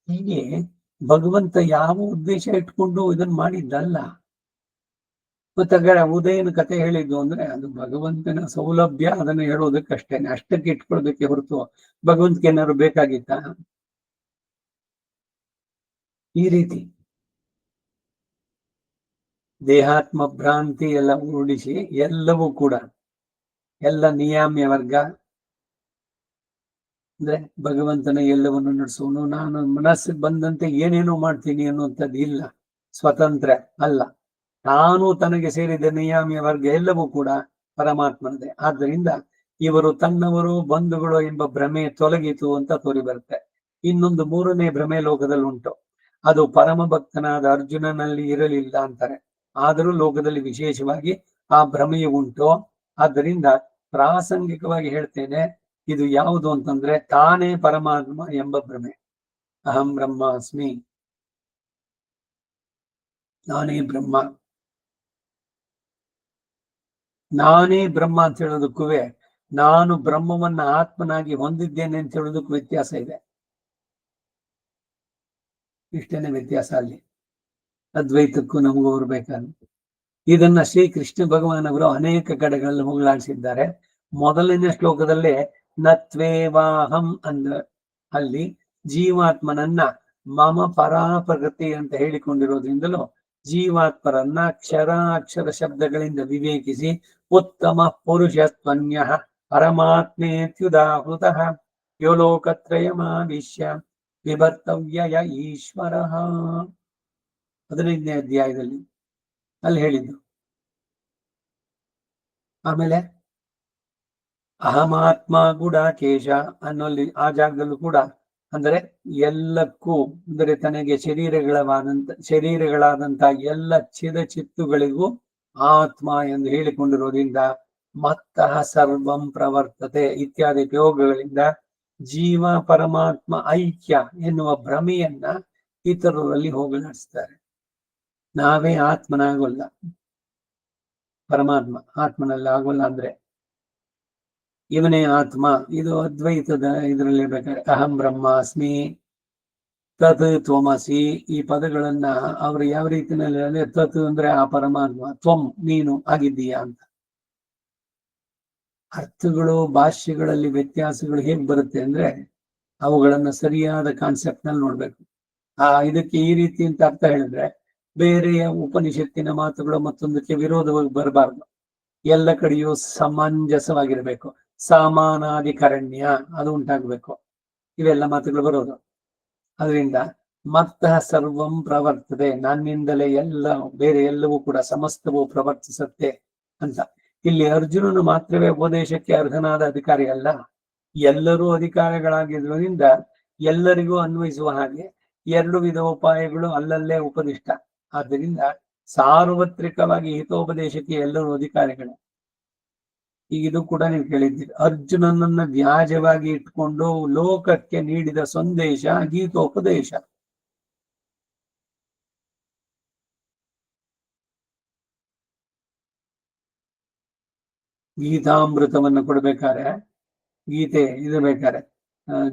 ಹೀಗೆ ಭಗವಂತ ಯಾವ ಉದ್ದೇಶ ಇಟ್ಕೊಂಡು ಇದನ್ನ ಮಾಡಿದ್ದಲ್ಲ. ಮತ್ತೆ ಉದಯನ ಕತೆ ಹೇಳಿದ್ದು ಅಂದ್ರೆ ಅದು ಭಗವಂತನ ಸೌಲಭ್ಯ, ಅದನ್ನ ಹೇಳೋದಕ್ಕಷ್ಟೇನೆ, ಅಷ್ಟಕ್ಕೆ ಇಟ್ಕೊಳ್ಬೇಕೆ ಹೊರತು ಭಗವಂತಕ್ಕೆ ಏನಾದ್ರು ಬೇಕಾಗಿತ್ತ? ಈ ರೀತಿ ದೇಹಾತ್ಮ ಭ್ರಾಂತಿ ಎಲ್ಲ ಉರುಳಿಸಿ ಎಲ್ಲವೂ ಕೂಡ ಎಲ್ಲ ನಿಯಾಮ್ಯ ವರ್ಗ ಅಂದ್ರೆ ಭಗವಂತನ ಎಲ್ಲವನ್ನು ನಡೆಸುವನು. ನಾನು ಮನಸ್ಸಿಗೆ ಬಂದಂತೆ ಏನೇನೋ ಮಾಡ್ತೀನಿ ಅನ್ನುವಂಥದ್ದು ಇಲ್ಲ, ಸ್ವತಂತ್ರ ಅಲ್ಲ. ತಾನು ತನಗೆ ಸೇರಿದ ನಿಯಾಮ್ಯ ವರ್ಗ ಎಲ್ಲವೂ ಕೂಡ ಪರಮಾತ್ಮನದೇ. ಆದ್ದರಿಂದ ಇವರು ತನ್ನವರು ಬಂಧುಗಳು ಎಂಬ ಭ್ರಮೆ ತೊಲಗಿತು ಅಂತ ತೋರಿ ಬರುತ್ತೆ. ಇನ್ನೊಂದು ಮೂರನೇ ಭ್ರಮೆ ಲೋಕದಲ್ಲಿ ಉಂಟು, ಅದು ಪರಮ ಭಕ್ತನಾದ ಅರ್ಜುನನಲ್ಲಿ ಇರಲಿಲ್ಲ ಅಂತಾರೆ. ಆದರೂ ಲೋಕದಲ್ಲಿ ವಿಶೇಷವಾಗಿ ಆ ಭ್ರಮೆಯು ಉಂಟು. ಆದ್ದರಿಂದ ಪ್ರಾಸಂಗಿಕವಾಗಿ ಹೇಳ್ತೇನೆ, ಇದು ಯಾವುದು ಅಂತಂದ್ರೆ ತಾನೇ ಪರಮಾತ್ಮ ಎಂಬ ಭ್ರಮೆ. ಅಹಂ ಬ್ರಹ್ಮಾಸ್ಮಿ, ನಾನೇ ಬ್ರಹ್ಮ. ನಾನೇ ಬ್ರಹ್ಮ ಅಂತ ಹೇಳೋದಕ್ಕೂ ನಾನು ಬ್ರಹ್ಮವನ್ನ ಆತ್ಮನಾಗಿ ಹೊಂದಿದ್ದೇನೆ ಅಂತ ಹೇಳೋದಕ್ಕೂ ವ್ಯತ್ಯಾಸ ಇದೆ. ಇಷ್ಟೇನೆ ವ್ಯತ್ಯಾಸ ಅಲ್ಲಿ ಅದ್ವೈತಕ್ಕೂ ನಮಗೂ ಬರ್ಬೇಕಾದ್ರೆ. ಇದನ್ನ ಶ್ರೀ ಕೃಷ್ಣ ಭಗವಾನ್ ಅವರು ಅನೇಕ ಕಡೆಗಳಲ್ಲಿ ಹೋಗಲಾಡಿಸಿದ್ದಾರೆ. ಮೊದಲನೇ ಶ್ಲೋಕದಲ್ಲೇ ನತ್ವೇವಾಹಂ ಅಂದ ಅಲ್ಲಿ ಜೀವಾತ್ಮನನ್ನ ಮಮ ಪರಾಪ್ರಗತಿ ಅಂತ ಹೇಳಿಕೊಂಡಿರೋದ್ರಿಂದಲೂ ಜೀವಾತ್ಮರನ್ನ ಅಕ್ಷರ ಶಬ್ದಗಳಿಂದ ವಿವೇಕಿಸಿ ಉತ್ತಮ ಪುರುಷತ್ವನ್ಯ ಪರಮಾತ್ಮೇತ್ಯುದಾಹೃತಃ ಯೋ ಲೋಕತ್ರಯಮಾವಿಶ್ಯ ವಿಭರ್ತವ್ಯಯ ಈಶ್ವರ 15ನೇ ಅಧ್ಯಾಯದಲ್ಲಿ ಅಲ್ಲಿ ಹೇಳಿದ್ದು. ಆಮೇಲೆ ಅಹಮಾತ್ಮ ಗುಡಾಕೇಶ ಅನ್ನೋಲ್ಲಿ ಆ ಜಾಗದಲ್ಲೂ ಕೂಡ ಅಂದರೆ ಎಲ್ಲಕ್ಕೂ ಅಂದರೆ ತನಗೆ ಶರೀರಗಳಾದಂತ ಎಲ್ಲ ಚಿತ್ತುಗಳಿಗೂ ಆತ್ಮ ಎಂದು ಹೇಳಿಕೊಂಡಿರೋದ್ರಿಂದ ಮತ್ತಃ ಸರ್ವಂ ಪ್ರವರ್ತತೆ ಇತ್ಯಾದಿ ಪ್ರಯೋಗಗಳಿಂದ ಜೀವ ಪರಮಾತ್ಮ ಐಕ್ಯ ಎನ್ನುವ ಭ್ರಮೆಯನ್ನ ಇತರರಲ್ಲಿ ಹೋಗಲಾಡಿಸ್ತಾರೆ. ನಾವೇ ಆತ್ಮನಾಗೋಲ್ಲ, ಪರಮಾತ್ಮ ಆತ್ಮನಲ್ಲಿ ಆಗೋಲ್ಲ ಅಂದ್ರೆ ಇವನೇ ಆತ್ಮ. ಇದು ಅದ್ವೈತದ ಇದರಲ್ಲಿ ಬೇಕಾದ್ರೆ ಅಹಂ ಬ್ರಹ್ಮಾಸ್ಮಿ ತತ್ ತ್ವಮಸಿ ಈ ಪದಗಳನ್ನ ಅವರು ಯಾವ ರೀತಿಯಲ್ಲಿ ತತ್ ಅಂದ್ರೆ ಆ ಪರಮಾತ್ಮ, ತ್ವಂ ನೀನು ಆಗಿದ್ದೀಯಾ ಅಂತ. ಅರ್ಥಗಳು ಭಾಷ್ಯಗಳಲ್ಲಿ ವ್ಯತ್ಯಾಸಗಳು ಹೇಗ್ ಬರುತ್ತೆ ಅಂದ್ರೆ ಅವುಗಳನ್ನ ಸರಿಯಾದ ಕಾನ್ಸೆಪ್ಟ್ ನಲ್ಲಿ ನೋಡ್ಬೇಕು. ಇದಕ್ಕೆ ಈ ರೀತಿ ಅಂತ ಅರ್ಥ ಹೇಳಿದ್ರೆ ಬೇರೆಯ ಉಪನಿಷತ್ತಿನ ಮಾತುಗಳು ಮತ್ತೊಂದಕ್ಕೆ ವಿರೋಧವಾಗಿ ಬರಬಾರ್ದು. ಎಲ್ಲ ಕಡೆಯೂ ಸಮಂಜಸವಾಗಿರ್ಬೇಕು. ಸಮಾನಾಧಿಕರಣ್ಯ ಅದು ಉಂಟಾಗ್ಬೇಕು. ಇವೆಲ್ಲ ಮಾತುಗಳು ಬರೋದು. ಅದರಿಂದ ಮತ್ತಃ ಸರ್ವಂ ಪ್ರವರ್ತದೆ, ನನ್ನಿಂದಲೇ ಎಲ್ಲ ಬೇರೆ ಎಲ್ಲವೂ ಕೂಡ ಸಮಸ್ತವೂ ಪ್ರವರ್ತಿಸುತ್ತೆ ಅಂತ. ಇಲ್ಲಿ ಅರ್ಜುನನು ಮಾತ್ರವೇ ಉಪದೇಶಕ್ಕೆ ಅರ್ಹನಾದ ಅಧಿಕಾರಿ ಅಲ್ಲ, ಎಲ್ಲರೂ ಅಧಿಕಾರಿಗಳಾಗಿರೋದ್ರಿಂದ ಎಲ್ಲರಿಗೂ ಅನ್ವಯಿಸುವ ಹಾಗೆ 2 ವಿಧ ಉಪಾಯಗಳು ಅಲ್ಲಲ್ಲೇ ಉಪದಿಷ್ಟ. ಆದ್ದರಿಂದ ಸಾರ್ವತ್ರಿಕವಾಗಿ ಹಿತೋಪದೇಶಕ್ಕೆ ಎಲ್ಲರೂ ಅಧಿಕಾರಿಗಳು. ಈಗ ಇದು ಕೂಡ ನೀವು ಕೇಳಿದ್ದೀರಿ. ಅರ್ಜುನನನ್ನ ವ್ಯಾಜವಾಗಿ ಇಟ್ಕೊಂಡು ಲೋಕಕ್ಕೆ ನೀಡಿದ ಸಂದೇಶ ಗೀತೋಪದೇಶ. ಗೀತಾಮೃತವನ್ನು ಕೊಡ್ಬೇಕಾರೆ ಗೀತೆ ಇರಬೇಕಾರೆ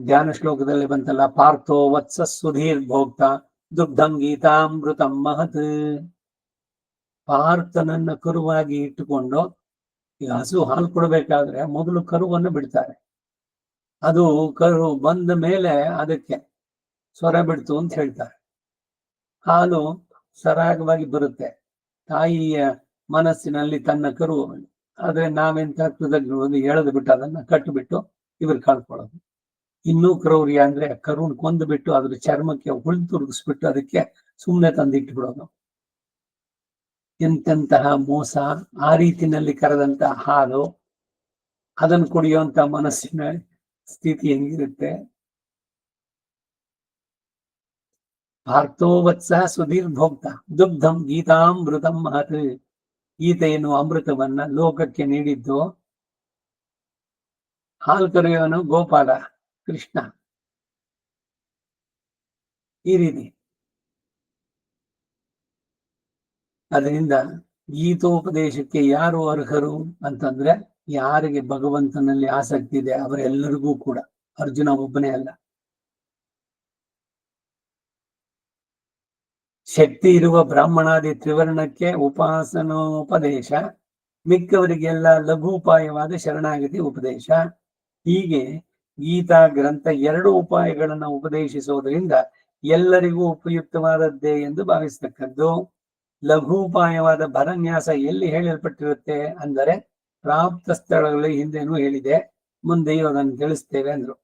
ಧ್ಯಾನ ಶ್ಲೋಕದಲ್ಲಿ ಬಂತಲ್ಲ, ಪಾರ್ಥೋ ವತ್ಸ ಸುಧೀರ್ ಭೋಕ್ತ ದುಗ್ಧಂ ಗೀತಾಮೃತಂ ಮಹತ್. ಪಾರ್ಥನನ್ನ ಕರುವಾಗಿ ಇಟ್ಟುಕೊಂಡು ಈಗ ಹಸು ಹಾಲು ಕೊಡಬೇಕಾದ್ರೆ ಮೊದಲು ಕರುವನ್ನು ಬಿಡ್ತಾರೆ. ಅದು ಕರು ಬಂದ ಮೇಲೆ ಅದಕ್ಕೆ ಸ್ವರ ಬಿಡ್ತು ಅಂತ ಹೇಳ್ತಾರೆ. ಹಾಲು ಸರಾಗವಾಗಿ ಬರುತ್ತೆ. ತಾಯಿಯ ಮನಸ್ಸಿನಲ್ಲಿ ತನ್ನ ಕರು, ಆದ್ರೆ ನಾವೆಂತ ಕೃತಜ್ಞರು ಎಳೆದು ಬಿಟ್ಟು ಅದನ್ನ ಕಟ್ಟಿಬಿಟ್ಟು ಇವ್ರು ಕಳ್ಕೊಳ್ಳೋದು. ಇನ್ನೂ ಕ್ರೌರ್ಯ ಅಂದ್ರೆ ಕರುನ್ ಕೊಂದು ಬಿಟ್ಟು ಅದ್ರ ಚರ್ಮಕ್ಕೆ ಹುಳು ತುರುಗಿಸ್ಬಿಟ್ಟು ಅದಕ್ಕೆ ಸುಮ್ಮನೆ ತಂದಿಟ್ಬಿಡೋದು. ಎಂತೆಂತಹ ಮೋಸ! ಆ ರೀತಿನಲ್ಲಿ ಕರೆದಂತ ಹಾಲು ಅದನ್ನು ಕುಡಿಯುವಂತ ಮನಸ್ಸಿನ ಸ್ಥಿತಿ ಹೆಂಗಿರುತ್ತೆ? ಪಾರ್ಥೋವತ್ಸಹ ಸುಧೀರ್ ಭೋಕ್ತ ದುಗ್ಧಂ ಗೀತಾಮೃತಂ ಮಹತ್. ಗೀತೆಯನ್ನು ಅಮೃತವನ್ನ ಲೋಕಕ್ಕೆ ನೀಡಿದ್ದು ಹಾಲು ಕರೆಯುವನು ಗೋಪಾಲ ಕೃಷ್ಣ. ಈ ರೀತಿ ಅದರಿಂದ ಗೀತೋಪದೇಶಕ್ಕೆ ಯಾರು ಅರ್ಹರು ಅಂತಂದ್ರೆ ಯಾರಿಗೆ ಭಗವಂತನಲ್ಲಿ ಆಸಕ್ತಿ ಇದೆ ಅವರೆಲ್ಲರಿಗೂ ಕೂಡ. ಅರ್ಜುನ ಒಬ್ಬನೇ ಅಲ್ಲ. ಶಕ್ತಿ ಇರುವ ಬ್ರಾಹ್ಮಣಾದಿ ತ್ರಿವರ್ಣಕ್ಕೆ ಉಪಾಸನೋಪದೇಶ, ಮಿಕ್ಕವರಿಗೆಲ್ಲ ಲಘುಪಾಯವಾದ ಶರಣಾಗತಿ ಉಪದೇಶ. ಹೀಗೆ ಗೀತಾ ಗ್ರಂಥ 2 ಉಪಾಯಗಳನ್ನ ಉಪದೇಶಿಸುವುದರಿಂದ ಎಲ್ಲರಿಗೂ ಉಪಯುಕ್ತವಾದದ್ದೇ ಎಂದು ಭಾವಿಸತಕ್ಕದ್ದು. ಲಘುಪಾಯವಾದ ಭರನ್ಯಾಸ ಎಲ್ಲಿ ಹೇಳಲ್ಪಟ್ಟಿರುತ್ತೆ ಅಂದರೆ ಪ್ರಾಪ್ತ ಸ್ಥಳಗಳಲ್ಲಿ ಹಿಂದೆನೂ ಹೇಳಿದೆ, ಮುಂದೆಯೂ ಅದನ್ನು ತಿಳಿಸ್ತೇವೆ ಅಂದ್ರು.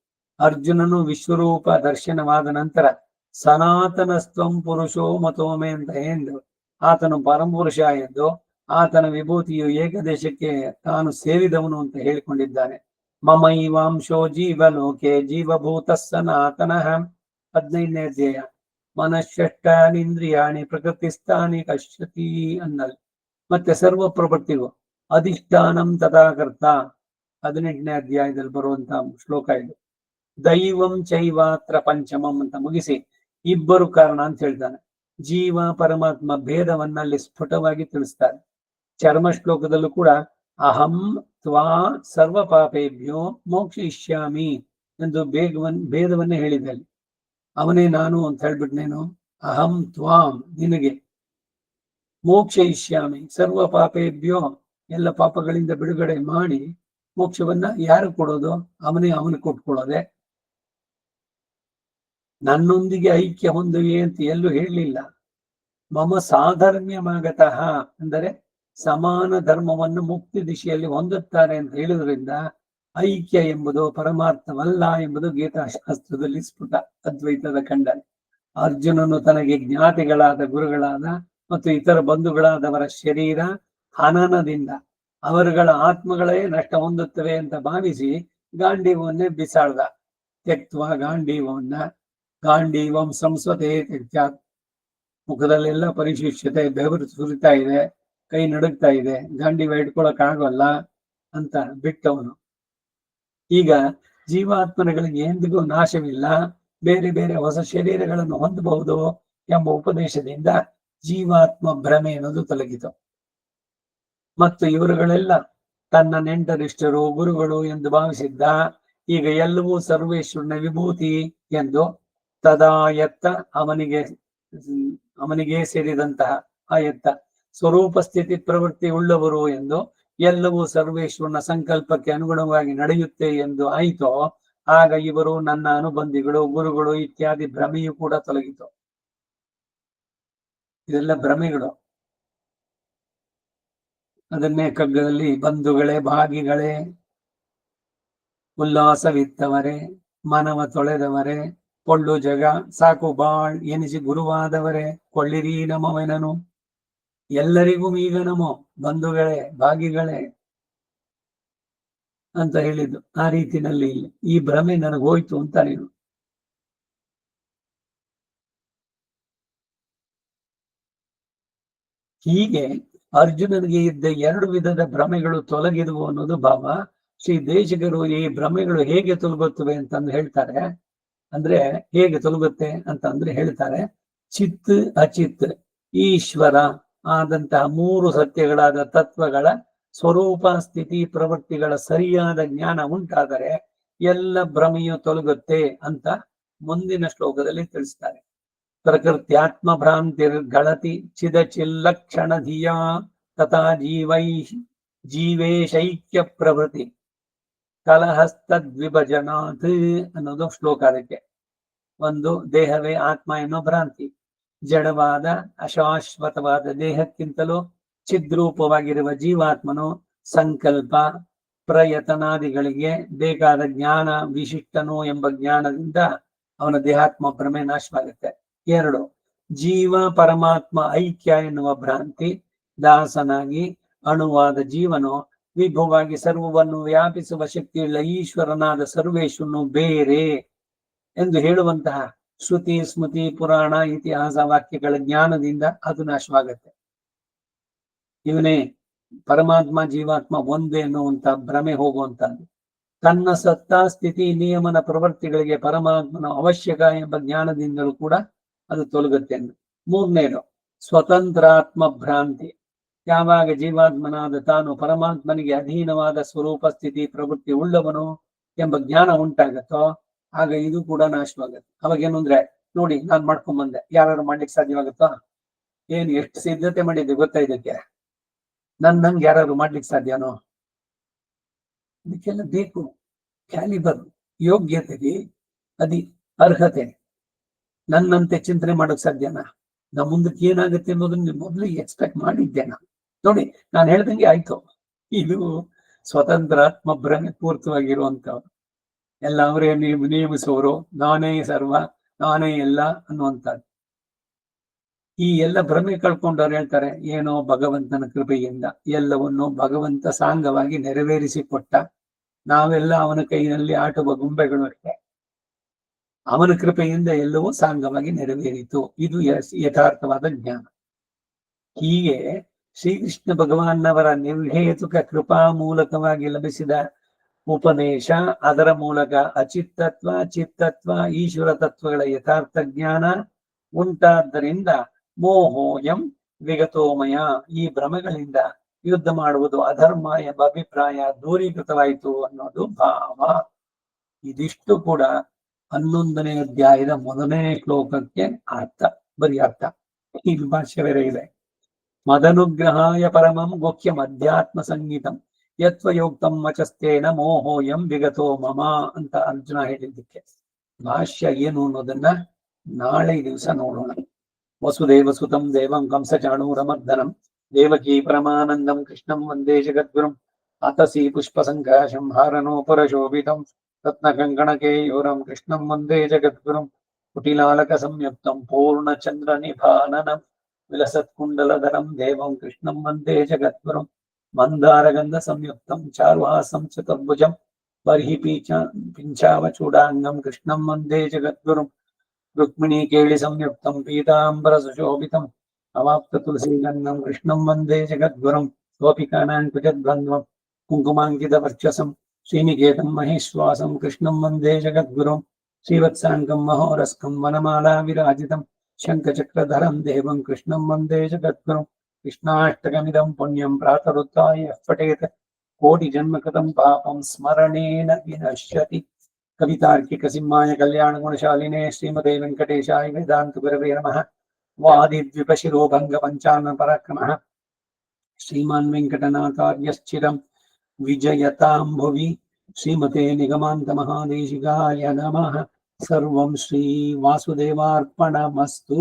ಅರ್ಜುನನು ವಿಶ್ವರೂಪ ದರ್ಶನವಾದ ನಂತರ ಸನಾತನ ಸ್ವಂ ಪುರುಷೋ ಮತೋಮೆ ಅಂತ ಎಂದು ಆತನು ಪರಮಪುರುಷ ಎಂದು ಆತನ ವಿಭೂತಿಯು ಏಕದೇಶಕ್ಕೆ ತಾನು ಸೇರಿದವನು ಅಂತ ಹೇಳಿಕೊಂಡಿದ್ದಾನೆ. ಮಮೈವಾಂಶೋ ಜೀವಲೋಕೆ ಜೀವಭೂತ ಸನಾತನಃ 15ನೇ ಅಧ್ಯಾಯ. ಮನಶ್ಚಷ್ಟಾನಿಂದ್ರಿಯಾಣಿ ಪ್ರಕೃತಿಸ್ಥಾನಿ ಕಶ್ಯತಿ ಅನ್ನಲ್. ಮತ್ತೆ ಸರ್ವ ಪ್ರವೃತ್ತಿಗೂ ಅಧಿಷ್ಠಾನಂ ತಥಾಕರ್ತ 18ನೇ ಅಧ್ಯಾಯದಲ್ಲಿ ಬರುವಂತ ಶ್ಲೋಕ ಇದು. ದೈವಂ ಚೈವಾತ್ರ ಪಂಚಮಂ ಅಂತ ಮುಗಿಸಿ ಇಬ್ಬರು ಕಾರಣ ಅಂತ ಹೇಳ್ತಾನೆ. ಜೀವ ಪರಮಾತ್ಮ ಭೇದವನ್ನ ಅಲ್ಲಿ ಸ್ಫುಟವಾಗಿ ತಿಳಿಸ್ತಾರೆ. ಚರ್ಮ ಶ್ಲೋಕದಲ್ಲೂ ಕೂಡ ಅಹಂ ತ್ವಾ ಸರ್ವ ಪಾಪೇಭ್ಯೋ ಮೋಕ್ಷಯಿಷ್ಯಾಮಿ ಎಂದು ಭೇದವನ್ನೇ ಹೇಳಿದೆ ಅಲ್ಲಿ. ಅವನೇ ನಾನು ಅಂತ ಹೇಳ್ಬಿಟ್ನೇನು, ಅಹಂ ತ್ವಾಂ ನಿನಗೆ, ಮೋಕ್ಷಯಿಷ್ಯಾಮಿ ಸರ್ವ ಪಾಪೇಭ್ಯೋ ಎಲ್ಲ ಪಾಪಗಳಿಂದ ಬಿಡುಗಡೆ ಮಾಡಿ ಮೋಕ್ಷವನ್ನ ಯಾರು ಕೊಡೋದು, ಅವನು ಕೊಟ್ಕೊಳ್ಳೋದೆ. ನನ್ನೊಂದಿಗೆ ಐಕ್ಯ ಹೊಂದುವೆ ಅಂತ ಎಲ್ಲೂ ಹೇಳಲಿಲ್ಲ. ಮಮ ಸಾಧರ್ಮ್ಯಮಾಗತಃ ಅಂದರೆ ಸಮಾನ ಧರ್ಮವನ್ನು ಮುಕ್ತಿ ದಿಶೆಯಲ್ಲಿ ಹೊಂದುತ್ತಾರೆ ಅಂತ ಹೇಳುವುದರಿಂದ ಐಕ್ಯ ಎಂಬುದು ಪರಮಾರ್ಥವಲ್ಲ ಎಂಬುದು ಗೀತಾಶಾಸ್ತ್ರದಲ್ಲಿ ಸ್ಫುಟ ಅದ್ವೈತದ ಖಂಡನೆ. ಅರ್ಜುನನು ತನಗೆ ಜ್ಞಾತಿಗಳಾದ ಗುರುಗಳಾದ ಮತ್ತು ಇತರ ಬಂಧುಗಳಾದವರ ಶರೀರ ಹನನದಿಂದ ಅವರುಗಳ ಆತ್ಮಗಳೇ ನಷ್ಟ ಹೊಂದುತ್ತವೆ ಅಂತ ಭಾವಿಸಿ ಗಾಂಡೀವನ್ನೇ ಬಿಸಾಡ್ದ. ತ್ಯಕ್ತ್ವ ಗಾಂಡೀವನ್ನ ಗಾಂಡೀವಂ ಸಂಸ್ವತೆ ತ್ಯಕ್ತ್ಯಾತ್. ಮುಖದಲ್ಲೆಲ್ಲ ಪರಿಶಿಷ್ಟತೆ, ಬೆವರು ಸುರಿತಾ ಇದೆ, ಕೈ ನಡುಗ್ತಾ ಇದೆ, ಗಾಂಡೀವ ಇಟ್ಕೊಳಕ್ ಆಗೋಲ್ಲ ಅಂತ ಬಿಟ್ಟವನು. ಈಗ ಜೀವಾತ್ಮಗಳಿಗೆ ಎಂದಿಗೂ ನಾಶವಿಲ್ಲ, ಬೇರೆ ಬೇರೆ ಹೊಸ ಶರೀರಗಳನ್ನು ಹೊಂದಬಹುದು ಎಂಬ ಉಪದೇಶದಿಂದ ಜೀವಾತ್ಮ ಭ್ರಮೆ ಅನ್ನೋದು ತೊಲಗಿತು. ಮತ್ತು ಇವರುಗಳೆಲ್ಲ ತನ್ನ ನೆಂಟರಿಷ್ಟರು ಗುರುಗಳು ಎಂದು ಭಾವಿಸಿದ್ದ ಈಗ ಎಲ್ಲವೂ ಸರ್ವೇಶ್ವರನ ವಿಭೂತಿ ಎಂದು ತದಾಯತ್ತ ಅವನಿಗೆ ಸೇರಿದಂತಹ ಆಯತ್ತ ಸ್ವರೂಪ ಸ್ಥಿತಿ ಪ್ರವೃತ್ತಿ ಉಳ್ಳವರು ಎಂದು ಎಲ್ಲವೂ ಸರ್ವೇಶ್ವರನ ಸಂಕಲ್ಪಕ್ಕೆ ಅನುಗುಣವಾಗಿ ನಡೆಯುತ್ತೆ ಎಂದು ಆಯಿತೋ, ಆಗ ಇವರು ನನ್ನ ಅನುಬಂಧಿಗಳು ಗುರುಗಳು ಇತ್ಯಾದಿ ಭ್ರಮೆಯು ಕೂಡ ತೊಲಗಿತು. ಇದೆಲ್ಲ ಭ್ರಮೆಗಳು. ಅದನ್ನೇ ಕಗ್ಗದಲ್ಲಿ ಬಂಧುಗಳೇ ಭಾಗಿಗಳೇ ಉಲ್ಲಾಸವಿತ್ತವರೇ ಮನವ ತೊಳೆದವರೇ ಕೊಳ್ಳು ಜಗ ಸಾಕು ಬಾಳ್ ಎನಿಸಿ ಗುರುವಾದವರೇ ಕೊಳ್ಳಿರಿ ನಮವೆನನು. ಎಲ್ಲರಿಗೂ ಈಗ ನಮೋ ಬಂಧುಗಳೇ ಭಾಗಿಗಳೇ ಅಂತ ಹೇಳಿದ್ದು. ಆ ರೀತಿನಲ್ಲಿ ಈ ಭ್ರಮೆ ನನಗೆ ಹೋಯ್ತು ಅಂತ ನೀನು. ಹೀಗೆ ಅರ್ಜುನನಿಗೆ ಇದ್ದ 2 ವಿಧದ ಭ್ರಮೆಗಳು ತೊಲಗಿದವು ಅನ್ನೋದು ಭಾವ. ಶ್ರೀ ದೇಶಿಕರು ಈ ಭ್ರಮೆಗಳು ಹೇಗೆ ತೊಲಗುತ್ತವೆ ಅಂತಂದು ಹೇಳ್ತಾರೆ. ಅಂದ್ರೆ ಹೇಗೆ ತೊಲಗುತ್ತೆ ಅಂತಂದ್ರೆ ಹೇಳ್ತಾರೆ, ಚಿತ್ ಅಚಿತ್ ಈಶ್ವರ ಆದಂತಹ 3 ಸತ್ಯಗಳಾದ ತತ್ವಗಳ ಸ್ವರೂಪ ಸ್ಥಿತಿ ಪ್ರವೃತ್ತಿಗಳ ಸರಿಯಾದ ಜ್ಞಾನ ಉಂಟಾದರೆ ಎಲ್ಲ ಭ್ರಮೆಯು ತೊಲಗುತ್ತೆ ಅಂತ ಮುಂದಿನ ಶ್ಲೋಕದಲ್ಲಿ ತಿಳಿಸ್ತಾರೆ. ಪ್ರಕೃತ್ಯಾತ್ಮ ಭ್ರಾಂತಿರ್ಗಳತಿ ಚಿದಚಿಲ್ಲಕ್ಷಣ ಧಿಯಾ ತಥಾ ಜೀವೇಶೈಕ್ಯ ಪ್ರವೃತ್ತಿ ಕಲಹಸ್ತದ್ವಿಭಜನಾತ್ ಅನ್ನೋದು ಶ್ಲೋಕ. ಅದಕ್ಕೆ ಒಂದು ದೇಹವೇ ಆತ್ಮ ಎನ್ನೋ ಭ್ರಾಂತಿ, ಜಡವಾದ ಅಶಾಶ್ವತವಾದ ದೇಹಕ್ಕಿಂತಲೂ ಚಿದ್ರೂಪವಾಗಿರುವ ಜೀವಾತ್ಮನು ಸಂಕಲ್ಪ ಪ್ರಯತನಾದಿಗಳಿಗೆ ಬೇಕಾದ ಜ್ಞಾನ ವಿಶಿಷ್ಟನು ಎಂಬ ಜ್ಞಾನದಿಂದ ಅವನ ದೇಹಾತ್ಮ ಭ್ರಮೆ ನಾಶವಾಗುತ್ತೆ. 2 ಜೀವ ಪರಮಾತ್ಮ ಐಕ್ಯ ಎನ್ನುವ ಭ್ರಾಂತಿ, ದಾಸನಾಗಿ ಅಣುವಾದ ಜೀವನು ವಿಭುವಾಗಿ ಸರ್ವವನ್ನು ವ್ಯಾಪಿಸುವ ಶಕ್ತಿಯುಳ್ಳ ಈಶ್ವರನಾದ ಸರ್ವೇಶ್ವರನು ಬೇರೆ ಎಂದು ಹೇಳುವಂತಹ ಶ್ರುತಿ ಸ್ಮೃತಿ ಪುರಾಣ ಇತಿಹಾಸ ವಾಕ್ಯಗಳ ಜ್ಞಾನದಿಂದ ಅದು ನಾಶವಾಗತ್ತೆ. ಇವನೇ ಪರಮಾತ್ಮ ಜೀವಾತ್ಮ ಒಂದೇ ಎನ್ನುವಂತ ಭ್ರಮೆ ಹೋಗುವಂತಹದ್ದು. ತನ್ನ ಸತ್ತಾ ಸ್ಥಿತಿ ನಿಯಮನ ಪ್ರವೃತ್ತಿಗಳಿಗೆ ಪರಮಾತ್ಮನ ಅವಶ್ಯಕ ಎಂಬ ಜ್ಞಾನದಿಂದಲೂ ಕೂಡ ಅದು ತೊಲಗುತ್ತೆ. 3ನೇದು ಸ್ವತಂತ್ರಾತ್ಮ ಭ್ರಾಂತಿ. ಯಾವಾಗ ಜೀವಾತ್ಮನಾದ ತಾನು ಪರಮಾತ್ಮನಿಗೆ ಅಧೀನವಾದ ಸ್ವರೂಪ ಸ್ಥಿತಿ ಪ್ರವೃತ್ತಿ ಉಳ್ಳವನು ಎಂಬ ಜ್ಞಾನ ಉಂಟಾಗತ್ತೋ ಆಗ ಇದು ಕೂಡ ನಾಶವಾಗತ್ತೆ. ಅವಾಗೇನು ಅಂದ್ರೆ, ನೋಡಿ ನಾನ್ ಮಾಡ್ಕೊಂಡ್ ಬಂದೆ, ಯಾರು ಮಾಡ್ಲಿಕ್ಕೆ ಸಾಧ್ಯವಾಗುತ್ತೋ? ಏನು ಎಷ್ಟು ಸಿದ್ಧತೆ ಮಾಡಿದ್ದೆ ಗೊತ್ತಾ ಇದಕ್ಕೆ? ನಂಗೆ ಯಾರು ಮಾಡ್ಲಿಕ್ಕೆ ಸಾಧ್ಯನೋ? ಇದಕ್ಕೆಲ್ಲ ಬೇಕು ಕ್ಯಾಲಿಬರ್, ಯೋಗ್ಯತೆಗೆ ಅರ್ಹತೆ. ನನ್ನಂತೆ ಚಿಂತನೆ ಮಾಡೋಕ್ ಸಾಧ್ಯನಾ? ನಾ ಮುಂದಕ್ಕೆ ಏನಾಗುತ್ತೆ ಅನ್ನೋದನ್ನ ಮೊದಲು ಎಕ್ಸ್ಪೆಕ್ಟ್ ಮಾಡಿದ್ದೇನಾ? ನೋಡಿ ನಾನು ಹೇಳ್ದಂಗೆ ಆಯ್ತು. ಇದು ಸ್ವತಂತ್ರಾತ್ಮ ಭ್ರಮೆ ಪೂರ್ತವಾಗಿರುವಂತವ್ರು. ಎಲ್ಲ ಅವರೇ ನಿಯಮಿಸುವವರು, ನಾನೇ ಸರ್ವ ನಾನೇ ಎಲ್ಲ ಅನ್ನುವಂಥದ್ದು. ಈ ಎಲ್ಲ ಭ್ರಮೆ ಕಳ್ಕೊಂಡವ್ರು ಹೇಳ್ತಾರೆ, ಏನೋ ಭಗವಂತನ ಕೃಪೆಯಿಂದ ಎಲ್ಲವನ್ನು ಭಗವಂತ ಸಾಂಗವಾಗಿ ನೆರವೇರಿಸಿಕೊಟ್ಟ, ನಾವೆಲ್ಲ ಅವನ ಕೈಯಲ್ಲಿ ಆಟುವ ಗೊಂಬೆಗಳು ಅಷ್ಟೇ, ಅವನ ಕೃಪೆಯಿಂದ ಎಲ್ಲವೂ ಸಾಂಗವಾಗಿ ನೆರವೇರಿತು. ಇದು ಯಥಾರ್ಥವಾದ ಜ್ಞಾನ. ಹೀಗೆ ಶ್ರೀಕೃಷ್ಣ ಭಗವಾನ್ನವರ ನಿರ್ಹೇತುಕ ಕೃಪಾ ಮೂಲಕವಾಗಿ ಲಭಿಸಿದ ಉಪದೇಶ, ಅದರ ಮೂಲಕ ಅಚಿತ್ತತ್ವ ಚಿತ್ತತ್ವ ಈಶ್ವರ ತತ್ವಗಳ ಯಥಾರ್ಥ ಜ್ಞಾನ ಉಂಟಾದ್ದರಿಂದ ಮೋಹೋಯಂ ವಿಗತೋಮಯ, ಈ ಭ್ರಮೆಗಳಿಂದ ಯುದ್ಧ ಮಾಡುವುದು ಅಧರ್ಮ ಎಂಬ ಅಭಿಪ್ರಾಯ ದೂರೀಕೃತವಾಯಿತು ಅನ್ನೋದು ಭಾವ. ಇದಿಷ್ಟು ಕೂಡ 11ನೇ ಅಧ್ಯಾಯದ 1ನೇ ಶ್ಲೋಕಕ್ಕೆ ಅರ್ಥ, ಬರೀ ಅರ್ಥ. ಇಲ್ಲಿ ಭಾಷ್ಯ ಬೇರೆ ಇದೆ. ಮದನುಗ್ರಹಾಯ ಪರಮಂ ಗುಹ್ಯಂ ಅಧ್ಯಾತ್ಮ ಸಂಗೀತಂ ಯತ್ವಯೋಕ್ತಂ ವಚಸ್ತೇನ ಮೋಹೋಯಂ ವಿಗತೋ ಮಮ ಅಂತ ಅರ್ಜುನ ಹೇಳಿದ್ದಕ್ಕೆ ಭಾಷ್ಯ ಏನು ಅನ್ನೋದನ್ನ ನಾಳೆ ದಿವಸ ನೋಡೋಣ. ವಸುದೇವ ಸುತಂ ದೇವಂ ಕಂಸಚಾಣೂರಮರ್ದನಂ ದೇವಕೀ ಪರಮಾನಂದಂ ಕೃಷ್ಣಂ ವಂದೇ ಜಗದ್ಗುರುಂ ಅತಸಿ ಪುಷ್ಪ ಸಂಕಾಶಂ ಹಾರನೋಪರಶೋಭಿತಂ ರತ್ನಕಂಕಣಕೇಯೂರಂ ಕೃಷ್ಣಂ ವಂದೇ ಜಗದ್ಗುರುಂ ಕುಟಿಲಾಲಕ ಸಂಯುಕ್ತಂ ಪೂರ್ಣಚಂದ್ರ ನಿಭಾನನಂ ವಿಲಸತ್ಕುಂಡಲಧರಂ ದೇವಂ ಕೃಷ್ಣಂ ವಂದೇ ಜಗದ್ಗುರುಂ ಮಂದಾರಗಂಧ ಸಂಯುಕ್ತಂ ಚಾರುಹಾಸಂ ಚತುರ್ಭುಜಂ ಬರ್ಹಿ ಪಿಂಚಾವಚೂಡಾಂಗಂ ಕೃಷ್ಣಂ ವಂದೇ ಜಗದ್ಗುರುಂ ರುಕ್ಮಿಣೀ ಕೇಳಿ ಸಂಯುಕ್ತಂ ಪೀತಾಂಬರ ಸುಶೋಭಿತಂ ಅವಾಪ್ತ ತುಳಸೀಗಂಧಂ ಕೃಷ್ಣಂ ವಂದೇ ಜಗದ್ಗುರುಂ ಗೋಪಿಕಾನಾಂ ಕುಜದ್ವಂದ್ವಂ ಕುಂಕುಮಾಂಕಿತ ವರ್ಚಸಂ ಶ್ರೀನಿಕೇತಂ ಮಹೇಶ್ವಾಸಂ ಕೃಷ್ಣಂ ವಂದೇ ಜಗದ್ಗುರುಂ ಶ್ರೀವತ್ಸಾಂಗಂ ಮಹೋರಸ್ಕಂ ವನಮಾಲಾ ವಿರಾಜಿತಂ ಶಂಖಚಕ್ರಧರಂ ದೇವಂ ಕೃಷ್ಣಂ ವಂದೇ ಜಗದ್ಗುರುಂ ಕೃಷ್ಣಾಷ್ಟಕಮಿದಂ ಪುಣ್ಯಂ ಪ್ರಾತರುತ್ತಾಯ ಪಠೇತ್ ಕೋಟಿ ಜನ್ಮಕೃತಂ ಪಾಪಂ ಸ್ಮರಣೇನ ವಿನಶ್ಯತಿ. ಕವಿತಾರ್ಕಿಕ ಸಿಂಹಾಯ ಕಲ್ಯಾಣ ಗುಣಶಾಲಿನೇ ಶ್ರೀಮತೆ ವೆಂಕಟೇಶಾಯ ವೇದಾಂತ ಗುರವೇ ನಮಃ. ವಾದಿದ್ವಿಪಶಿರೋ ಭಂಗ ಪಂಚಾನ ಪರಾಕ್ರಮಃ ಶ್ರೀಮಾನ್ ವೆಂಕಟನಾಥಾರ್ಯಶ್ಚಿರಂ ವಿಜಯತಾಂ ಭುವಿ. ಶ್ರೀಮತೆ ನಿಗಮಾಂತ ಮಹಾದೇಶಿಕಾಯ ನಮಃ. ಸರ್ವಂ ಶ್ರೀ ವಾಸುದೇವಾರ್ಪಣಮಸ್ತು.